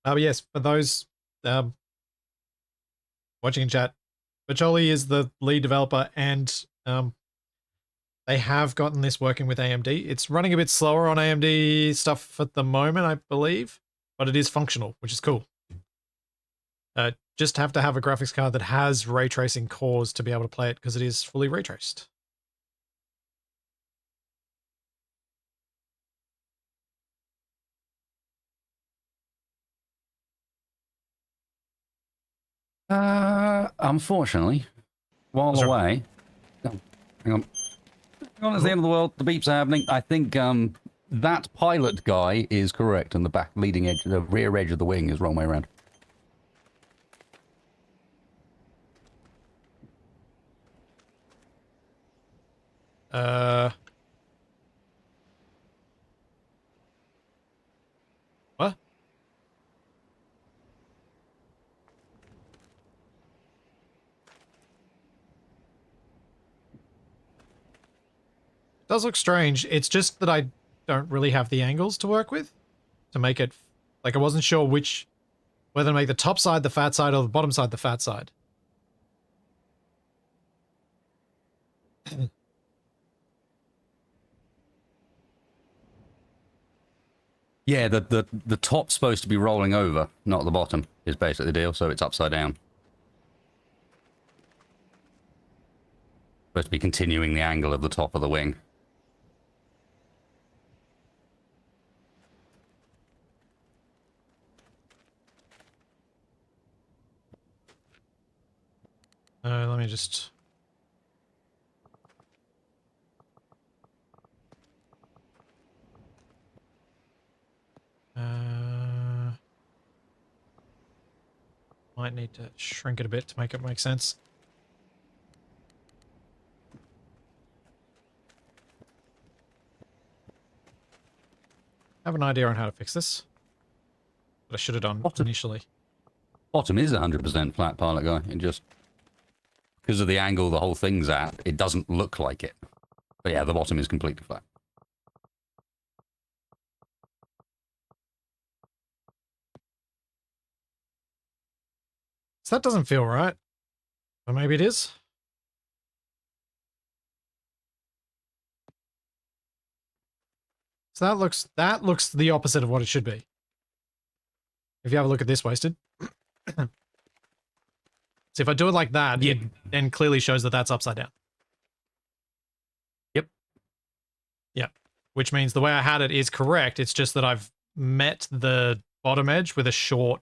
Oh, yes, for those watching in chat, Bacholi is the lead developer, and they have gotten this working with AMD. It's running a bit slower on AMD stuff at the moment, I believe, but it is functional, which is cool. Just have to have a graphics card that has ray tracing cores to be able to play it, because it is fully ray traced. Unfortunately, while What's wrong? away... Oh, hang on. Hang on, it's the end of the world. The beeps are happening. I think that pilot guy is correct, and the back leading edge, the rear edge of the wing is wrong way around. What? It does look strange. It's just that I don't really have the angles to work with to make it, like, I wasn't sure whether to make the top side the fat side or the bottom side the fat side. Yeah, the top's supposed to be rolling over, not the bottom, is basically the deal, so it's upside down. Supposed to be continuing the angle of the top of the wing. Let me just... might need to shrink it a bit to make it make sense. I have an idea on how to fix this. But I should have done initially. Bottom is 100% flat, pilot guy. It just, because of the angle the whole thing's at, it doesn't look like it. But yeah, the bottom is completely flat. So that doesn't feel right. But maybe it is. So that looks the opposite of what it should be. If you have a look at this, wasted. So if I do it like that, Yep. it then clearly shows that that's upside down. Yep. Yep. Which means the way I had it is correct. It's just that I've met the bottom edge with a short...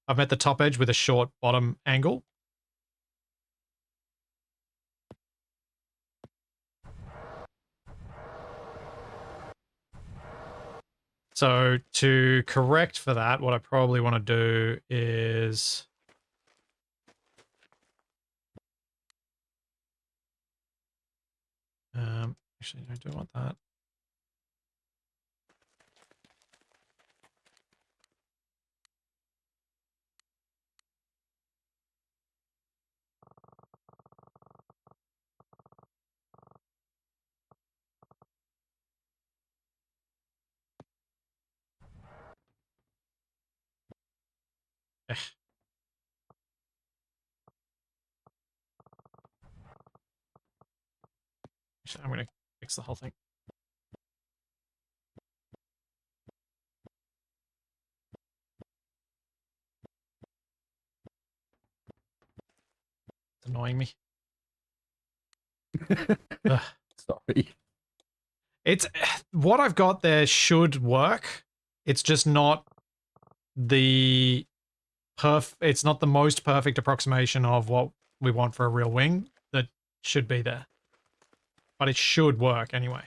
I've met the top edge with a short bottom angle. So to correct for that, what I probably want to do is... actually, I don't want that. Eh. Actually, I'm going to fix the whole thing. It's annoying me. Sorry. It's what I've got there should work. It's just not the it's not the most perfect approximation of what we want for a real wing that should be there. But it should work anyway.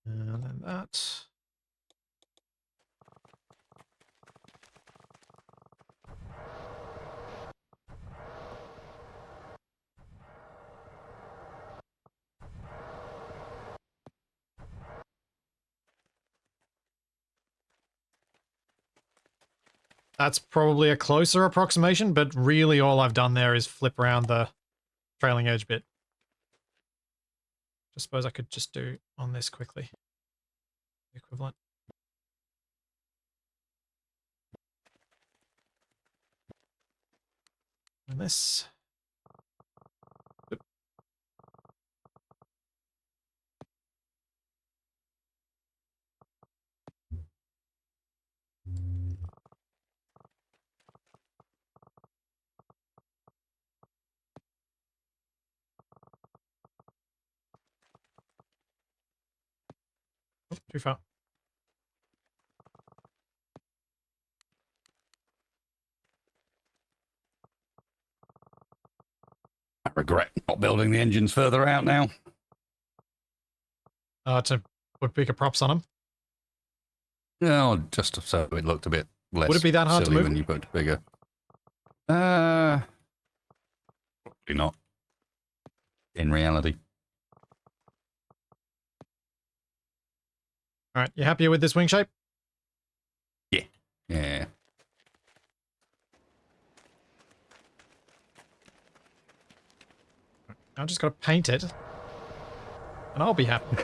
And then that. That's probably a closer approximation, but really all I've done there is flip around the trailing edge bit. I suppose I could just do on this quickly. Equivalent. And this. Oop. Oh, too far. I regret not building the engines further out now. To put bigger props on them. No, just so it looked a bit less Would it be that hard to silly move? when you put bigger. Probably not. In reality. All right, you happy with this wing shape? Yeah. Yeah. I just got to paint it, and I'll be happy.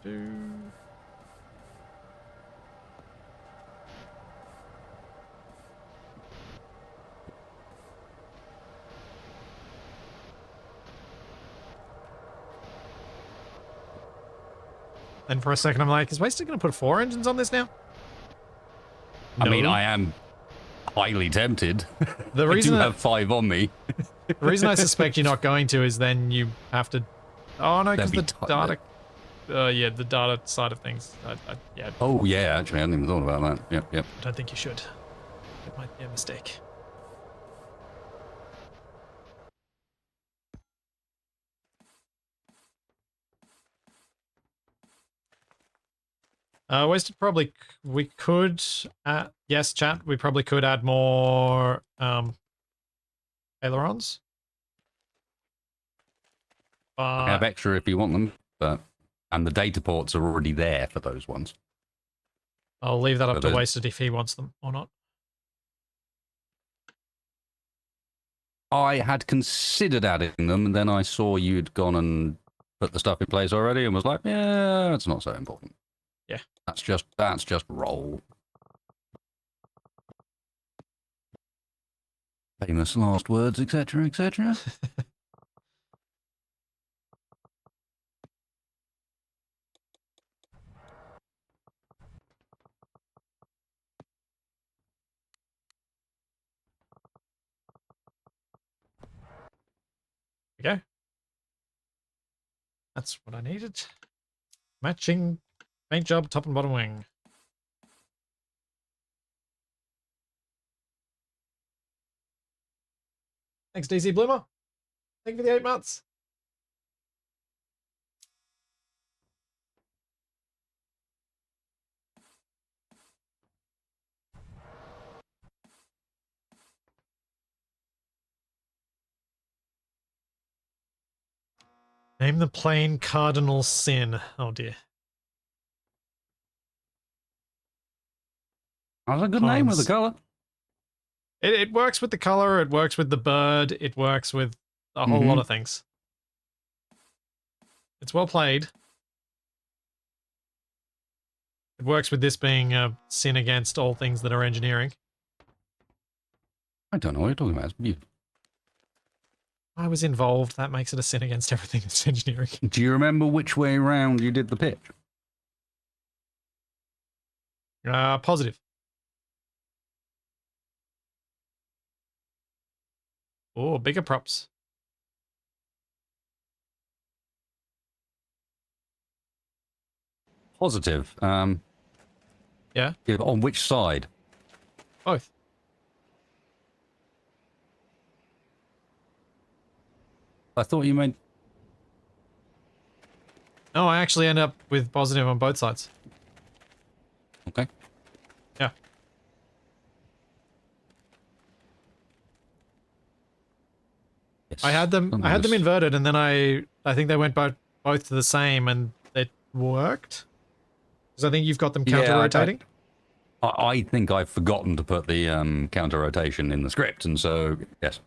Then for a second, I'm like, is Wasted going to put 4 engines on this now? I mean, No. I am highly tempted. The I reason do have 5 on me. The reason I suspect you're not going to is then you have to. Oh no, because the data. Yeah, the data side of things. Yeah. Oh yeah, actually, I hadn't even thought about that. Yep. I don't think you should. It might be a mistake. Wasted probably. We could. Yes, chat. We probably could add more ailerons. I have extra if you want them, and the data ports are already there for those ones. I'll leave that up to Wasted if he wants them or not. I had considered adding them, and then I saw you'd gone and put the stuff in place already, and was like, yeah, it's not so important. Yeah, that's just roll. Famous last words, etc., etc. Okay. That's what I needed. Matching paint job, top and bottom wing. Thanks, DC Bloomer. Thank you for the 8 months. Name the plane Cardinal Sin. Oh dear. That's a good name with the color. It works with the color, it works with the bird, it works with a whole lot of things. It's well played. It works with this being a sin against all things that are engineering. I don't know what you're talking about. It's beautiful. I was involved. That makes it a sin against everything that's engineering. Do you remember which way around you did the pitch? Positive. Oh, bigger props. Positive. Yeah. On which side? Both. I thought you meant... No, I actually end up with positive on both sides. Okay. Yeah. Yes. I had them inverted, and then I think they went both to the same, and it worked. Because I think you've got them counter-rotating. I think I've forgotten to put the counter-rotation in the script, and so, yes.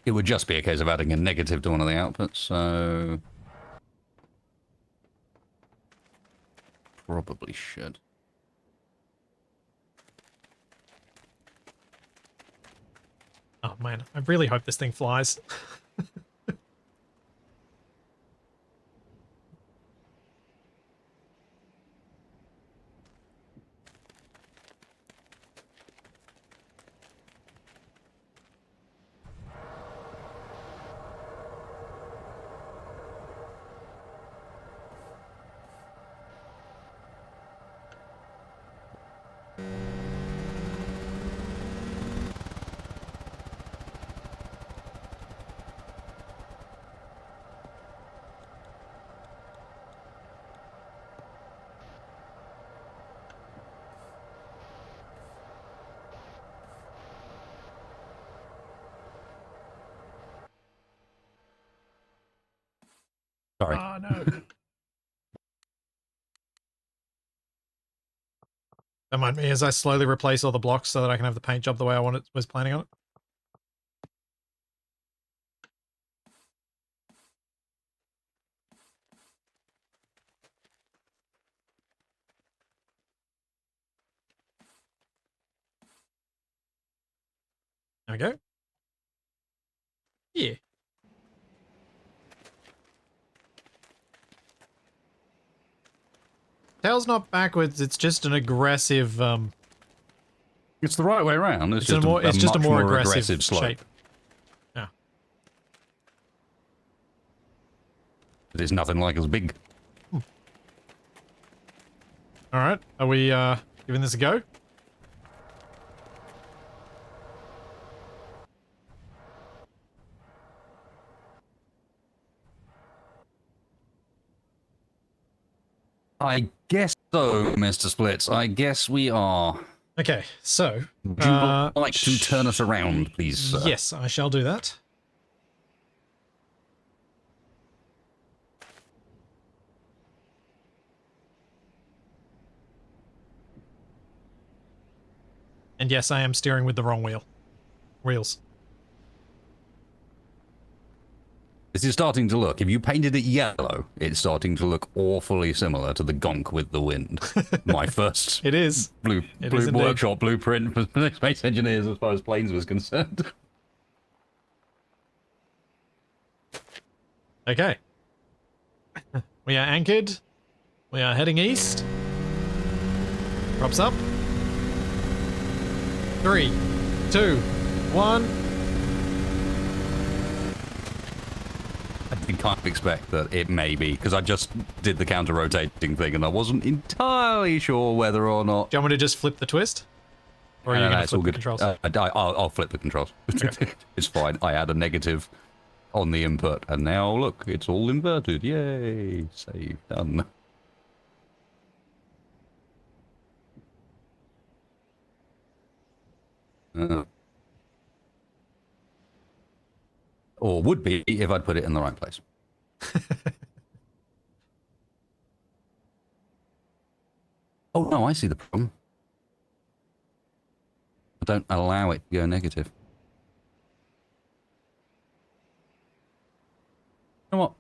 It would just be a case of adding a negative to one of the outputs, so... Probably should. Oh man, I really hope this thing flies. Sorry. Oh no. Don't mind me as I slowly replace all the blocks so that I can have the paint job the way I was planning on it. There we go. Yeah. Tail's not backwards, it's just an aggressive, It's the right way around. It's just a much more aggressive slope. shape. Yeah. It is nothing like as big. Alright, are we, giving this a go? I guess so, Mr. Splits. I guess we are. Okay, so... Would you like to turn us around, please, sir? Yes, I shall do that. And yes, I am steering with the wrong wheels. This is starting to look, if you painted it yellow, it's starting to look awfully similar to the gonk with the wind. My first It is. blue workshop blueprint for space engineers as far as planes was concerned. Okay. We are anchored. We are heading east. Props up. 3, 2, 1. I did kind of expect that it may be, because I just did the counter-rotating thing and I wasn't entirely sure whether or not... Do you want me to just flip the twist? Or are you going to flip the controls? I'll flip the controls. Okay. It's fine. I had a negative on the input, and now look, it's all inverted. Yay! Save. Done. Or would be if I'd put it in the right place. Oh no, I see the problem. I don't allow it to go negative. You know what?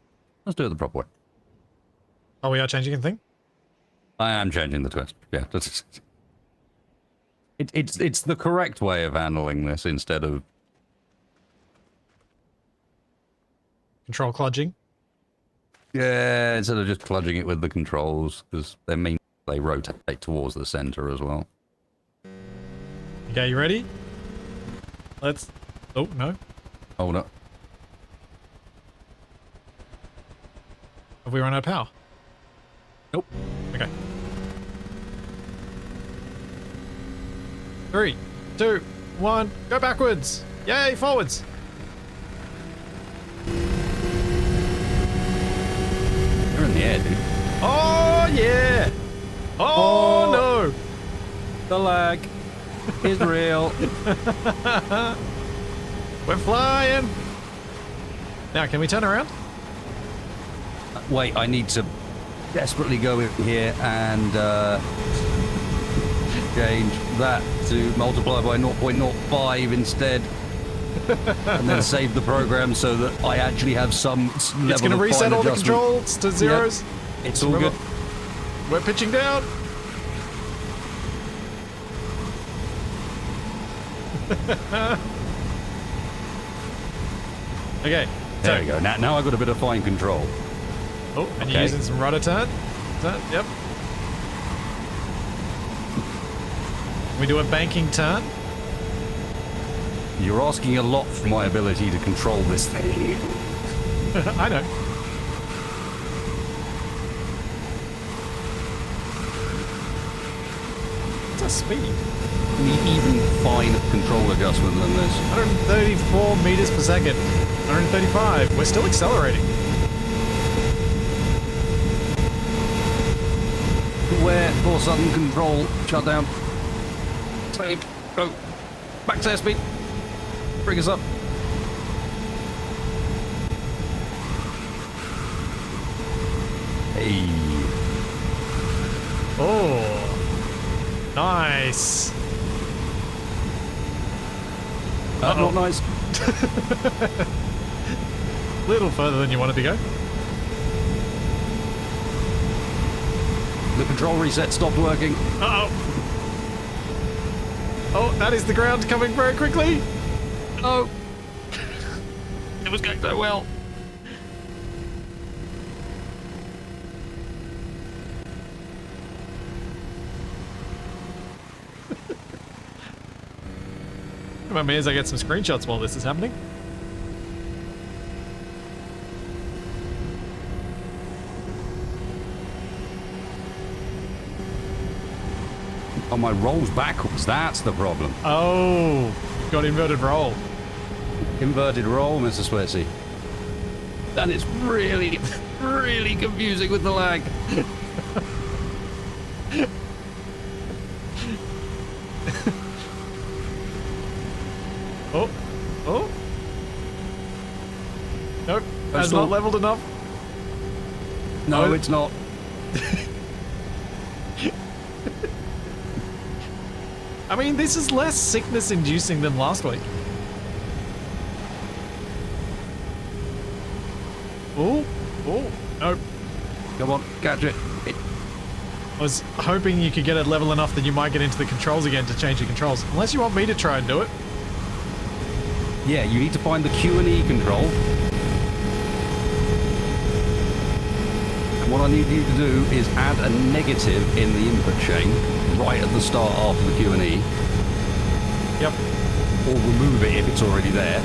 Let's do it the proper way. Oh, we are changing anything? I am changing the twist. Yeah, it's the correct way of handling this instead of... Control kludging? Yeah, instead of just kludging it with the controls, because they rotate towards the center as well. Okay, you ready? Let's... Oh, no. Hold up. Have we run out of power? Nope. Okay. 3, 2, 1, go backwards! Yay, forwards! You're in the air, dude. Oh, yeah! Oh, no! The lag is real. We're flying! Now, can we turn around? Wait, I need to desperately go in here and change that to multiply by 0.05 instead. And then save the program so that I actually have some level of fine It's going to reset all the adjustment. controls to zeros. Yep. It's all good. We're pitching down. Okay. There we go. Now I've got a bit of fine control. Oh, and you're using some rudder turn. Yep. We do a banking turn. You're asking a lot for my ability to control this thing. I know. What's our speed? Even fine control adjustment than this. 134 meters per second. 135. We're still accelerating. Where for sudden control shutdown. Save. Go. Back to airspeed. Bring us up. Hey. Oh. Nice. Not nice. Little further than you wanted to go. The control reset stopped working. Uh-oh. Oh, that is the ground coming very quickly. Oh! It was going so well. Come on, me as I get some screenshots while this is happening. Oh, my roll's backwards. That's the problem. Oh, got inverted roll. Inverted roll, Mr. Switzy. And it's really, really confusing with the lag. Oh, oh. Nope, That's that's not not- leveled enough. No, Oh. it's not. I mean, this is less sickness-inducing than last week. Oh, oh, nope. Come on, catch it. I was hoping you could get it level enough that you might get into the controls again to change the controls. Unless you want me to try and do it. Yeah, you need to find the Q and E control. And what I need you to do is add a negative in the input chain right at the start after the Q and E. Yep. Or remove it if it's already there.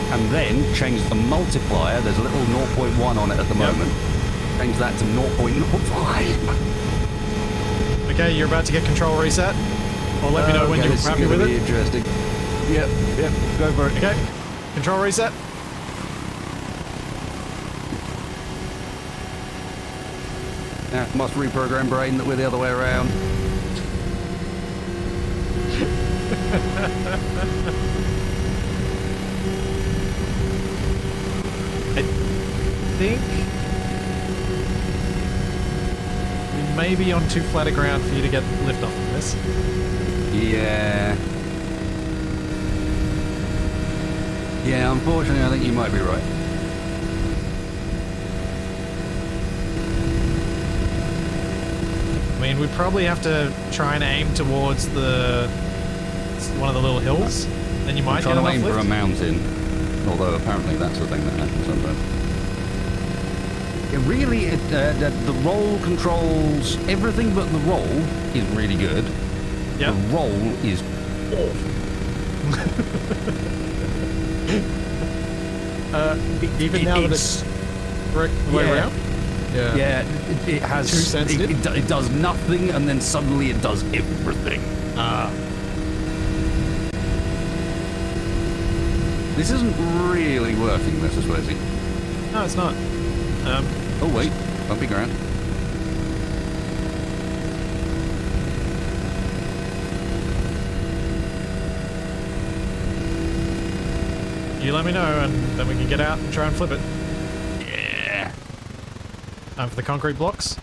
And then change the multiplier. There's a little 0.1 on it at the moment. Change that to 0.05. Okay, you're about to get control reset. Or let me know when Okay, you're this is happy gonna with be it. Interesting. Yep, go for it. Okay, control reset. Yeah, must reprogram brain that we're the other way around. I think we may be on too flat a ground for you to get lift off of this. Yeah. Yeah, unfortunately, I think you might be right. I mean, we probably have to try and aim towards the one of the little hills. Then you might I'm get trying to enough aim for a lift. mountain, although apparently that's the thing that happens sometimes. Yeah, really, the roll controls everything, but the roll is really good. Yep. The roll is awful. Even now that it's correct the way yeah. around? Yeah, it has. Too sensitive? It does nothing, and then suddenly it does everything. This isn't really working, Mrs. Swayze. No, it's not. Oh wait, bumpy ground. You let me know, and then we can get out and try and flip it. Yeah. Time for the concrete blocks.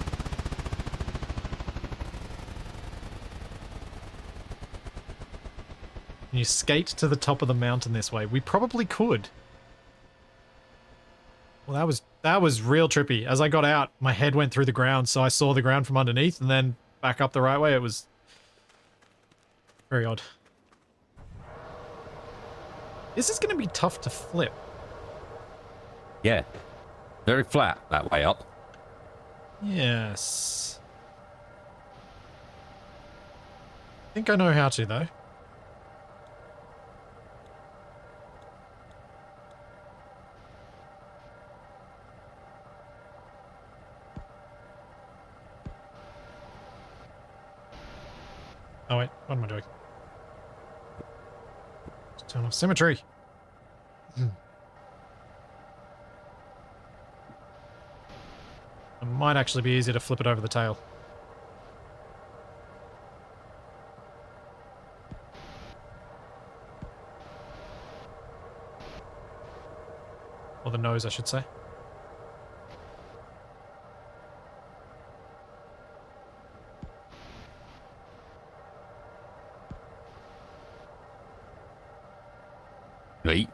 Can you skate to the top of the mountain this way? We probably could. Well, that was real trippy. As I got out, my head went through the ground, so I saw the ground from underneath, and then back up the right way. It was very odd. This is going to be tough to flip. Yeah. Very flat that way up. Yes. I think I know how to, though. Oh wait, what am I doing? Just turn off symmetry. It might actually be easier to flip it over the tail. Or the nose, I should say. Right.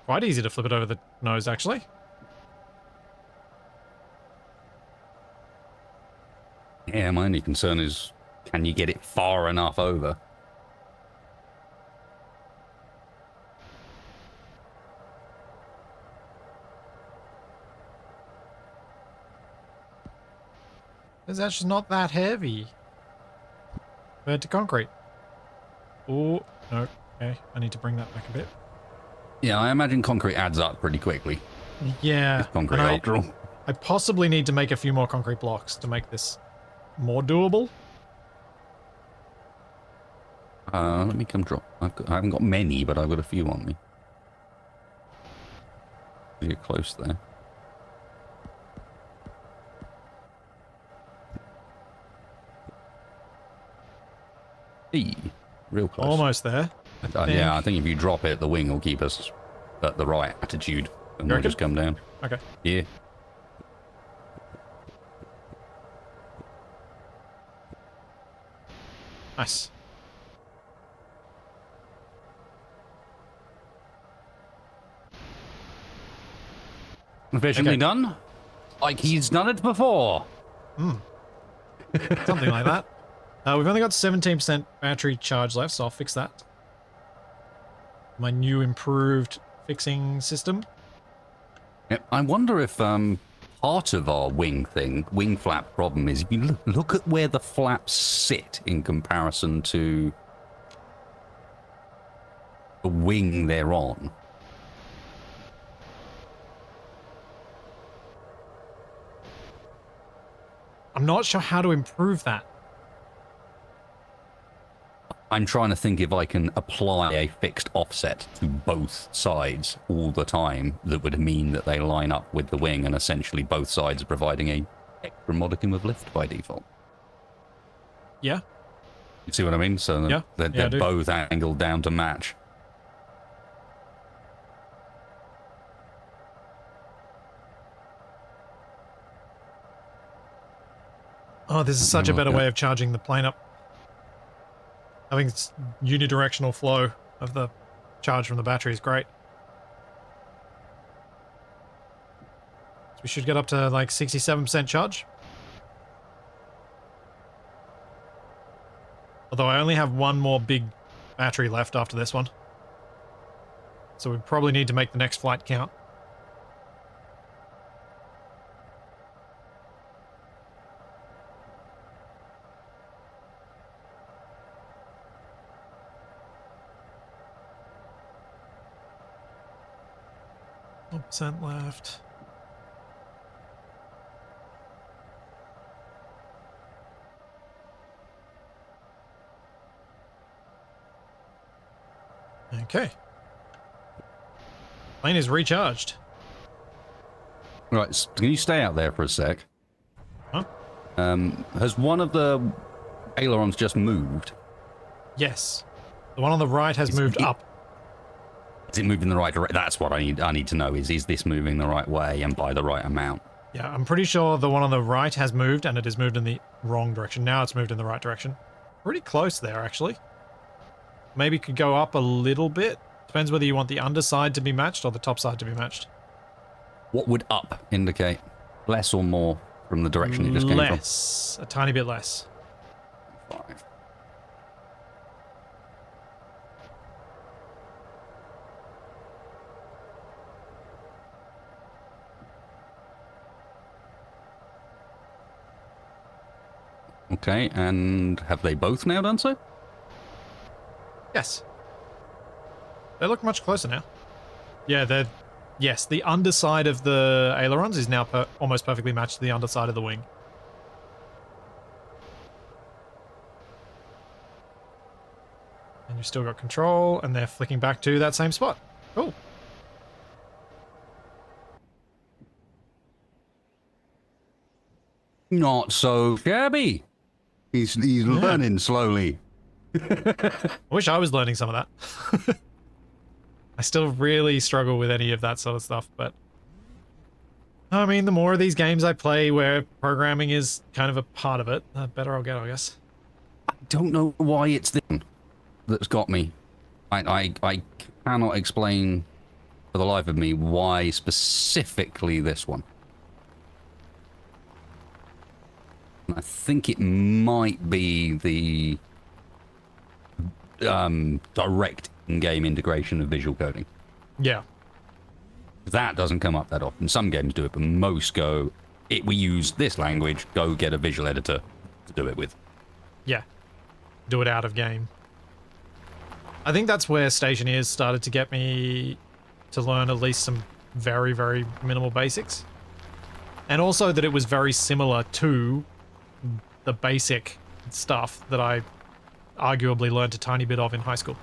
Quite easy to flip it over the nose, actually. Yeah, my only concern is, can you get it far enough over? It's actually not that heavy compared to concrete. Oh, no. Okay, I need to bring that back a bit. Yeah, I imagine concrete adds up pretty quickly. Yeah. It's concrete after all. I possibly need to make a few more concrete blocks to make this more doable. Let me come drop. I haven't got many, but I've got a few on me. You're close there. Hey, real close. Almost there. Yeah, I think if you drop it, the wing will keep us at the right attitude, and we'll just come down. Okay. Yeah. Nice. Efficiently done. Like he's done it before. Something like that. We've only got 17% battery charge left, so I'll fix that. My new improved fixing system. Yep. I wonder if part of our wing flap problem is if you look at where the flaps sit in comparison to the wing they're on. I'm not sure how to improve that. I'm trying to think if I can apply a fixed offset to both sides all the time that would mean that they line up with the wing and essentially both sides are providing a extra modicum of lift by default. Yeah. You see what I mean? So yeah. they're both angled down to match. Oh, this is such a better way of charging the plane up. Having unidirectional flow of the charge from the battery is great. So we should get up to like 67% charge. Although I only have one more big battery left after this one. So we probably need to make the next flight count. Percent left. Okay. Plane is recharged. Right, so can you stay out there for a sec? Huh? Has one of the ailerons just moved? Yes. The one on the right has moved up. Is it moving the right direction? That's what I need to know is this moving the right way and by the right amount? Yeah, I'm pretty sure the one on the right has moved and it has moved in the wrong direction. Now it's moved in the right direction. Pretty close there, actually. Maybe could go up a little bit. Depends whether you want the underside to be matched or the top side to be matched. What would up indicate? Less or more from the direction it just came from? Less. A tiny bit less. 5. Okay, and have they both now done so? Yes. They look much closer now. Yeah, yes, the underside of the ailerons is now almost perfectly matched to the underside of the wing. And you've still got control, and they're flicking back to that same spot. Cool. Not so shabby. He's learning slowly. I wish I was learning some of that. I still really struggle with any of that sort of stuff, but I mean, the more of these games I play where programming is kind of a part of it, the better I'll get, I guess. I don't know why it's this one that's got me. I cannot explain for the life of me why specifically this one. I think it might be the direct in-game integration of visual coding. Yeah. That doesn't come up that often. Some games do it, but most go, we use this language, go get a visual editor to do it with. Yeah. Do it out of game. I think that's where Stationeers started to get me to learn at least some very, very minimal basics. And also that it was very similar to the basic stuff that I arguably learned a tiny bit of in high school.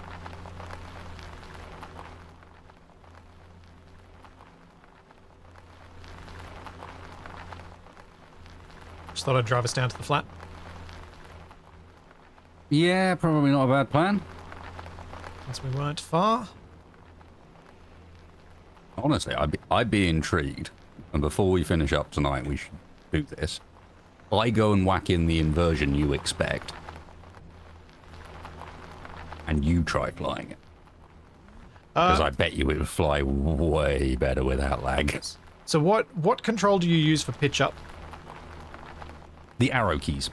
Just thought I'd drive us down to the flat. Yeah, probably not a bad plan. Since we weren't far. Honestly, I'd be intrigued. And before we finish up tonight, we should do this. I go and whack in the inversion you expect. And you try flying it. Because I bet you it would fly way better without lag. So what control do you use for pitch up? The arrow keys.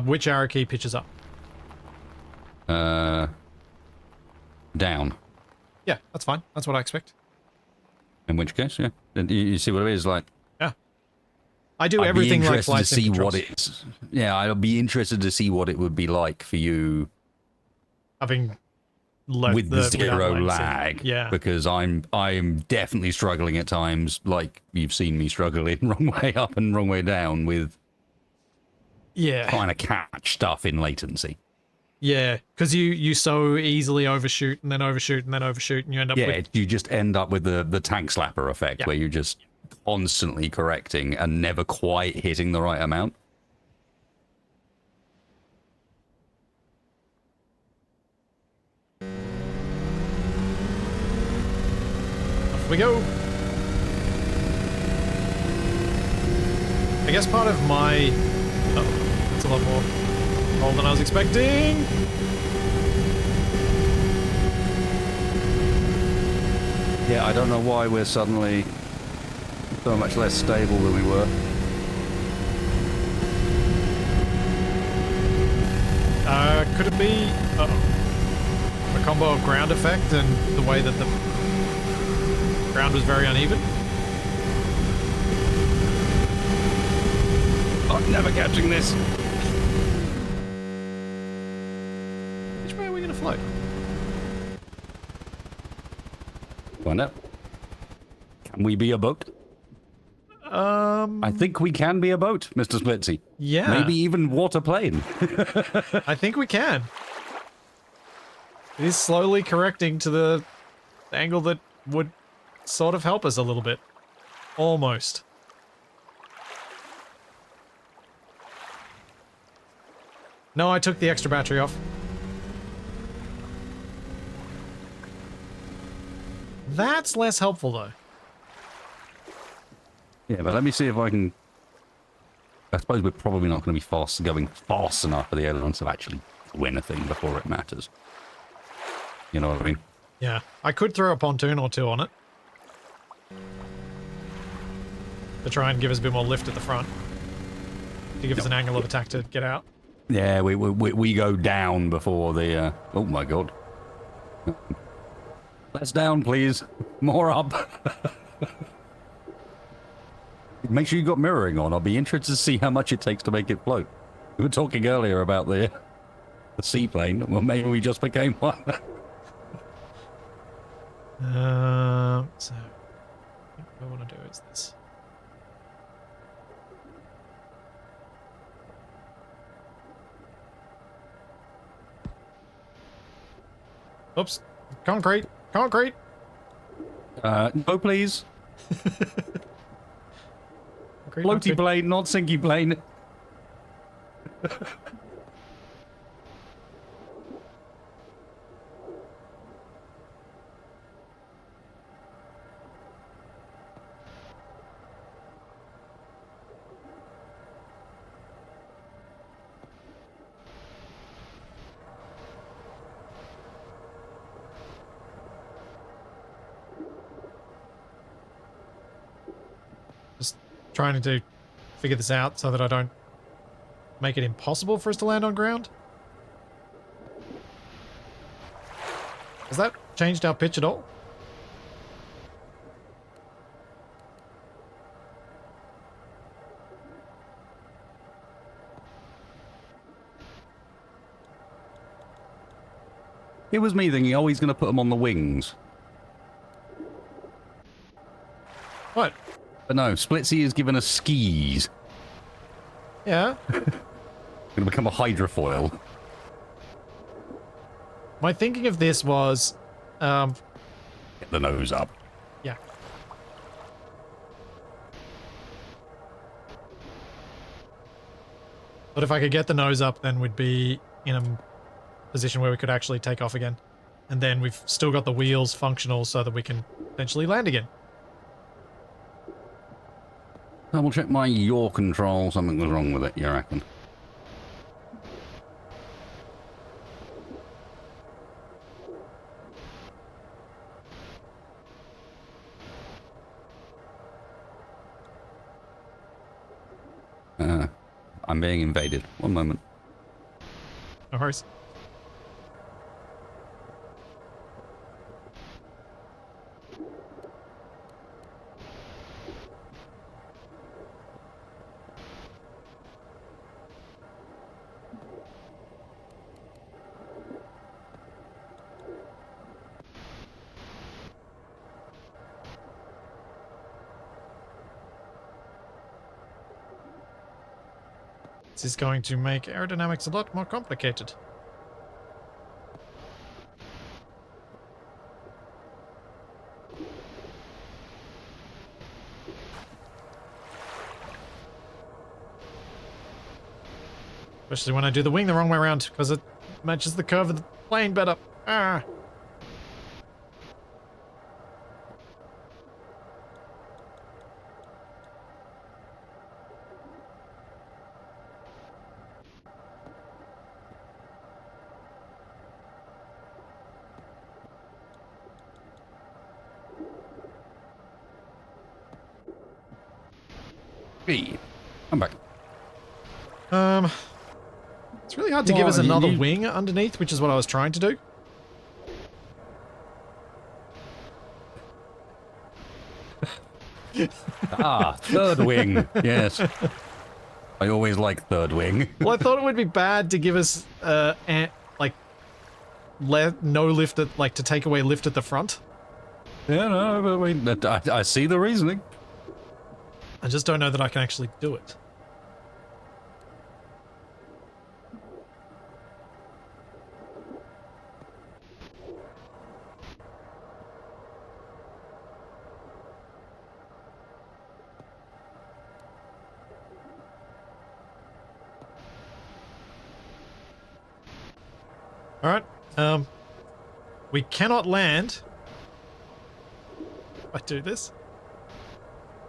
Which arrow key pitches up? Down. Yeah, that's fine. That's what I expect. In which case, yeah. You see what it is like? Yeah. I do everything like flight to see what it's. Yeah, I'd be interested to see what it would be like for you having left with the zero lag. Yeah. Because I'm definitely struggling at times, like you've seen me struggling wrong way up and wrong way down with trying to catch stuff in latency. Yeah, because you so easily overshoot and then overshoot and then overshoot and you end up with... you just end up with the tank slapper effect where you're just constantly correcting and never quite hitting the right amount. Off we go. I guess part of my... Oh, that's a lot more roll than I was expecting. Yeah, I don't know why we're suddenly so much less stable than we were. Could it be a combo of ground effect and the way that the ground was very uneven? I'm never catching this. Which way are we going to float? Find out. Can we be a boat? I think we can be a boat, Mr. Splitsy. Yeah. Maybe even water plane. I think we can. It is slowly correcting to the angle that would sort of help us a little bit. Almost. No, I took the extra battery off. That's less helpful, though. Yeah, but let me see if I can... I suppose we're probably not going to be going fast enough for the ailerons to actually do anything before it matters. You know what I mean? Yeah, I could throw a pontoon or two on it. To try and give us a bit more lift at the front. To give us an angle of attack to get out. Yeah, we go down before the... oh my god. Less down, please. More up. Make sure you got mirroring on. I'll be interested to see how much it takes to make it float. We were talking earlier about the seaplane. Well, maybe we just became one. So I think what I want to do is this. Oops. Concrete. Concrete. No, please. Concrete, Floaty plane, not sinky plane. Just trying to figure this out so that I don't make it impossible for us to land on ground? Has that changed our pitch at all? It was me thinking, oh, he's going to put them on the wings. What? But no, Splitsy has given us skis. Yeah. Going to become a hydrofoil. My thinking of this was, Get the nose up. yeah. But if I could get the nose up, then we'd be in a position where we could actually take off again. And then we've still got the wheels functional so that we can potentially land again. Double check my yaw control. Something was wrong with it, you reckon? I'm being invaded. One moment. No worries. This is going to make aerodynamics a lot more complicated. Especially when I do the wing the wrong way around, because it matches the curve of the plane better. Ah! Hey, I'm back. It's really hard to give us another wing underneath, which is what I was trying to do. Third wing. Yes. I always like third wing. Well, I thought it would be bad to give us, like, no lift at, like, to take away lift at the front. Yeah, no, but I see the reasoning. I just don't know that I can actually do it. Alright, we cannot land. If I do this.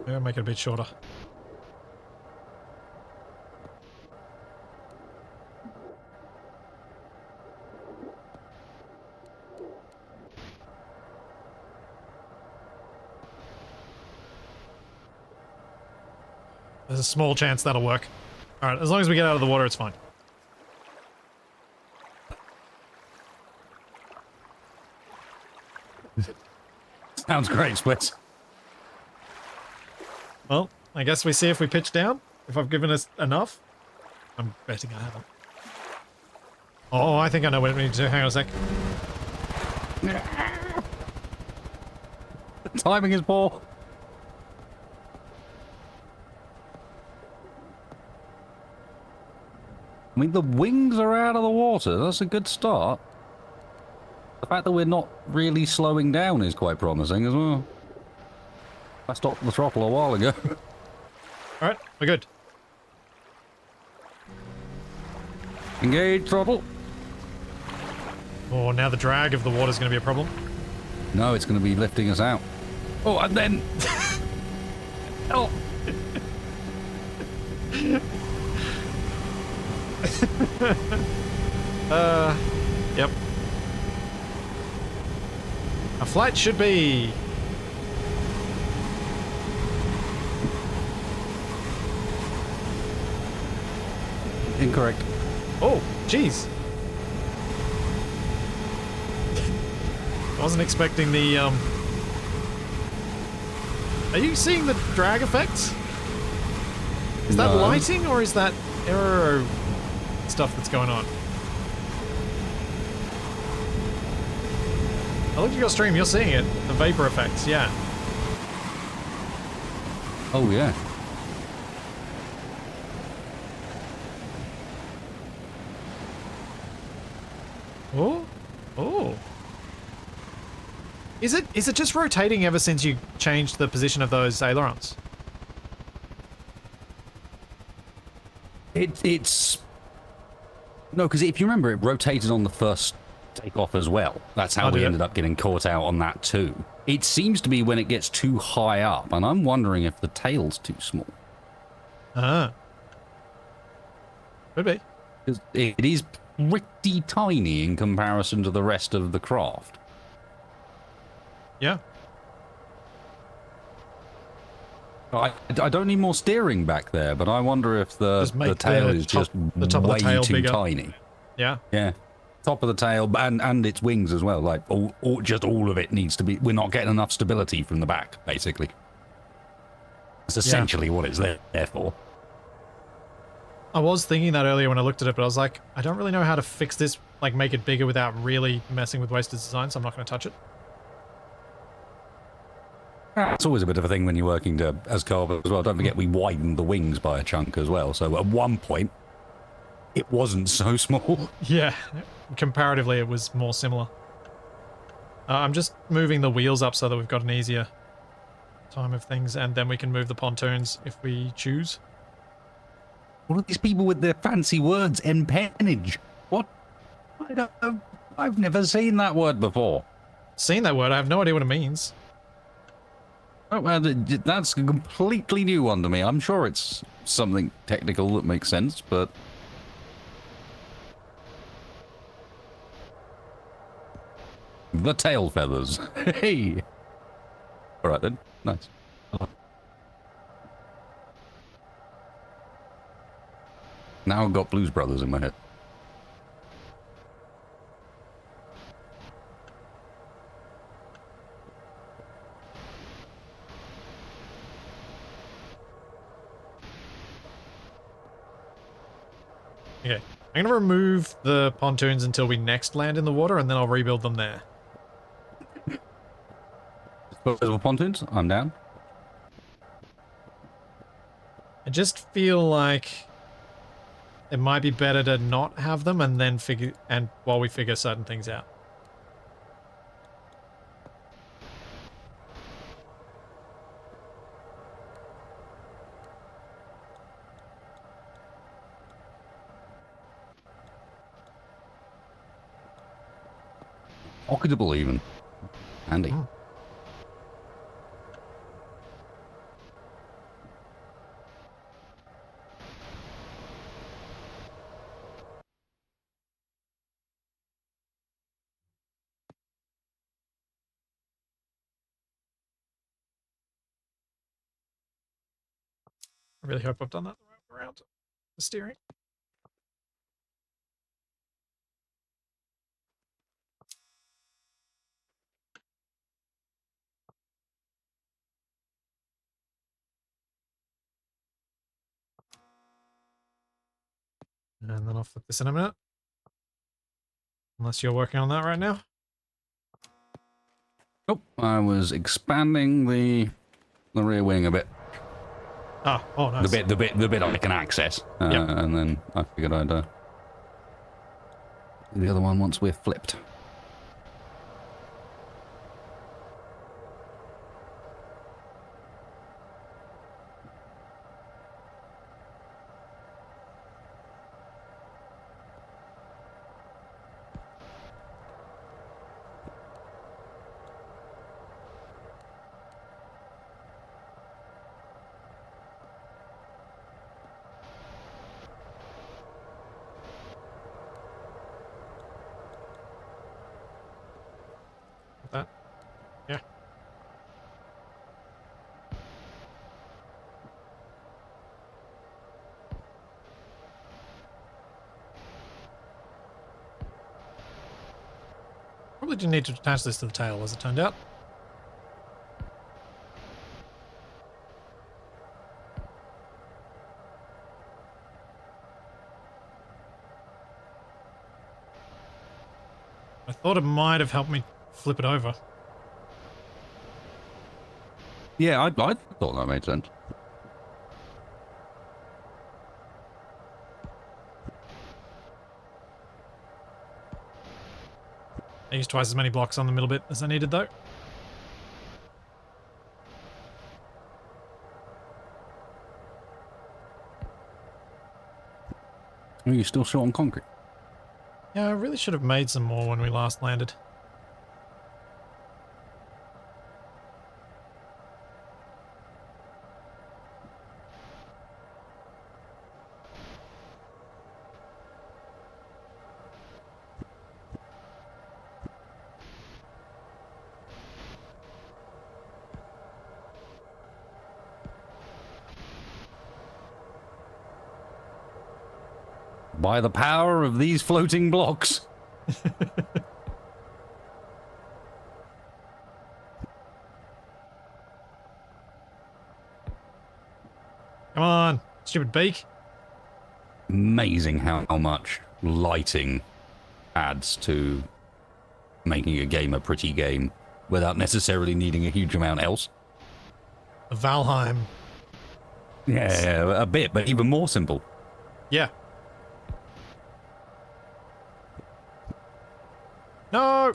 Maybe I'll make it a bit shorter. There's a small chance that'll work. Alright, as long as we get out of the water, it's fine. Sounds great, Splits. Well, I guess we see if we pitch down. If I've given us enough. I'm betting I haven't. Oh, I think I know what we need to do. Hang on a sec. The timing is poor. I mean, the wings are out of the water. That's a good start. The fact that we're not really slowing down is quite promising as well. I stopped the throttle a while ago. Alright, we're good. Engage throttle. Oh, now the drag of the water is going to be a problem. No, it's going to be lifting us out. Oh, and then... oh. Yep. A flight should be... incorrect. Oh, jeez. I wasn't expecting the, Are you seeing the drag effects? Is that No. lighting or is that aero stuff that's going on? I looked at your stream, you're seeing it. The vapor effects, yeah. Oh, yeah. Oh, oh. Is it just rotating ever since you changed the position of those ailerons? It's... No, because if you remember, it rotated on the first takeoff as well. That's how we ended up getting caught out on that too. It seems to be when it gets too high up, and I'm wondering if the tail's too small. Ah. Could be. It is pretty tiny in comparison to the rest of the craft. Yeah. I don't need more steering back there, but I wonder if the tail is just way too tiny. Yeah. Yeah. Top of the tail and its wings as well. Like, just all of it needs to be... We're not getting enough stability from the back, basically. That's essentially what it's there for. I was thinking that earlier when I looked at it, but I was like, I don't really know how to fix this, like make it bigger without really messing with Wasted design, so I'm not going to touch it. It's always a bit of a thing when you're working as Carver as well. Don't forget we widened the wings by a chunk as well. So at one point, it wasn't so small. Yeah, comparatively it was more similar. I'm just moving the wheels up so that we've got an easier time of things, and then we can move the pontoons if we choose. What are these people with their fancy words? Empennage. What? I've never seen that word before. Seen that word? I have no idea what it means. Oh, well, that's a completely new one to me. I'm sure it's something technical that makes sense, but... The tail feathers. Hey! Alright then. Nice. Now I've got Blues Brothers in my head. Okay. I'm going to remove the pontoons until we next land in the water, and then I'll rebuild them there. Disposable pontoons? I'm down. I just feel like it might be better to not have them and then while we figure certain things out. Pocketable even. Handy. Mm. I really hope I've done that the right way around the steering. And then I'll flip this in a minute. Unless you're working on that right now. Oh, I was expanding the rear wing a bit. Oh, nice. The bit I can access. Yep. And then I figured I'd do the other one once we're flipped. That. Yeah. Probably didn't need to attach this to the tail, as it turned out. I thought it might have helped me flip it over. Yeah, I thought that made sense. I used twice as many blocks on the middle bit as I needed, though. Are you still short on concrete? Yeah, I really should have made some more when we last landed. By the power of these floating blocks. Come on, stupid beak. Amazing how much lighting adds to making a game a pretty game without necessarily needing a huge amount else. The Valheim. Yeah, a bit, but even more simple. Yeah. No!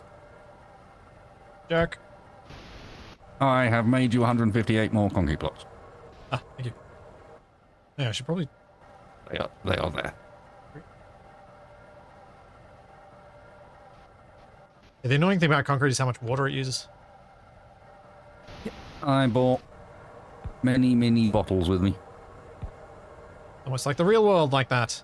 Jerk. I have made you 158 more concrete blocks. Ah, thank you. Yeah, I should probably... They are there. Yeah, the annoying thing about concrete is how much water it uses. I bought many, many bottles with me. Almost like the real world like that.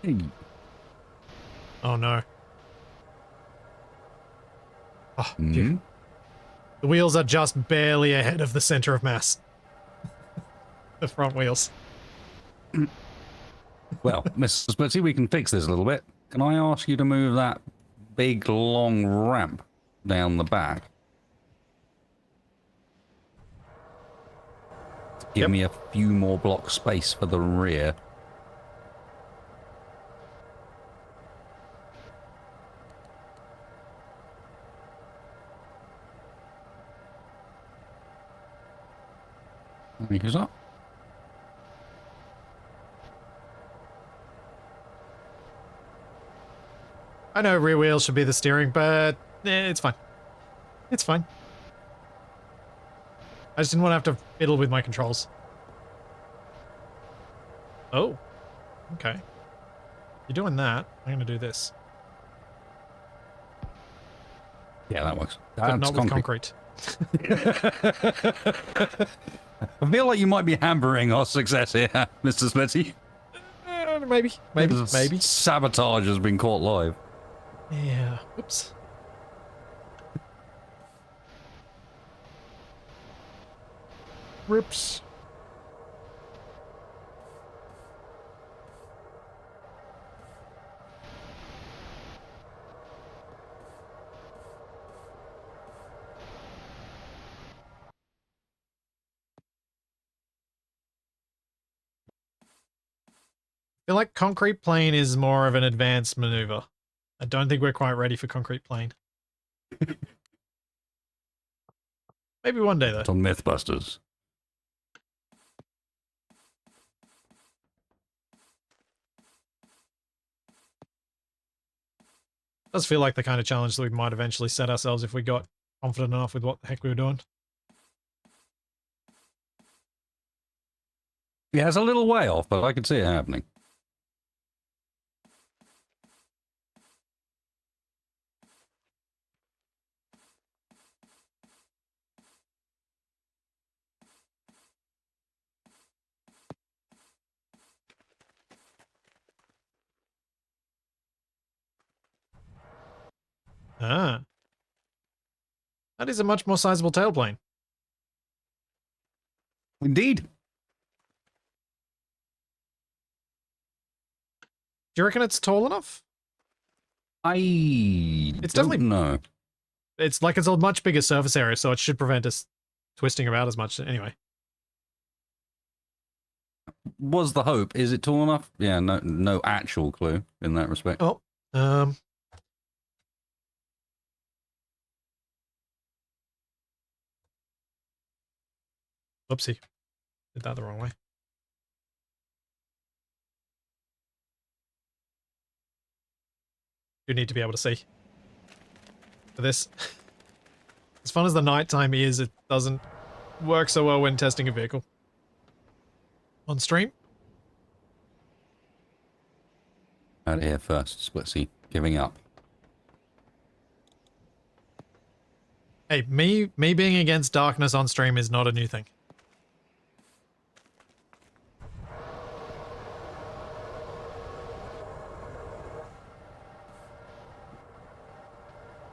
Hey. Oh no. Oh, phew. The wheels are just barely ahead of the center of mass. The front wheels. Well, Mr. Splitsy, we can fix this a little bit. Can I ask you to move that big, long ramp down the back? Give me a few more blocks space for the rear. Thank you, sir. I know rear wheels should be the steering, but it's fine. It's fine. I just didn't want to have to fiddle with my controls. Oh. Okay. You're doing that. I'm going to do this. Yeah, that works. But That's not with concrete. I feel like you might be hampering our success here, Mr. Splitsy. Maybe. Sabotage has been caught live. Yeah. Oops. Rips. I feel like concrete plane is more of an advanced maneuver. I don't think we're quite ready for concrete plane. Maybe one day, though. It's on Mythbusters. Does feel like the kind of challenge that we might eventually set ourselves if we got confident enough with what the heck we were doing. Yeah, it's a little way off, but I can see it happening. Ah. That is a much more sizable tailplane. Indeed. Do you reckon it's tall enough? It's don't definitely- know. It's like it's a much bigger surface area, so it should prevent us twisting about as much. Anyway. Was the hope. Is it tall enough? Yeah, no actual clue in that respect. Oh, Oopsie. Did that the wrong way. You need to be able to see. For this. As fun as the nighttime is, it doesn't work so well when testing a vehicle. On stream? Out of here first, Splitsy. Giving up. Hey, me being against darkness on stream is not a new thing.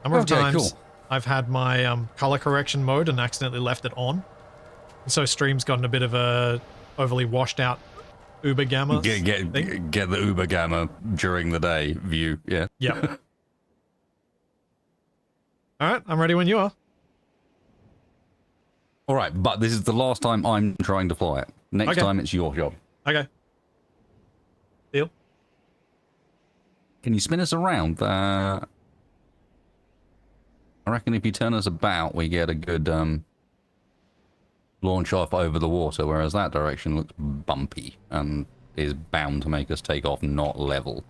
Number of times I've had my color correction mode and accidentally left it on. And so stream's gotten a bit of a overly washed out uber gamma Get the uber gamma during the day view, yeah. Yeah. Alright, I'm ready when you are. Alright, but this is the last time I'm trying to fly it. Next time it's your job. Okay. Deal. Can you spin us around? I reckon if you turn us about, we get a good launch off over the water, whereas that direction looks bumpy and is bound to make us take off not level.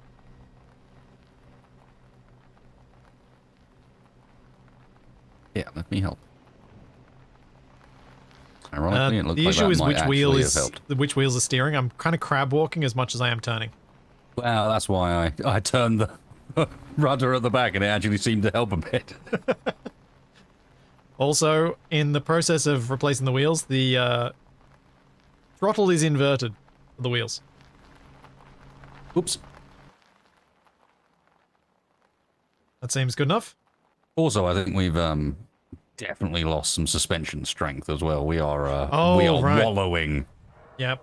Yeah, let me help. Ironically, it looks the like issue that is might actually have helped. which wheels are steering. I'm kind of crab walking as much as I am turning. Well, that's why I turned the rudder at the back and it actually seemed to help a bit. Also, in the process of replacing the wheels, the throttle is inverted for the wheels. Oops. That seems good enough. Also, I think we've definitely lost some suspension strength as well. We are right. wallowing. Yep.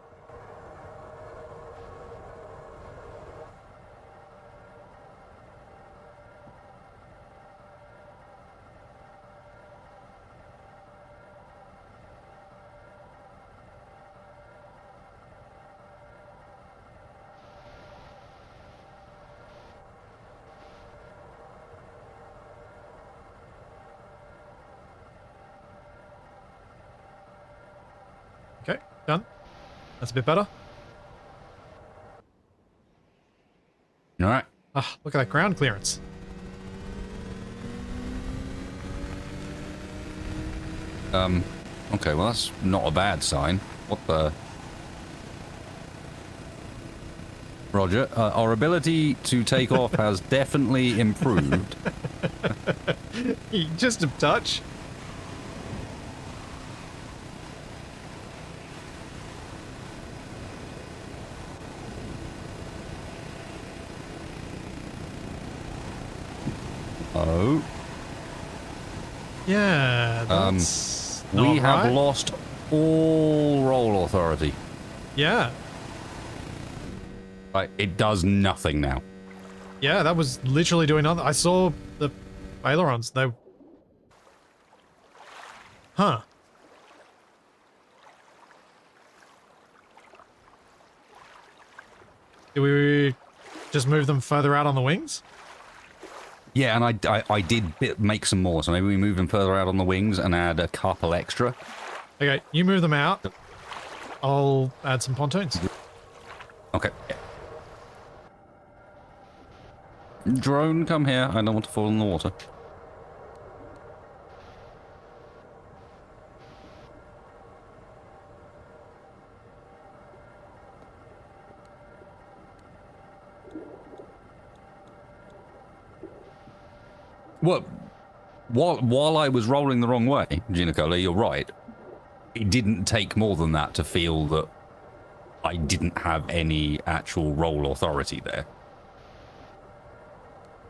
Okay, done. That's a bit better. All right. Ah, look at that ground clearance. Okay, well, that's not a bad sign. What the... Roger, our ability to take off has definitely improved. Just a touch. Oh. Yeah, that's not We have right. lost all roll authority. Yeah. Right, it does nothing now. Yeah, that was literally doing nothing. I saw the ailerons. They... Huh. Do we just move them further out on the wings? Yeah, and I did make some more, so maybe we move them further out on the wings and add a couple extra. Okay, you move them out. I'll add some pontoons. Okay. Drone, come here. I don't want to fall in the water. Well, while I was rolling the wrong way, Ginacola, you're right. It didn't take more than that to feel that I didn't have any actual roll authority there.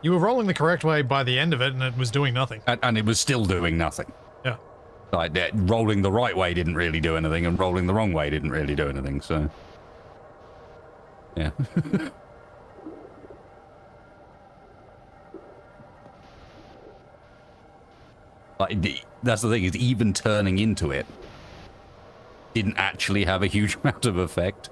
You were rolling the correct way by the end of it, and it was doing nothing. And it was still doing nothing. Yeah. Like, rolling the right way didn't really do anything, and rolling the wrong way didn't really do anything, so... Yeah. Like, that's the thing, is even turning into it didn't actually have a huge amount of effect.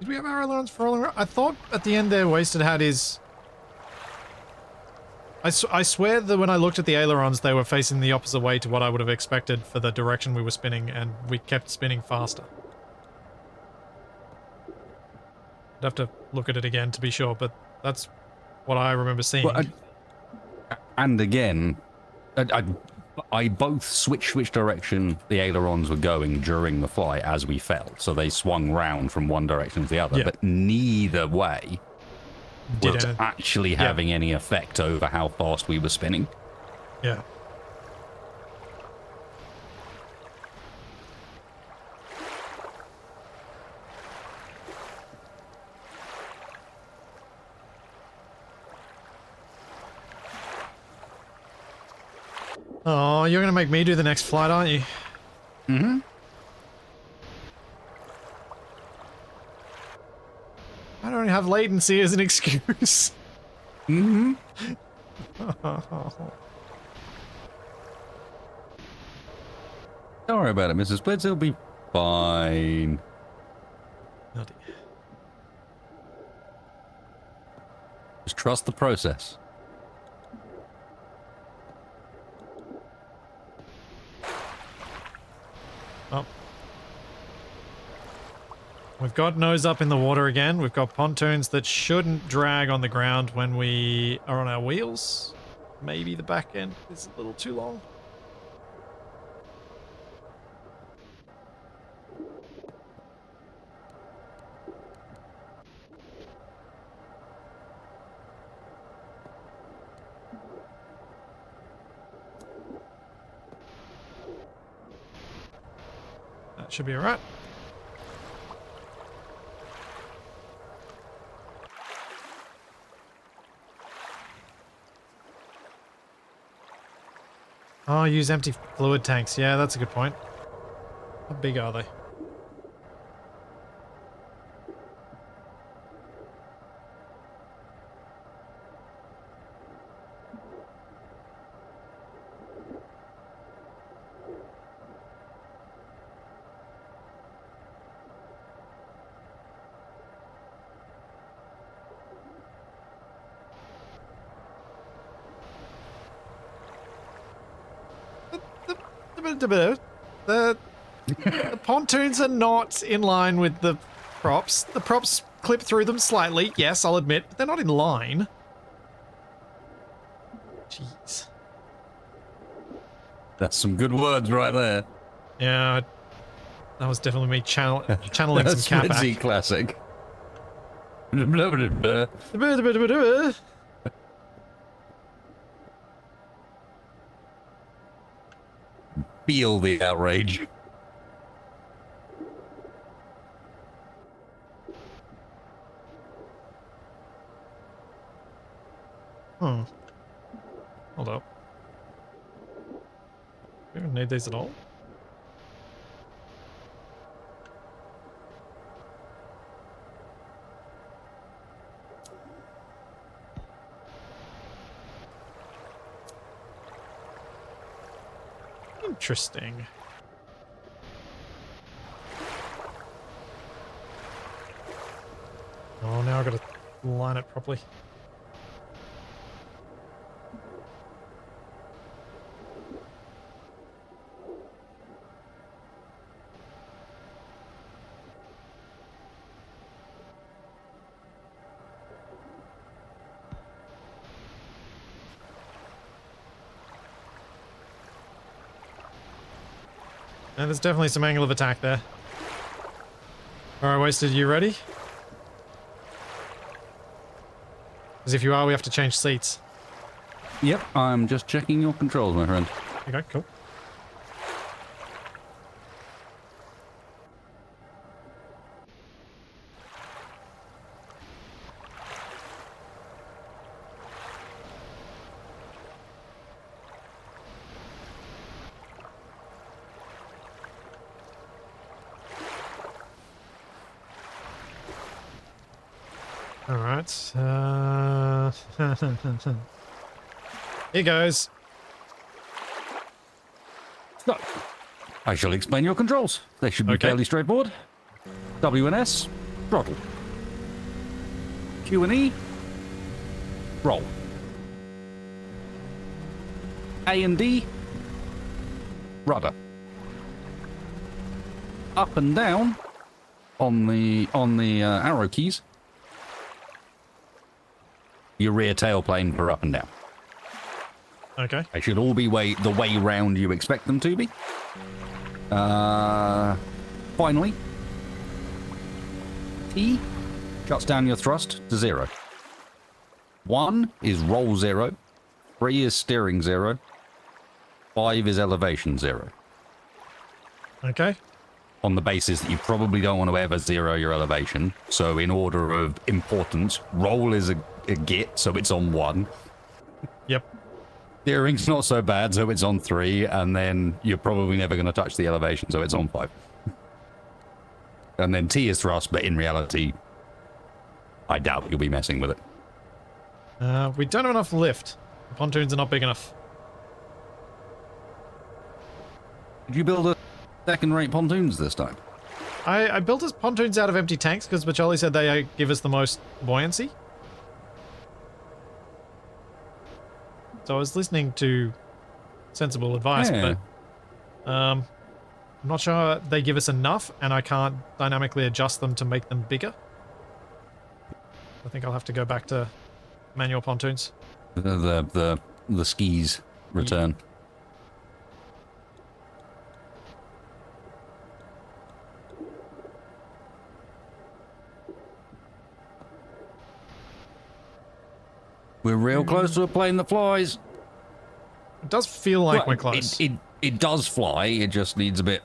Did we have ailerons for rolling around? I thought at the end there, Wasted had his... I swear that when I looked at the ailerons, they were facing the opposite way to what I would have expected for the direction we were spinning, and we kept spinning faster. I'd have to look at it again to be sure, but that's what I remember seeing. Well, and again, I both switched which direction the ailerons were going during the flight as we fell, so they swung round from one direction to the other, but neither way was actually having any effect over how fast we were spinning. Yeah. Oh, you're gonna make me do the next flight, aren't you? Mm-hmm. I don't have latency as an excuse. Mm-hmm. Don't worry about it, Mrs. Blitz. It'll be fine. Oh dear. Just trust the process. Oh. We've got nose up in the water again. We've got pontoons that shouldn't drag on the ground when we are on our wheels. Maybe the back end is a little too long. That should be alright. Oh, use empty fluid tanks. Yeah, that's a good point. How big are they? The pontoons are not in line with the props. The props clip through them slightly, yes, I'll admit, but they're not in line. Jeez. That's some good words right there. Yeah, that was definitely me channeling some cat That's back. classic. Feel the outrage. Hmm. Hold up. We don't need these at all. Interesting. Oh, now I've got to line it properly. And there's definitely some angle of attack there. Alright, Wasted, you ready? Because if you are, we have to change seats. Yep, I'm just checking your controls, my friend. Okay, cool. Alright, here goes. So, I shall explain your controls. They should be Okay. fairly straightforward. W and S, throttle. Q and E, roll. A and D, rudder. Up and down on the arrow keys. Your rear tailplane for up and down. Okay. They should all be the way round you expect them to be. Finally, T shuts down your thrust to 0. 1 is roll 0. 3 is steering 0. 5 is elevation 0. Okay. On the basis that you probably don't want to ever 0 your elevation. So in order of importance, roll is a git, so it's on 1. Yep. Steering's not so bad, so it's on 3, and then you're probably never going to touch the elevation, so it's on 5. And then T is thrust, but in reality, I doubt you'll be messing with it. We don't have enough lift. The pontoons are not big enough. Did you build a second-rate pontoons this time? I built us pontoons out of empty tanks because Baccioli said they give us the most buoyancy. So I was listening to sensible advice, Yeah. but I'm not sure they give us enough, and I can't dynamically adjust them to make them bigger. I think I'll have to go back to manual pontoons. The skis return. We're real close to a plane that flies. It does feel like Well, we're close. It does fly. It just needs a bit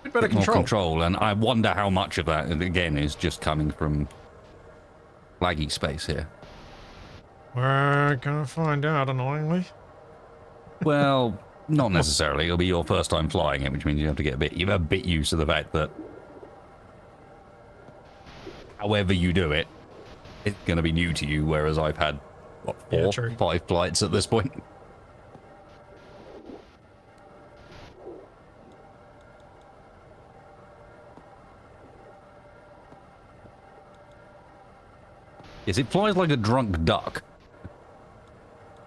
better more control. control, and I wonder how much of that, again, is just coming from laggy space here. We're gonna find out, annoyingly. Well, not necessarily. It'll be your first time flying it, which means you have to get a bit used to the fact that however you do it, it's going to be new to you, whereas I've had, what, Yeah, 4, true. 5 flights at this point. Yes, it flies like a drunk duck.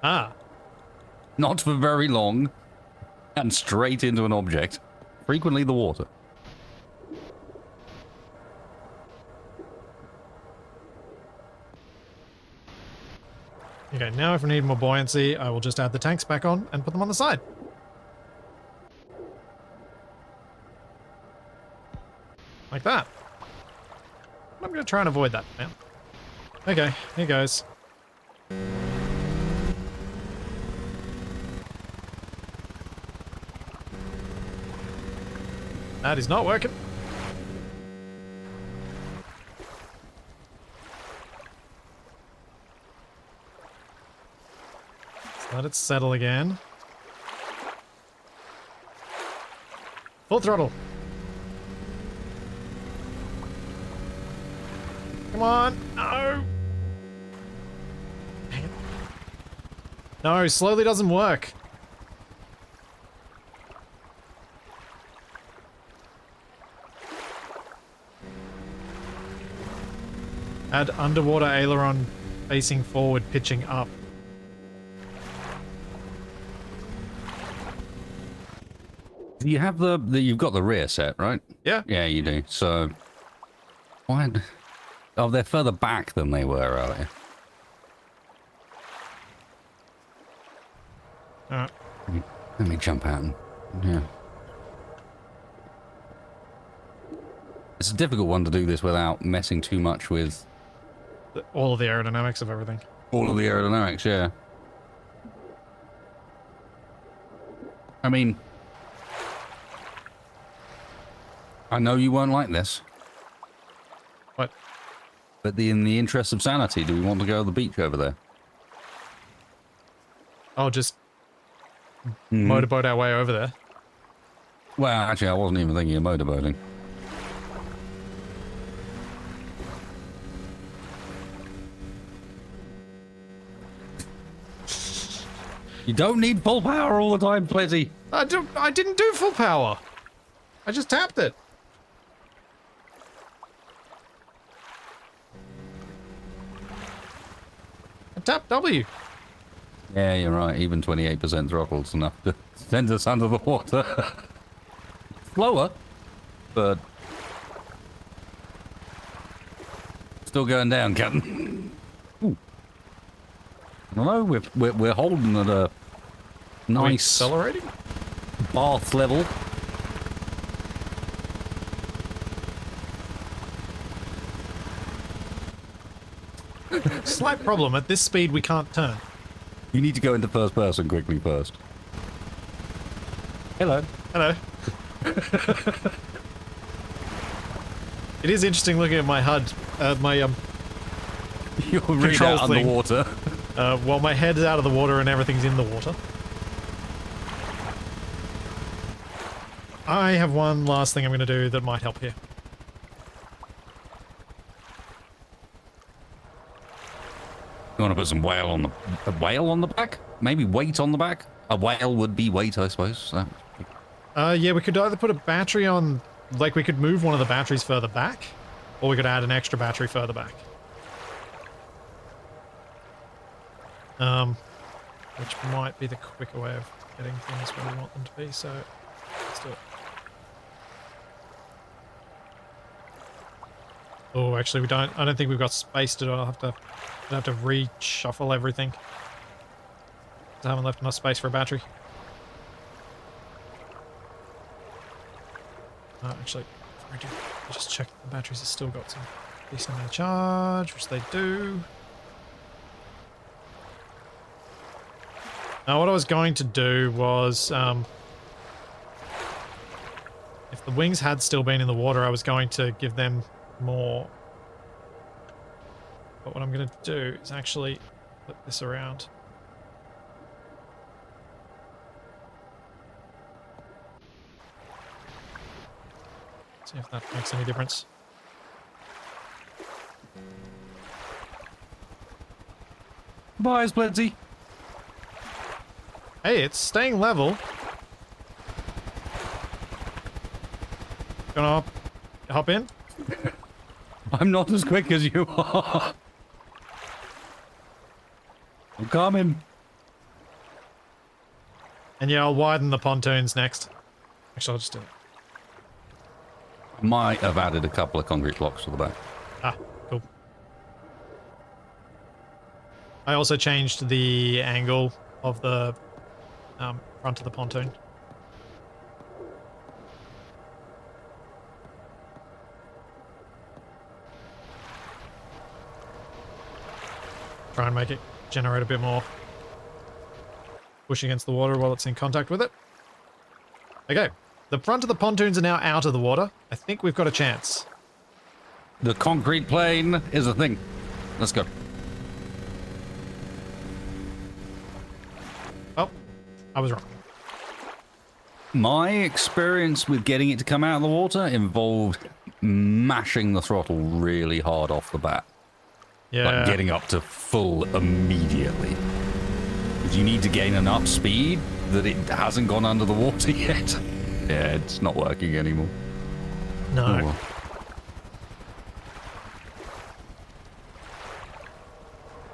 Ah. Not for very long, and straight into an object, frequently the water. Okay, now if we need more buoyancy, I will just add the tanks back on and put them on the side. Like that. I'm going to try and avoid that now. Okay, here goes. That is not working. Let's let it settle again. Full throttle. Come on. No. Dang it. No, slowly doesn't work. Add underwater aileron facing forward, pitching up. Do you have you've got the rear set, right? Yeah. Yeah, you do. So, why? Oh, they're further back than they were earlier. Alright. Let me jump out and, yeah. It's a difficult one to do this without messing too much with All of the aerodynamics of everything. all of the aerodynamics, yeah. I mean, I know you won't like this, What? but in the interest of sanity, do we want to go to the beach over there? I'll just motorboat our way over there. Well, actually, I wasn't even thinking of motorboating. You don't need full power all the time, Plizzy. I didn't do full power. I just tapped it. I tapped W. Yeah, you're right. Even 28% throttle's enough to send us under the water. Slower, but still going down, Captain. Ooh. I don't know. We're holding at a Are we nice accelerating? bath level. Slight problem. At this speed, we can't turn. You need to go into first person quickly first. Hello. Hello. It is interesting looking at my HUD, my You're really Control out thing. underwater. while my head's out of the water and everything's in the water. I have one last thing I'm going to do that might help here. You want to put some whale on the back? Maybe weight on the back? A whale would be weight, I suppose. So. Yeah, we could either put a battery on, like we could move one of the batteries further back, or we could add an extra battery further back. Which might be the quicker way of getting things where we want them to be, so let's do it. Oh, actually I don't think we've got space to do it. I'll have to reshuffle everything. I haven't left enough space for a battery. Actually, before I do, I'll just check the batteries have still got some decent amount of charge, which they do. Now, what I was going to do was, if the wings had still been in the water, I was going to give them more. But what I'm going to do is actually flip this around. See if that makes any difference. Bye, Splinty. Hey, it's staying level. Gonna hop in? I'm not as quick as you are. I'm coming. And yeah, I'll widen the pontoons next. Actually, I'll just do it. Might have added a couple of concrete blocks to the back. Ah, cool. I also changed the angle of the front of the pontoon. Try and make it generate a bit more push against the water while it's in contact with it. Okay, the front of the pontoons are now out of the water. I think we've got a chance. The concrete plane is a thing. Let's go. Oh, I was wrong. My experience with getting it to come out of the water involved mashing the throttle really hard off the bat. Yeah. Like getting up to full immediately. Because you need to gain enough speed that it hasn't gone under the water yet. Yeah, it's not working anymore. No. Oh, well.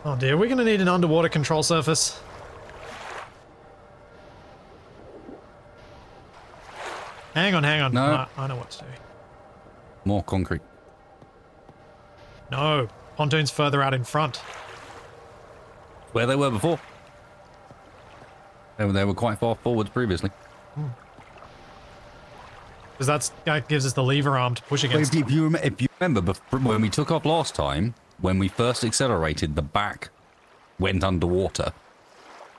Oh dear, we're going to need an underwater control surface. Hang on, hang on. No. I know what to do. More concrete. No, pontoons further out in front. Where they were before. They were quite far forwards previously. Because that gives us the lever arm to push against. If you remember, when we took off last time, when we first accelerated, the back went underwater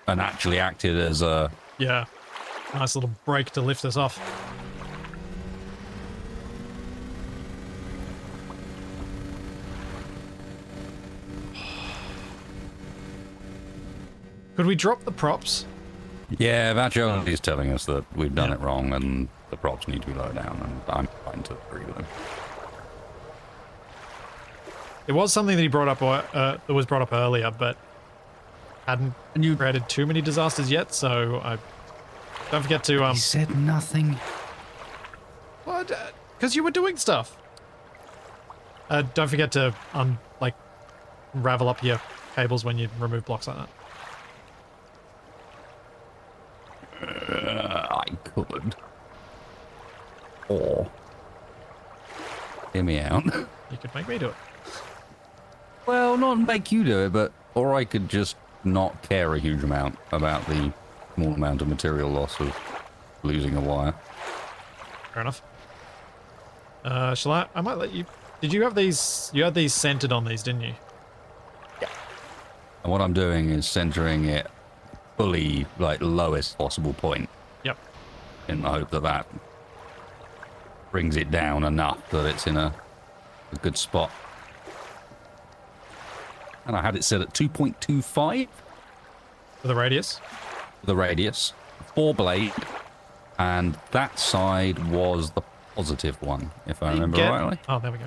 and actually acted as a... Yeah. Nice little brake to lift us off. Could we drop the props? Yeah, Vachon is telling us that we've done it wrong and the props need to be lower down, and I'm fine to agree with him. It was something that he brought up, that was brought up earlier, but hadn't created too many disasters yet, so I don't forget to... He said nothing. What? Because you were doing stuff. Don't forget to, like, ravel up your cables when you remove blocks like that. I could. Or... hear me out. You could make me do it. Well, not make you do it, but... or I could just not care a huge amount about the small amount of material loss of losing a wire. Fair enough. Shall I might let you... Did you have these... You had these centered on these, didn't you? Yeah. And what I'm doing is centering it fully, like, lowest possible point. Yep. In the hope that that brings it down enough that it's in a good spot. And I had it set at 2.25. For the radius? The radius. 4 blade. And that side was the positive one, if I remember rightly. Oh, there we go.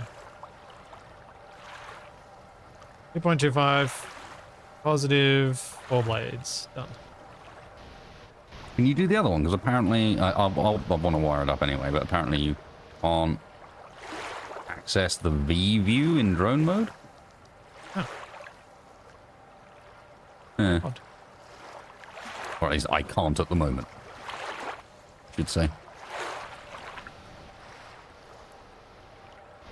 2.25. Positive. 4 blades. Done. Can you do the other one? Because apparently... I want to wire it up anyway, but apparently you can't access the V view in drone mode. Oh. Yeah. Odd. Or at least I can't at the moment, I should say.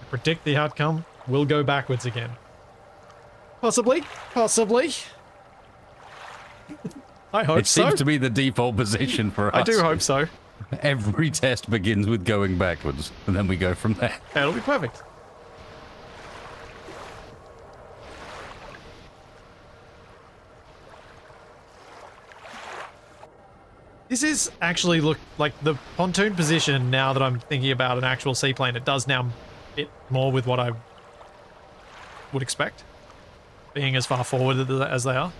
I predict the outcome will go backwards again. Possibly. Possibly. I hope so. It seems to be the default position for us. I do hope so. Every test begins with going backwards, and then we go from there. That'll be perfect. This is actually look like the pontoon position now that I'm thinking about an actual seaplane. It does now fit more with what I would expect, being as far forward as they are.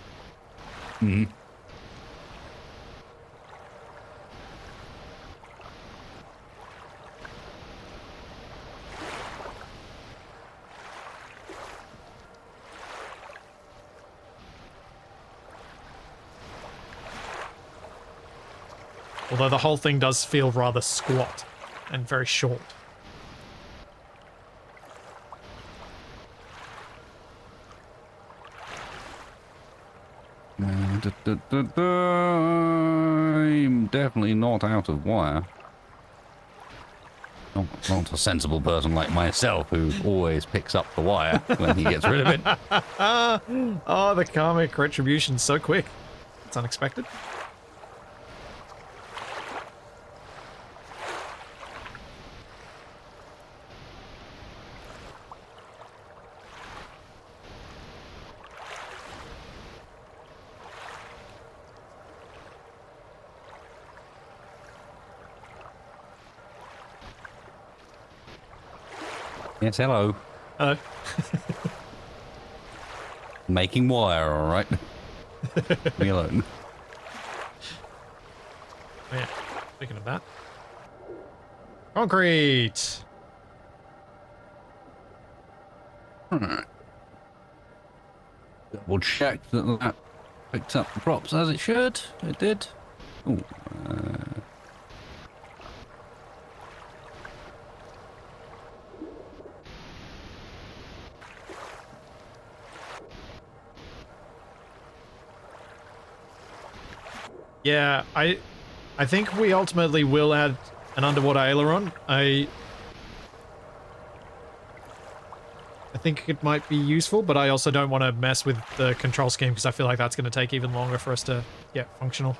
Mm-hmm. Although the whole thing does feel rather squat and very short. I'm definitely not out of wire. Not a sensible person like myself who always picks up the wire when he gets rid of it. Oh, the karmic retribution's so quick. It's unexpected. Yes, hello. Hello. Making wire, all right. Leave me alone. Oh, yeah. Speaking of that. Concrete! Alright. Double check that that picked up the props as it should. It did. Ooh, Yeah, I think we ultimately will add an underwater aileron. I think it might be useful, but I also don't want to mess with the control scheme because I feel like that's going to take even longer for us to get functional.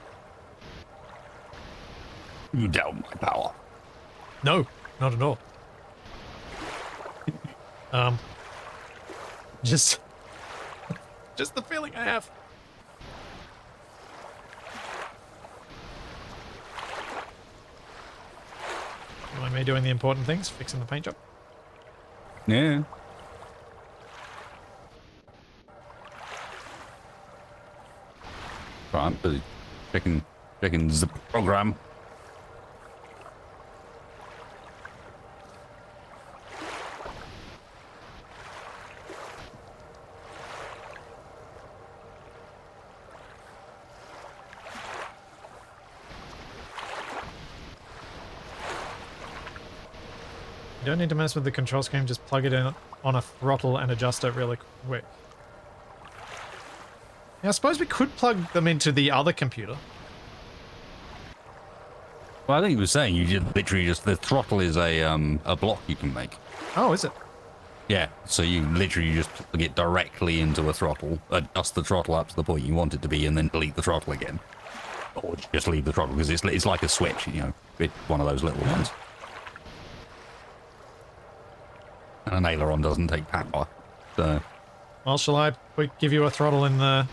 you doubt my power. No, not at all. Just the feeling I have. Am I doing the important things? Fixing the paint job? Yeah. Right, I'm busy checking the program. You don't need to mess with the control scheme, just plug it in on a throttle and adjust it really quick. Yeah, I suppose we could plug them into the other computer. Well, I think he was saying you just literally just the throttle is a block you can make. Oh, is it? Yeah, so you literally just plug it directly into a throttle, adjust the throttle up to the point you want it to be, and then delete the throttle again, or just leave the throttle because it's like a switch, you know, it's one of those little ones. And an aileron doesn't take power, so. Well, shall I give you a throttle in the...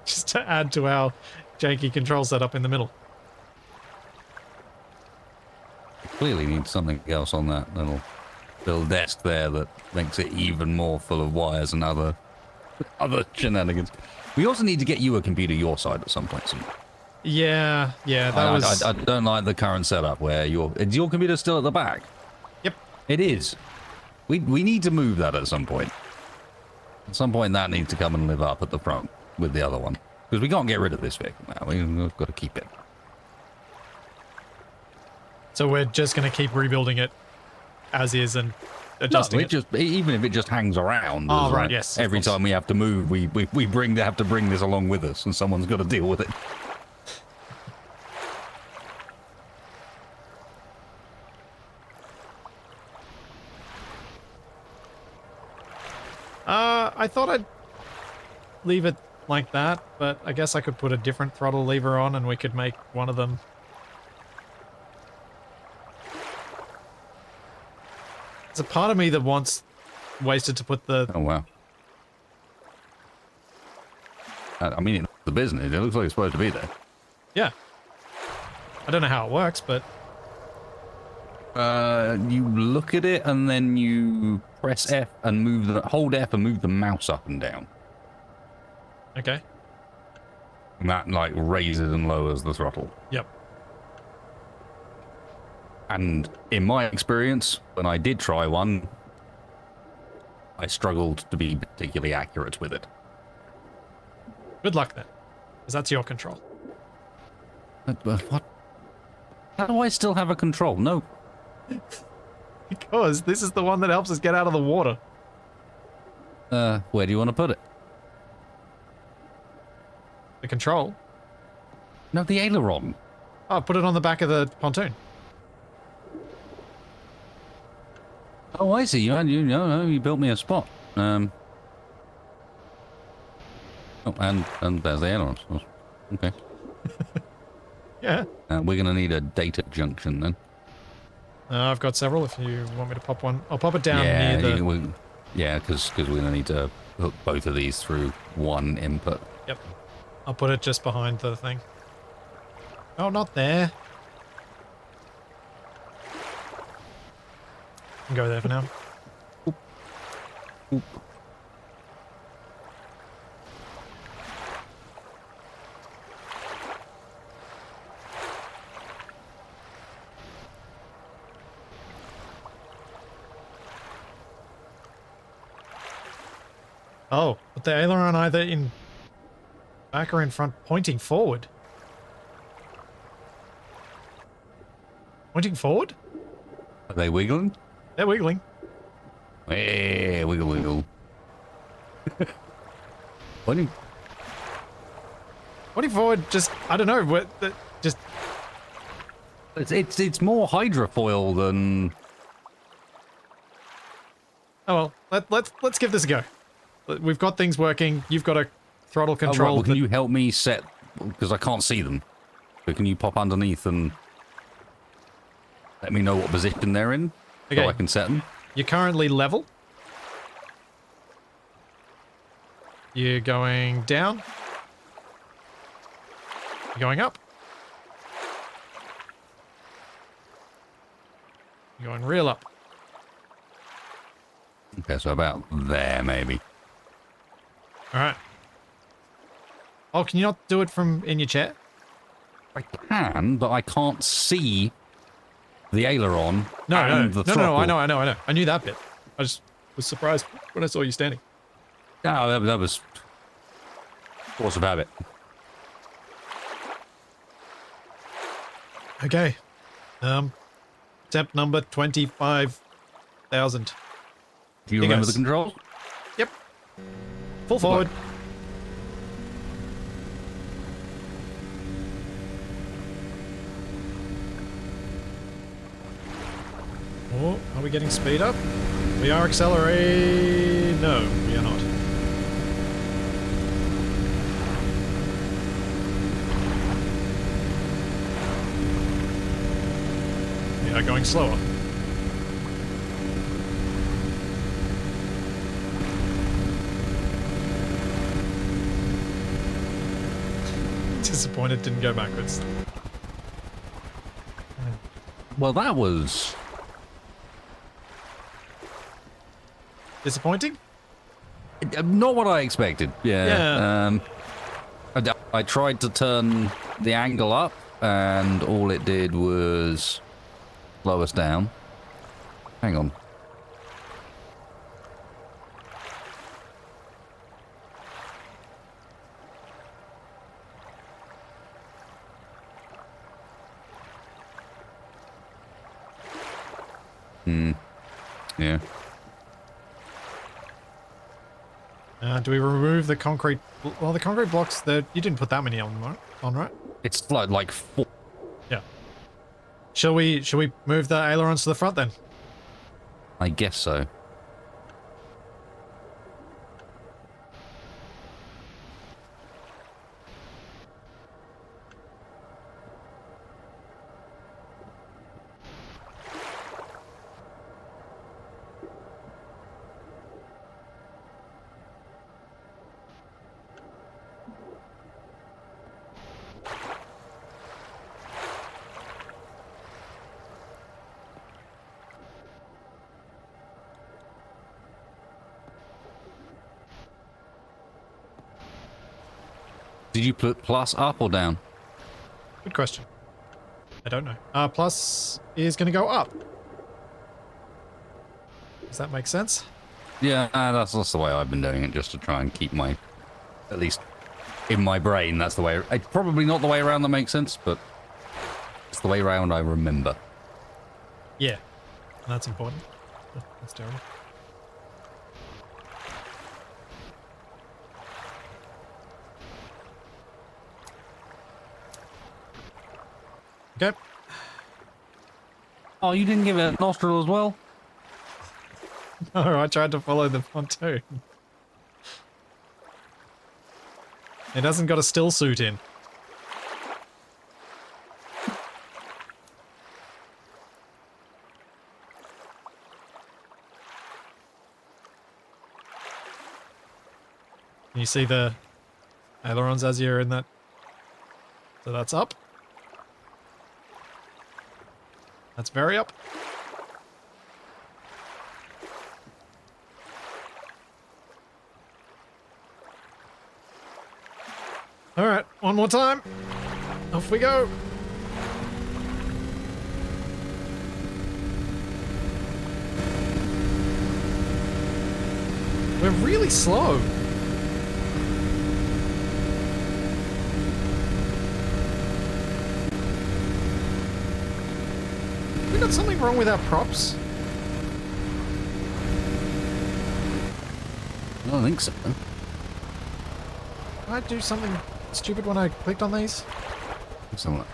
just to add to our janky control setup in the middle. Clearly need something else on that little desk there that makes it even more full of wires and other shenanigans. We also need to get you a computer your side at some point soon. Yeah, that was... I don't like the current setup where is your computer still at the back? Yep. It is. We need to move that at some point. At some point that needs to come and live up at the front with the other one. Because we can't get rid of this vehicle now. We've got to keep it. So we're just going to keep rebuilding it as is and adjusting it? Even if it just hangs around. Oh, right, yes. Every time we have to move, we have to bring this along with us, and someone's got to deal with it. I thought I'd leave it like that, but I guess I could put a different throttle lever on and we could make one of them. There's a part of me that wants Wasted to put the... Oh, wow. I mean, it's the business. It looks like it's supposed to be there. Yeah. I don't know how it works, but... You look at it and then you press F and hold F and move the mouse up and down. Okay. And that, like, raises and lowers the throttle. Yep. And in my experience, when I did try one, I struggled to be particularly accurate with it. Good luck then, because that's your control. But what? How do I still have a control? No. Because this is the one that helps us get out of the water. Where do you want to put it? The control? No, the aileron. Oh, put it on the back of the pontoon. Oh, I see. You built me a spot. Oh, and there's the aileron. Okay. Yeah. We're going to need a data junction then. I've got several if you want me to pop one. I'll pop it down yeah, near the... Yeah, because we're going to need to hook both of these through one input. Yep. I'll put it just behind the thing. Oh, not there. Can go there for now. Oop. Oop. Oh, but the aileron either in back or in front, pointing forward. Pointing forward? Are they wiggling? They're wiggling. Hey, wiggle, wiggle. Pointing. Pointing forward, just, I don't know, just... It's more hydrofoil than... Oh well, let's give this a go. We've got things working. You've got a throttle control. Well, can you help me set... Because I can't see them. So can you pop underneath and let me know what position they're in, Okay. so I can set them. You're currently level. You're going down. You're going up. You're going real up. Okay, so about there, maybe. All right. Oh, can you not do it from in your chair? I can, but I can't see the aileron No, and the no, throttle. I know. I knew that bit. I just was surprised when I saw you standing. No, that was force of habit. Okay. Step number 25,000. Do you Here remember goes. the controls? Yep. Full forward. Oh, are we getting speed up? We are accelerating. No, we are not. We are going slower. Disappointed didn't go backwards. Well, that was... Disappointing? not what I expected. Yeah. I tried to turn the angle up, and all it did was slow us down. Hang on. Yeah. Do we remove the concrete? Well, the concrete blocks, you didn't put that many on, right? It's like 4. Yeah. Shall we move the ailerons to the front then? I guess so. Did you put plus up or down? Good question. I don't know. Plus is going to go up. Does that make sense? Yeah, that's the way I've been doing it, just to try and keep my, at least in my brain, that's the way. It's probably not the way around that makes sense, but it's the way around I remember. Yeah. That's important. Oh, that's terrible. Okay. Oh, you didn't give it a nostril as well? No, I tried to follow the pontoon. It hasn't got a still suit in. Can you see the ailerons as you're in that? So that's up. That's very up. All right, one more time. Off we go. We're really slow. We got something wrong with our props? I don't think so. Did I do something stupid when I clicked on these? Somewhat.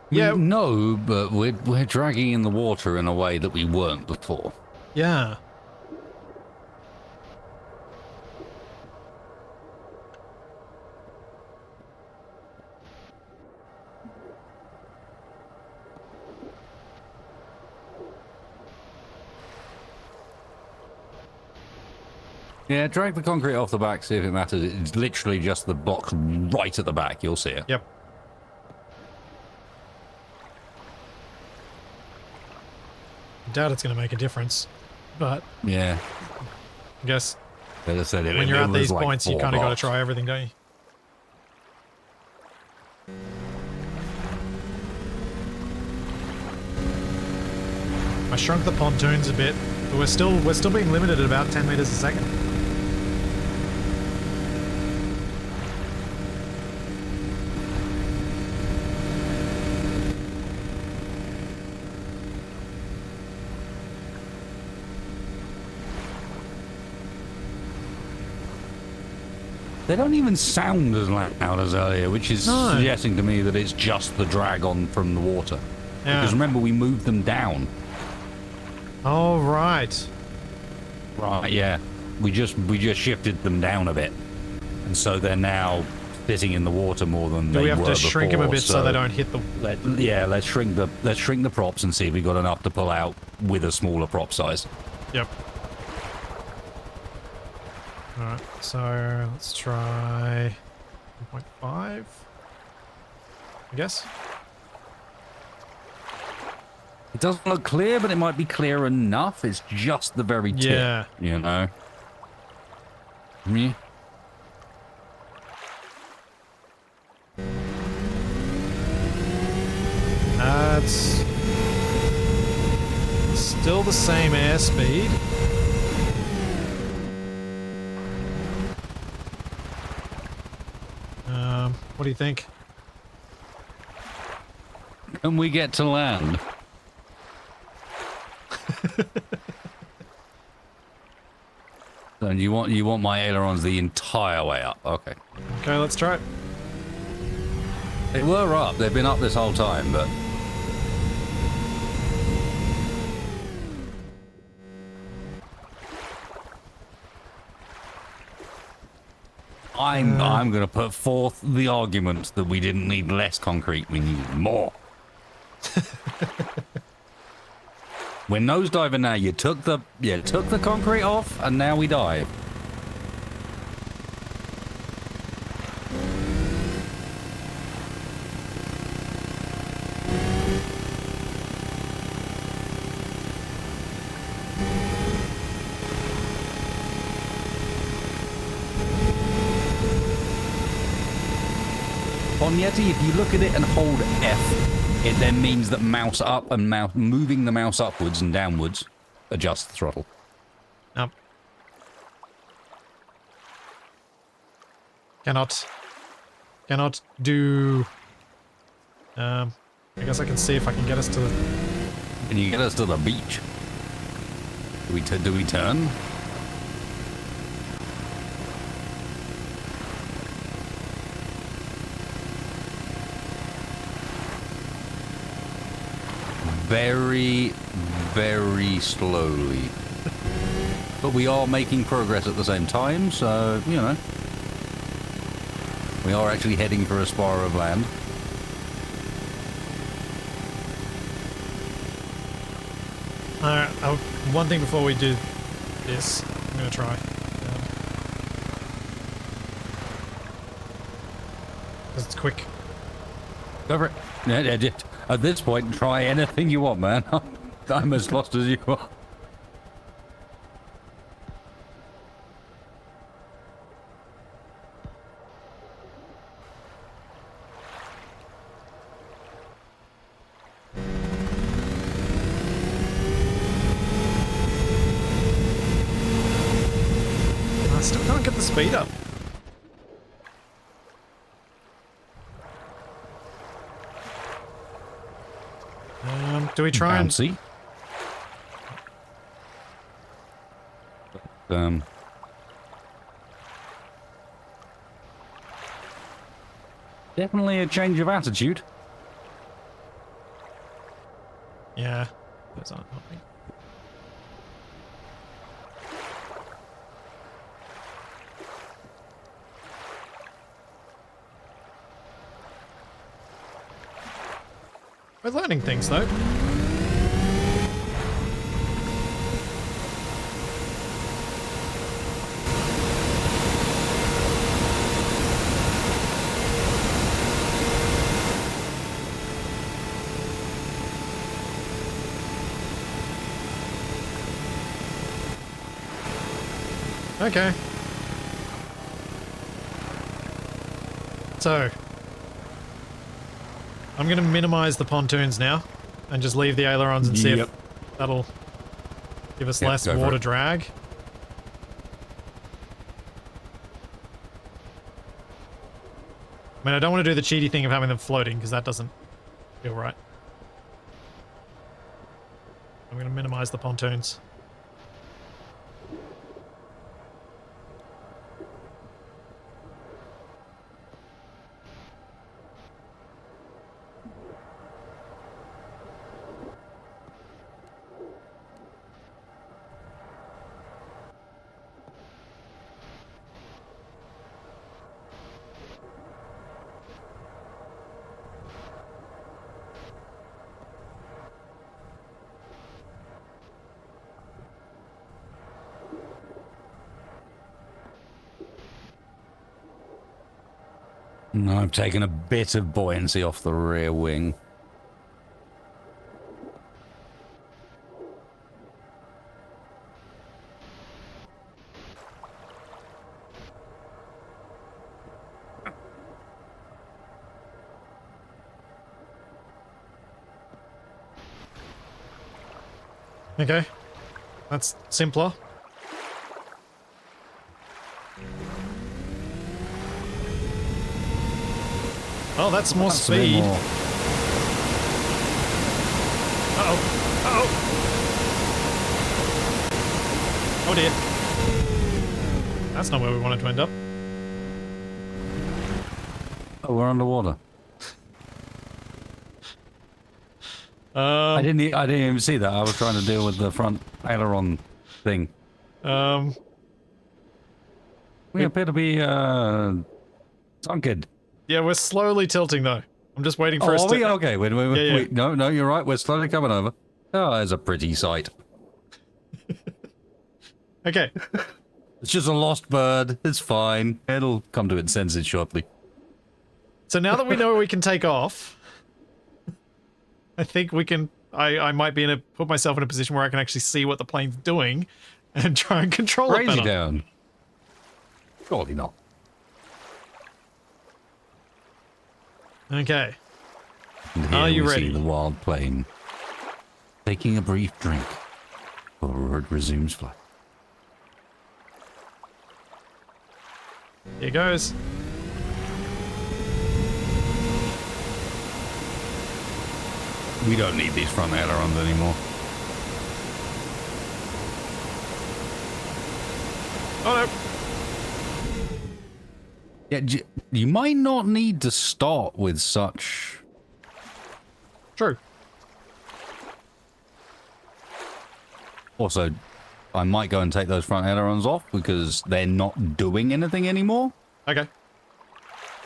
Yeah. No, but we're dragging in the water in a way that we weren't before. Yeah. Yeah, drag the concrete off the back, see if it matters. It's literally just the block right at the back. You'll see it. Yep. I doubt it's going to make a difference, but Yeah. I guess As I said, when you're at these points, you kind of got to try everything, don't you? I shrunk the pontoons a bit, but we're still being limited at about 10 meters a second. They don't even sound as loud as earlier, which is suggesting to me that it's just the drag on from the water. Yeah. Because remember, we moved them down. Oh, right. Right, yeah. We just shifted them down a bit. And so they're now sitting in the water more than Do they we were have to shrink them a before, bit so they don't hit the... let's shrink the props and see if we got enough to pull out with a smaller prop size. Yep. Alright, so let's try 1.5, I guess. It doesn't look clear, but it might be clear enough. It's just the very tip, Yeah. you know? Yeah. That's still the same airspeed. What do you think? Can we get to land? So you want my ailerons the entire way up? Okay. Okay, let's try it. They were up. They've been up this whole time, but I'm going to put forth the argument that we didn't need less concrete, we needed more. We're nosediving now. You took the concrete off, and now we dive. On Yeti, if you look at it and hold F, it then means that mouse up and moving the mouse upwards and downwards adjusts the throttle. Nope. Cannot do... I guess I can see if I can get us to the... Can you get us to the beach? Do we turn? Very, very slowly. But we are making progress at the same time, so, you know. We are actually heading for a spar of land. Alright, one thing before we do this, I'm going to try. Because it's quick. Go for it. Yeah, at this point, try anything you want, man. I'm as lost as you are. I still can't get the speed up. Do we try and... Bouncy. Definitely a change of attitude. Yeah, those aren't helping. We're learning things, though. Okay. So, I'm going to minimize the pontoons now and just leave the ailerons and see if that'll give us less water drag. I mean, I don't want to do the cheaty thing of having them floating because that doesn't feel right. I'm going to minimize the pontoons. No, I've taken a bit of buoyancy off the rear wing. Okay. That's simpler. Oh, that's more speed. Uh-oh. Uh-oh. Oh dear. That's not where we wanted to end up. Oh, we're underwater. Um, I didn't even see that. I was trying to deal with the front aileron thing. We appear to be sunken. Yeah, we're slowly tilting though. I'm just waiting for us to... Okay, wait. No, you're right. We're slowly coming over. Oh, there's a pretty sight. Okay. It's just a lost bird. It's fine. It'll come to its senses shortly. So now that we know we can take off, I think we can... I might be put myself in a position where I can actually see what the plane's doing and try and control it better. Crazy down. Surely not. Okay. And here Are you we ready? see the wild plane taking a brief drink before it resumes flight. Here goes. We don't need these front ailerons anymore. Oh no. Yeah, you might not need to start with such... True. Also, I might go and take those front ailerons off because they're not doing anything anymore. Okay.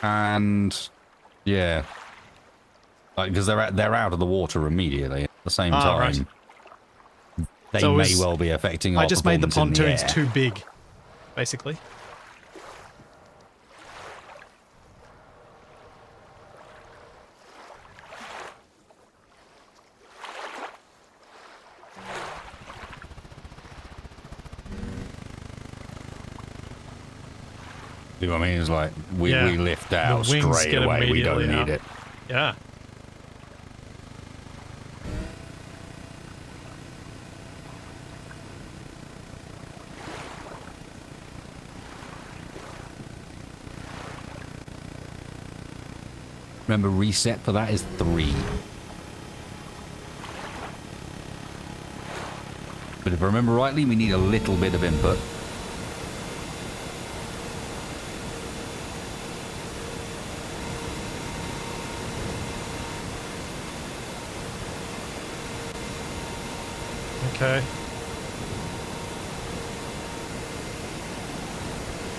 And yeah, because they're out of the water immediately at the same time. Right. They So may well be affecting our I just made the performance in pontoons the air. too big, basically. See what I mean? It's like we lift out The wings straight get away. We don't immediately need out. it. Yeah. Remember, reset for that is 3. But if I remember rightly, we need a little bit of input. Okay.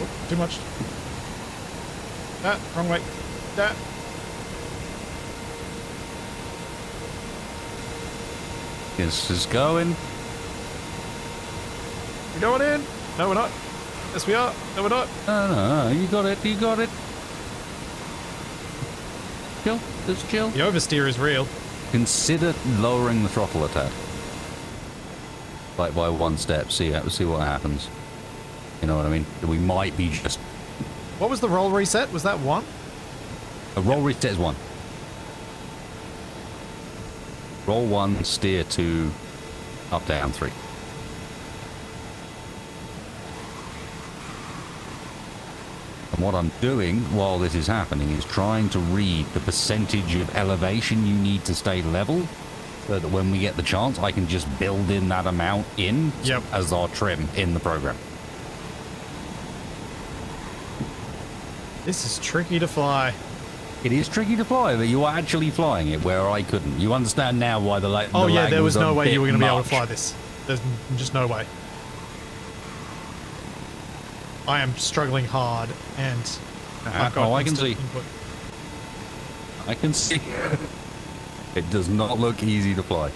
Oh, too much. Wrong way. This is going. We're going in. No, we're not. Yes, we are. No, we're not. No, you got it. You got it. Chill. Just chill. The oversteer is real. Consider lowering the throttle a tad. Like by 1 step. See what happens. You know what I mean? We might be just... What was the roll reset? Was that 1? A roll reset is 1. Roll 1, steer 2, up, down 3. And what I'm doing while this is happening is trying to read the percentage of elevation you need to stay level, so that when we get the chance, I can just build in that amount as our trim in the program. This is tricky to fly. It is tricky to fly, but you are actually flying it where I couldn't. You understand now why the lag. Oh yeah, there was no way you were going to be able to much. fly this. There's just no way. I am struggling hard, and I've got I can see. input. I can see. It does not look easy to fly.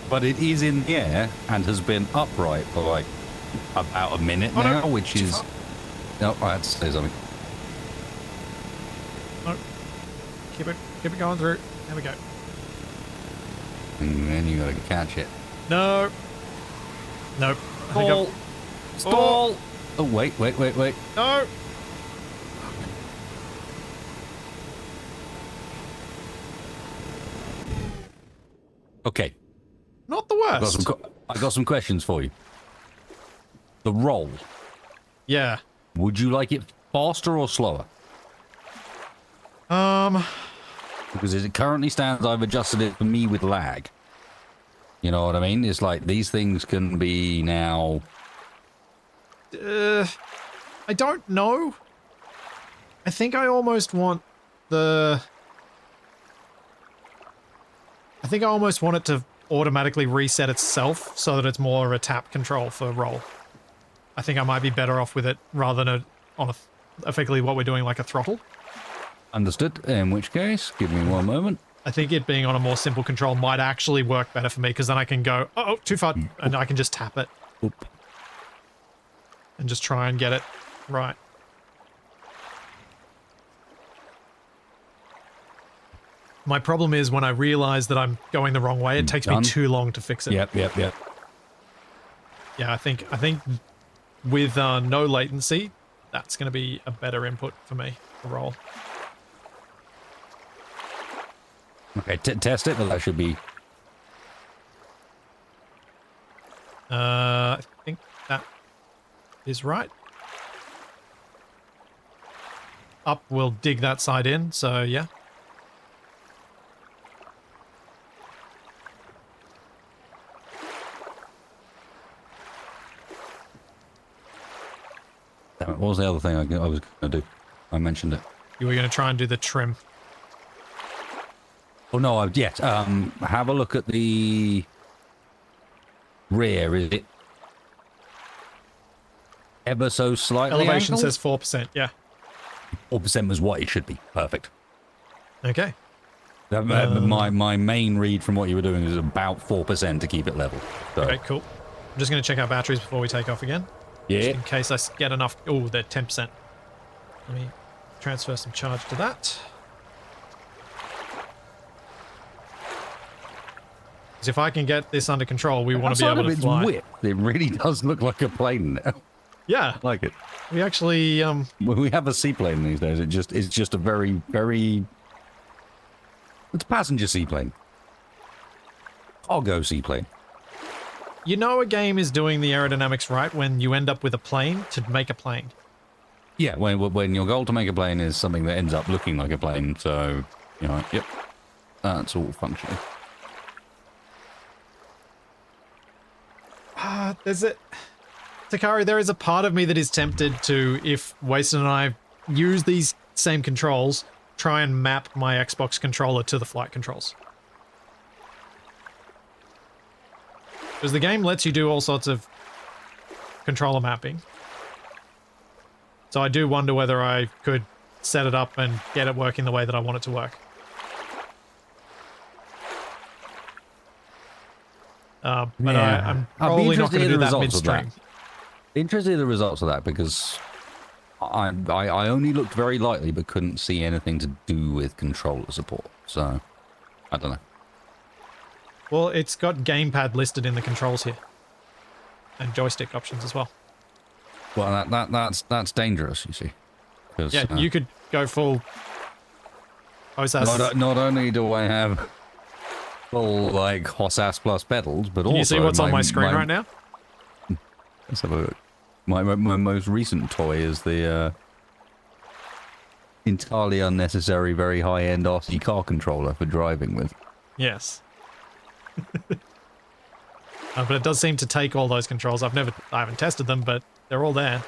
But it is in the air and has been upright for like about a minute now, which is... No, I had to say something. No. Keep it going through. There we go. And then you gotta catch it. No. Nope. Stall! Stall! Oh, wait. No. Okay. Not the worst. I got some questions for you. The roll. Yeah. Would you like it faster or slower? Because as it currently stands, I've adjusted it for me with lag. You know what I mean? It's like these things can be now... I don't know. I think I almost want the... I think I almost want it to automatically reset itself so that it's more of a tap control for roll. I think I might be better off with it rather than effectively what we're doing like a throttle. Understood. In which case, give me one moment. I think it being on a more simple control might actually work better for me because then I can go, oh, too far, and I can just tap it. Oop. And just try and get it right. My problem is when I realize that I'm going the wrong way, it takes me too long to fix it. Yep. Yeah, I think with no latency, that's going to be a better input for me to roll. Okay, test it, but that should be... I think that is right. Up will dig that side in, so yeah. Damn it, what was the other thing I was going to do? I mentioned it. You were going to try and do the trim. Oh, no, yet. Have a look at the rear. Is it ever so slightly Elevation angled? says 4%, yeah. 4% was what it should be. Perfect. Okay. My main read from what you were doing is about 4% to keep it level. So. Okay, cool. I'm just going to check our batteries before we take off again. Yeah. Just in case I get enough... Oh, they're 10%. Let me transfer some charge to that. Because if I can get this under control, we want to be able to fly. Width, it really does look like a plane now. Yeah. I like it. We actually... When we have a seaplane these days, it's just a very, very... It's a passenger seaplane. Cargo seaplane. You know a game is doing the aerodynamics right when you end up with a plane to make a plane. Yeah, when your goal to make a plane is something that ends up looking like a plane, so, you know, yep. That's all functioning. There's it. Takari, there is a part of me that is tempted to, if Wasted and I use these same controls, try and map my Xbox controller to the flight controls. Because the game lets you do all sorts of controller mapping. So I do wonder whether I could set it up and get it working the way that I want it to work. But yeah. I'm probably not going to do that midstream. Interested in the results of that because I only looked very lightly but couldn't see anything to do with controller support. So, I don't know. Well, it's got gamepad listed in the controls here. and joystick options as well. Well, that's dangerous, you see. 'Cause, Yeah, you could go full. Not only do I have full like Hoss plus pedals, but Can also you see what's on my screen right now? Let's have a look. My most recent toy is the entirely unnecessary, very high-end RC car controller for driving with. Yes. But it does seem to take all those controls. I haven't tested them, but they're all there.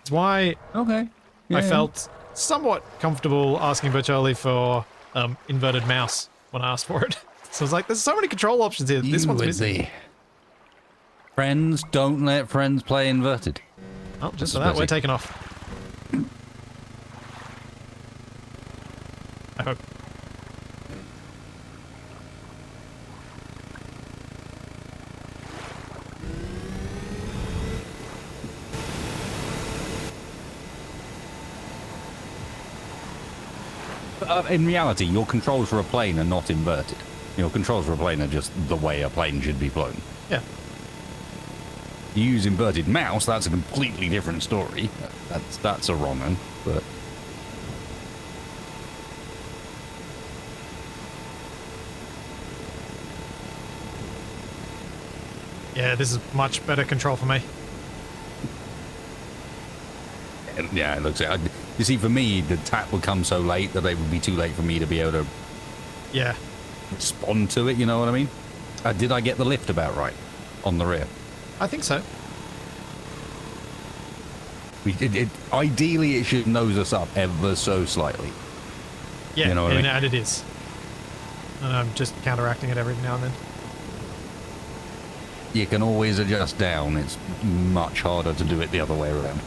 It's why Okay. Yeah, I felt somewhat comfortable asking Bertoli for inverted mouse when I asked for it. So I was like, there's so many control options here. This one's missing. Friends, don't let friends play inverted. Oh, just for that, we're taking off. I hope. In reality, your controls for a plane are not inverted. Your controls for a plane are just the way a plane should be flown. Yeah. You use inverted mouse, that's a completely different story. That's a wrong one, but... Yeah, this is much better control for me. Yeah, it looks like... You see, for me, the tap would come so late that it would be too late for me to be able to... Yeah. Respond to it, you know what I mean? Did I get the lift about right on the rear? I think so. Ideally, it should nose us up ever so slightly. Yeah, you know what I mean? And it is. And I'm just counteracting it every now and then. You can always adjust down. It's much harder to do it the other way around.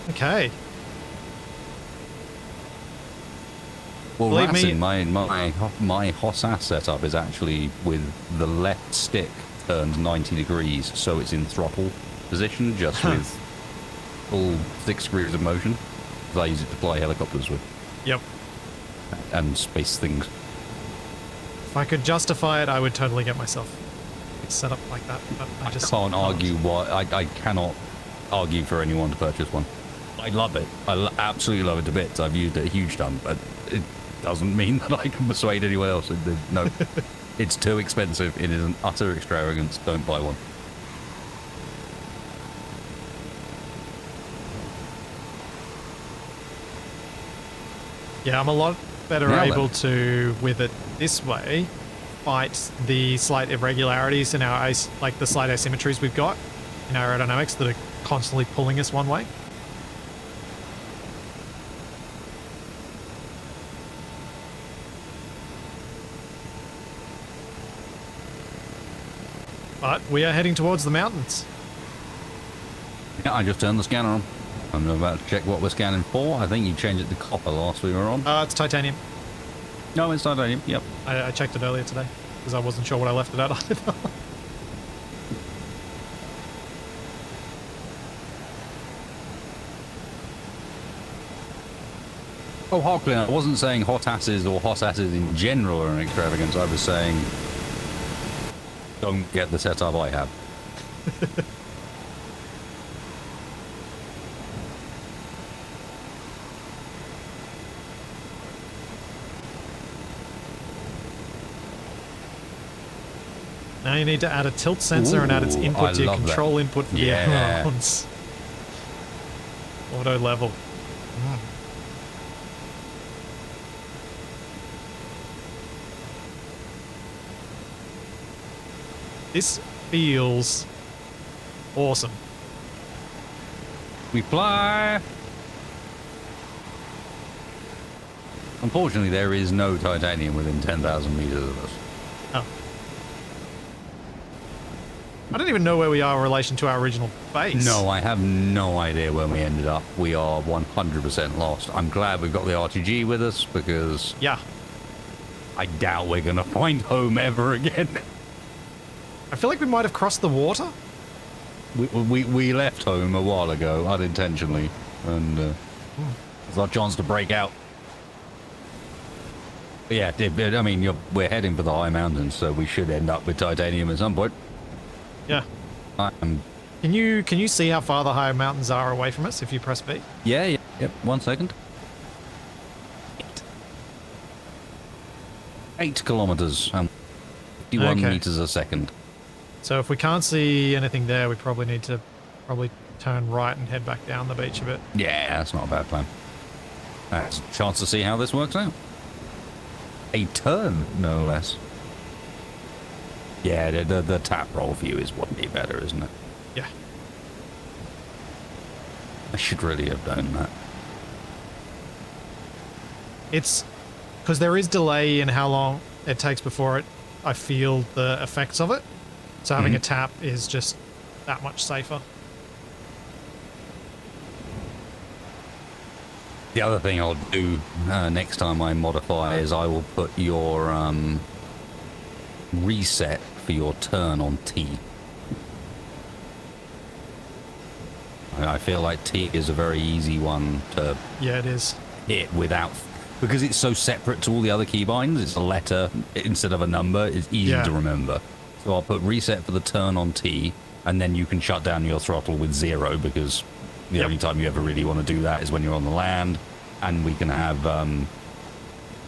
Okay. Well, Believe me, my Hoss setup is actually with the left stick turned 90 degrees, so it's in throttle position, just with full 6 degrees of motion. Because I use it to fly helicopters with. Yep. And space things. If I could justify it, I would totally get myself set up like that. But I just can't argue why. I cannot argue for anyone to purchase one. I love it. Absolutely love it to bits. I've used it a huge ton, but it doesn't mean that I can persuade anyone else. No, it's too expensive. It is an utter extravagance. Don't buy one. Yeah, I'm a lot better able to, with it this way, fight the slight irregularities in our like the slight asymmetries we've got in our aerodynamics that are constantly pulling us one way. But we are heading towards the mountains. Yeah, I just turned the scanner on. I'm about to check what we're scanning for. I think you changed it to copper last we were on. It's titanium. No, it's titanium. Yep. I checked it earlier today because I wasn't sure what I left it at either. Oh, Harklin, I wasn't saying hot asses or hot asses in general are an extravagance. I was saying don't get the setup I have. Now you need to add a tilt sensor and add its input to your control input for the ailerons. Auto level. This feels awesome. We fly! Unfortunately, there is no titanium within 10,000 meters of us. Oh. I don't even know where we are in relation to our original base. No, I have no idea when we ended up. We are 100% lost. I'm glad we've got the RTG with us because... Yeah. I doubt we're going to find home ever again. I feel like we might have crossed the water. We left home a while ago, unintentionally, and it's our chance to break out. Yeah, I mean, we're heading for the high mountains, so we should end up with titanium at some point. Yeah. I'm Can you see how far the higher mountains are away from us if you press B? Yeah, yep. 1 second. 8 kilometers, 51 Okay. meters a second. So if we can't see anything there, we probably need to turn right and head back down the beach a bit. Yeah, that's not a bad plan. That's a chance to see how this works out. A turn, no less. Yeah, the tap roll view is way better, isn't it? Yeah. I should really have done that. It's because there is delay in how long it takes before I feel the effects of it. So having a tap is just that much safer. The other thing I'll do next time I modify is I will put your reset for your turn on T. I feel like T is a very easy one to Yeah, it is. hit without, because it's so separate to all the other keybinds. It's a letter instead of a number. It's easy to remember. So I'll put reset for the turn on T, and then you can shut down your throttle with 0, because the only time you ever really want to do that is when you're on the land. And we can have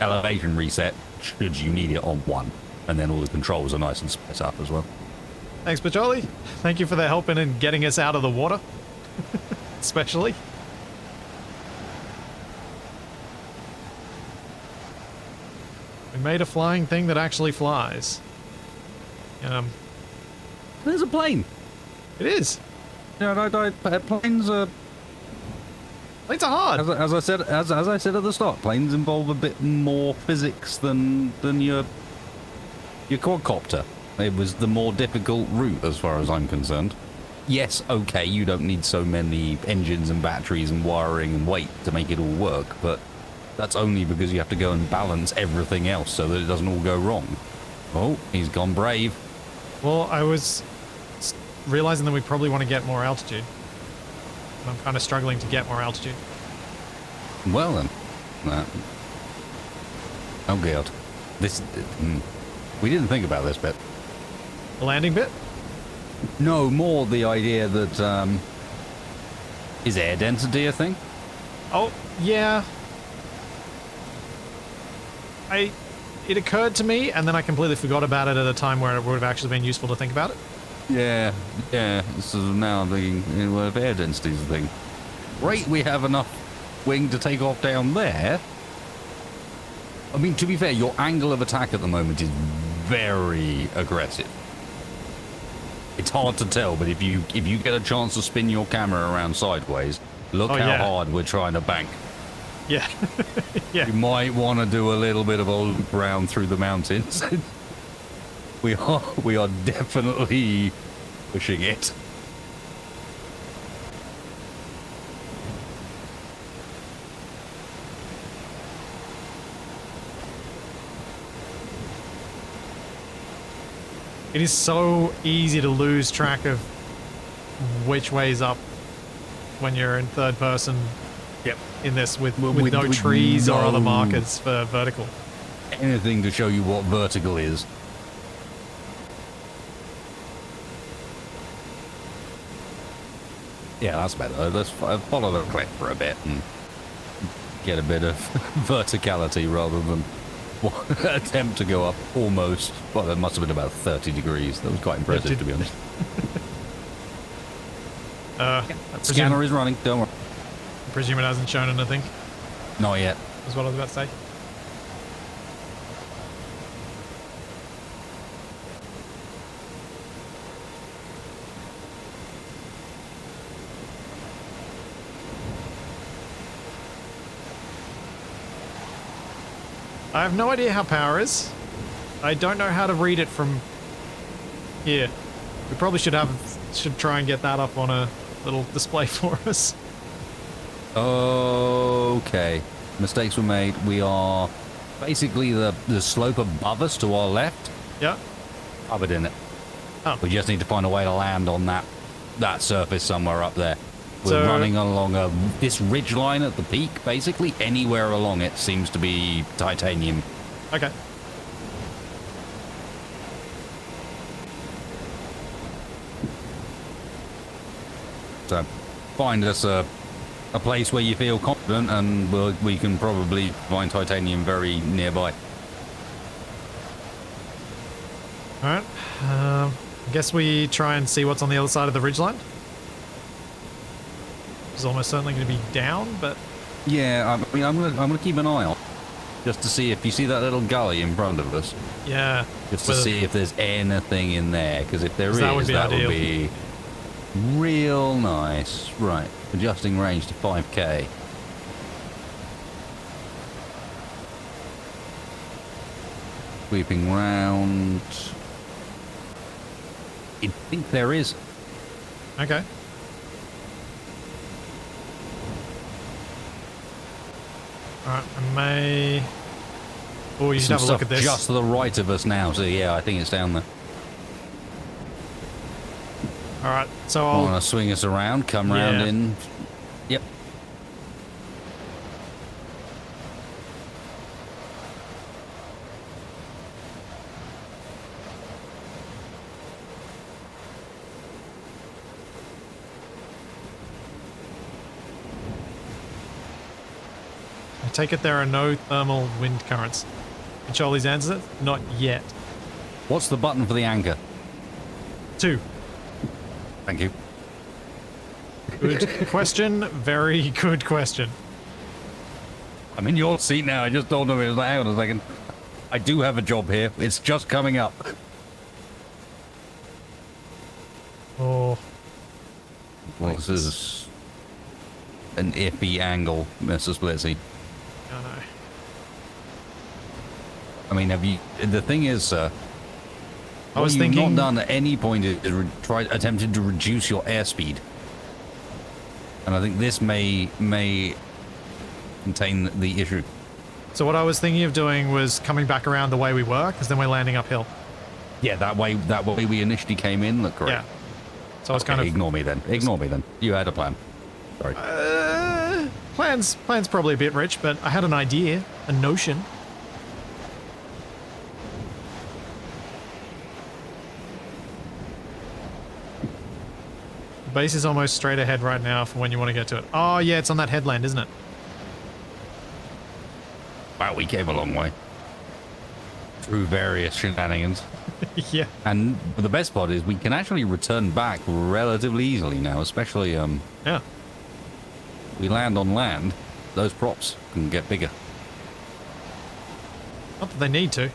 elevation reset should you need it on 1, and then all the controls are nice and split up as well. Thanks, Pajoli. Thank you for the help in getting us out of the water, especially. We made a flying thing that actually flies. There's a plane. It is. Yeah, planes are. Planes are hard. As I said at the start, planes involve a bit more physics than your quadcopter. It was the more difficult route as far as I'm concerned. Yes, okay, you don't need so many engines and batteries and wiring and weight to make it all work, but that's only because you have to go and balance everything else so that it doesn't all go wrong. Oh, he's gone brave. Well, I was realizing that we probably want to get more altitude. And I'm kind of struggling to get more altitude. Well then. Oh god. We didn't think about this bit. The landing bit? No, more the idea that, is air density a thing? Oh, yeah. It occurred to me, and then I completely forgot about it at a time where it would have actually been useful to think about it. Yeah. So now I'm thinking, well, if air density is a thing. Great, we have enough wing to take off down there. I mean, to be fair, your angle of attack at the moment is very aggressive. It's hard to tell, but if you get a chance to spin your camera around sideways, look how hard we're trying to bank. Yeah. Yeah. You might want to do a little bit of a loop round through the mountains. We are definitely pushing it. It is so easy to lose track of which way's up when you're in third person. Yep. In this with no trees or other markers for vertical. Anything to show you what vertical is. Yeah, that's better. Let's follow the cliff for a bit and get a bit of verticality rather than attempt to go up almost. Well, that must have been about 30 degrees. That was quite impressive, to be honest. Scanner is running, don't worry. I presume it hasn't shown anything. Not yet. Is what I was about to say. I have no idea how power is. I don't know how to read it from here. We probably should try and get that up on a little display for us. Okay. Mistakes were made. We are basically the slope above us to our left. Yeah. Covered in it. Oh. We just need to find a way to land on that surface somewhere up there. We're So- running along this ridge line at the peak, basically. Anywhere along it seems to be titanium. Okay. So find us a place where you feel confident, and we can probably find titanium very nearby. Alright. I guess we try and see what's on the other side of the ridgeline. It's almost certainly going to be down, but... Yeah, I mean, I'm gonna keep an eye on, just to see if you see that little gully in front of us. Yeah. Just to see if there's anything in there, because if there is, that would be real nice. Right, adjusting range to 5k. Sweeping round. I think there is. Okay. Alright, I may... Oh, you should have a look at this. Just to the right of us now, so yeah, I think it's down there. Alright, so I want to swing us around, come round in. Yep. I take it there are no thermal wind currents. Control these answers? Not yet. What's the button for the anchor? 2. Thank you. Good question. Very good question. I'm in your seat now. I just told him it was like, hang on a second. I do have a job here. It's just coming up. Oh. Well, this is an iffy angle, Mr. Splitsy. I know. I mean, have you... The thing is, sir... I was thinking... not done at any point is attempted to reduce your airspeed. And I think this may contain the issue. So what I was thinking of doing was coming back around the way we were, because then we're landing uphill. Yeah, that way we initially came in, look correct. Yeah. So I was kind of... Ignore me then. Ignore me then. You had a plan. Sorry. Plan's probably a bit rich, but I had an idea, a notion. The base is almost straight ahead right now for when you want to get to it. Oh yeah, it's on that headland, isn't it? Wow, we came a long way. Through various shenanigans. Yeah. And the best part is we can actually return back relatively easily now, especially Yeah. we land on land, those props can get bigger. Not that they need to.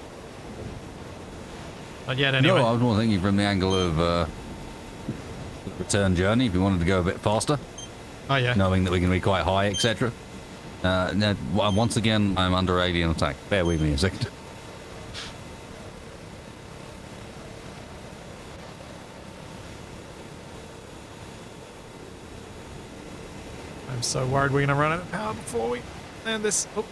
Not yet, anyway. No, I was more thinking from the angle of the return journey, if you wanted to go a bit faster. Oh yeah. Knowing that we're going to be quite high, etc. Now, once again, I'm under alien attack. Bear with me a second. I'm so worried we're going to run out of power before we land this. Oh.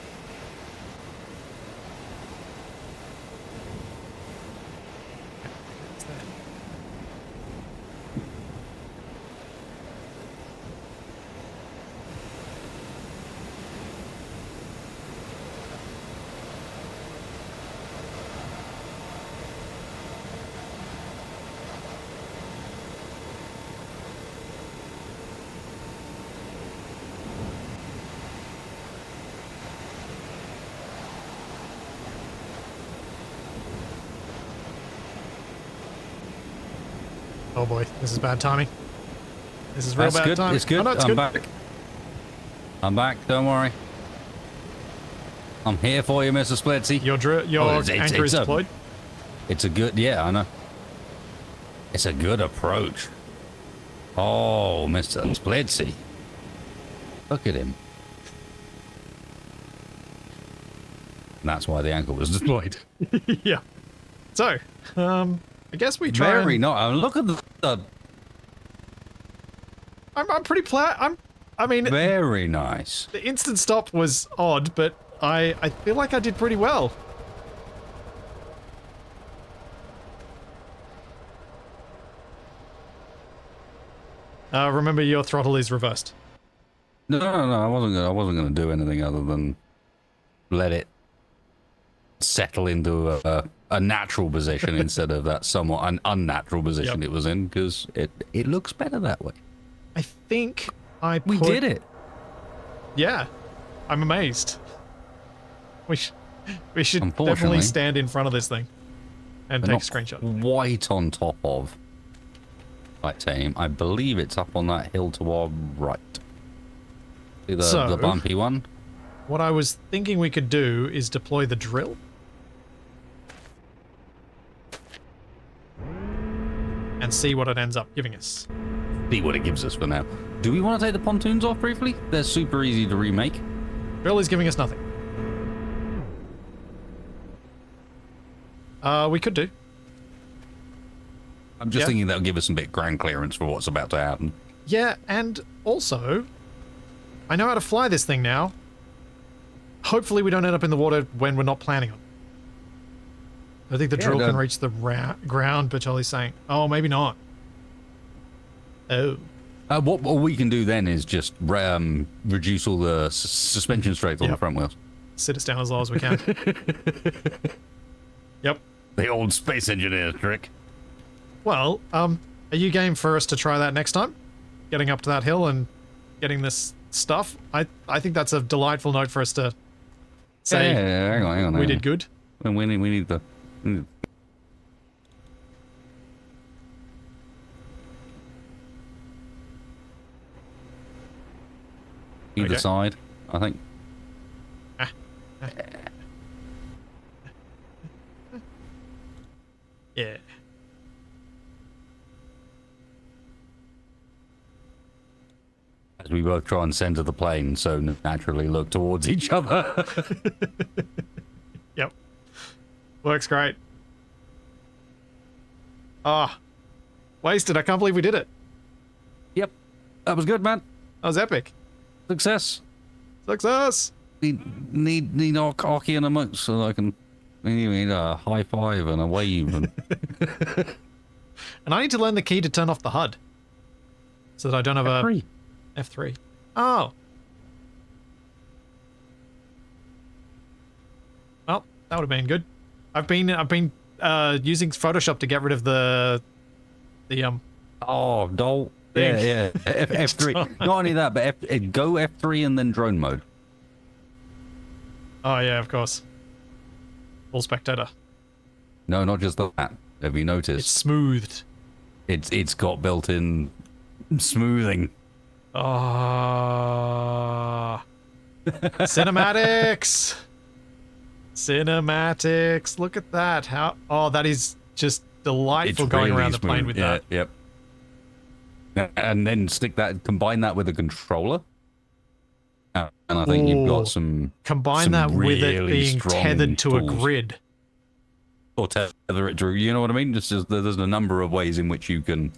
Oh boy, this is bad timing. This is real That's bad good. timing. It's good. Oh, no, it's I'm good. back. I'm back. Don't worry. I'm here for you, Mr. Splitsy. Your anchor is deployed? It's a good... Yeah, I know. It's a good approach. Oh, Mr. Splitsy. Look at him. And that's why the anchor was deployed. Yeah. So, I guess we try. Very nice. Look at the I'm pretty I mean, very nice. the instant stop was odd, but I feel like I did pretty well. Remember your throttle is reversed. No, I wasn't gonna do anything other than let it settle into a natural position instead of that somewhat an unnatural position it was in, because it looks better that way. I think We did it. Yeah, I'm amazed. We should definitely Unfortunately, stand in front of this thing and we're take a not screenshot. quite on top of titanium. I believe it's up on that hill to our right. See the bumpy one? What I was thinking we could do is deploy the drill. And see what it ends up giving us. See what it gives us for now. Do we want to take the pontoons off briefly? They're super easy to remake. Drill is giving us nothing. We could do. I'm just thinking that'll give us some bit ground clearance for what's about to happen. Yeah, and also, I know how to fly this thing now. Hopefully we don't end up in the water when we're not planning on it. I think the drill can reach the ground, but Charlie's saying, oh, maybe not. Oh. What we can do then is just reduce all the suspension strength on the front wheels. Sit us down as low as we can. Yep. The old space engineer trick. Well, are you game for us to try that next time? Getting up to that hill and getting this stuff? I think that's a delightful note for us to say hang on. We did good. We need the... Either side, I think. Yeah. As we both try and center the plane, so naturally look towards each other. Yep. Works great. Ah. Wasted. I can't believe we did it. Yep. That was good, man. That was epic. Success. Success. Need Archean amongst so I can need a high five and a wave and and I need to learn the key to turn off the HUD. So that I don't have F3. F3. Oh. Well, that would have been good. I've been using Photoshop to get rid of the Oh, doll. Yeah. F3. Not only that, but go F3 and then drone mode. Oh yeah, of course. Full spectator. No, not just that. Have you noticed? It's smoothed. It's got built-in smoothing. Ah. Cinematics. Cinematics. Look at that. Oh, that is just delightful It's going really around the plane smooth. with that. Yep. And then combine that with a controller. And I think you've got some... Combine that with it being tethered to a grid. Or tether it to, you know what I mean? There's a number of ways in which you can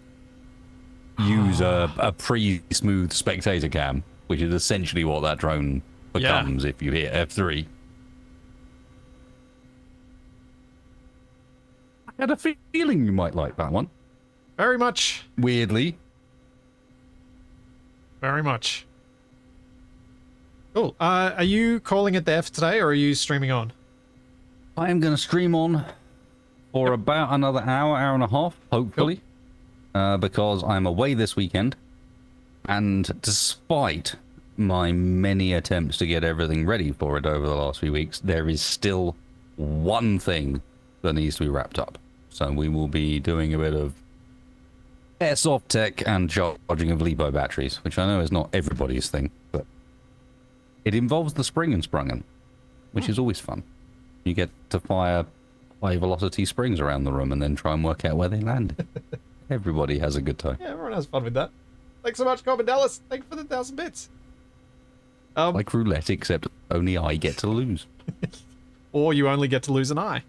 use a pre-smooth spectator cam, which is essentially what that drone becomes if you hit F3. I had a feeling you might like that one. Very much. Weirdly. Very much. Cool. Are you calling it the F today, or are you streaming on? I am going to stream on for about another hour and a half, hopefully, because I'm away this weekend. And despite my many attempts to get everything ready for it over the last few weeks, there is still one thing that needs to be wrapped up. So we will be doing a bit of airsoft tech and charging of LiPo batteries, which I know is not everybody's thing, but it involves the spring and sprungen, which is always fun. You get to fire high-velocity springs around the room and then try and work out where they land. Everybody has a good time. Yeah, everyone has fun with that. Thanks so much, Corbin Dallas. Thank you for the 1,000 bits. Like roulette, except only I get to lose. Or you only get to lose an eye.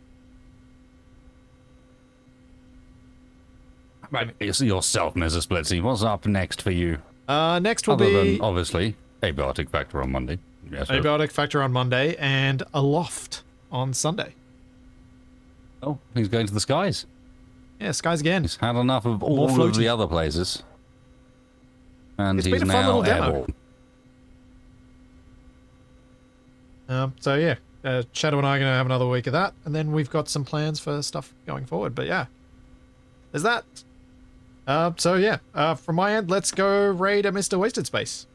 It's yourself, Mr. Splitsy. What's up next for you? Next will Other be... than, obviously, Abiotic Factor on Monday. Yes, Abiotic Factor on Monday and Aloft on Sunday. Oh, he's going to the skies. Yeah, skies again. He's had enough of all of the other places. And It's he's been a fun now little demo. airborne. So yeah, Shadow and I are going to have another week of that, and then we've got some plans for stuff going forward. But yeah, there's that. So yeah, from my end, let's go raid a Mr. Wasted Space.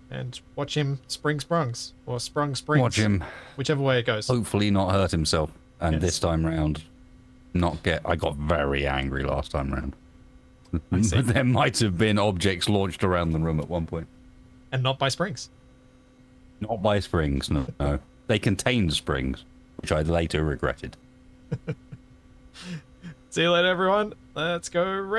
And watch him spring sprungs. Or sprung springs. Watch him. Whichever way it goes. Hopefully not hurt himself. And Yes. this time round, not get... I got very angry last time round. I see. There might have been objects launched around the room at one point. And not by springs. Not by springs, no. No. They contained springs, which I later regretted. See you later, everyone. Let's go raid.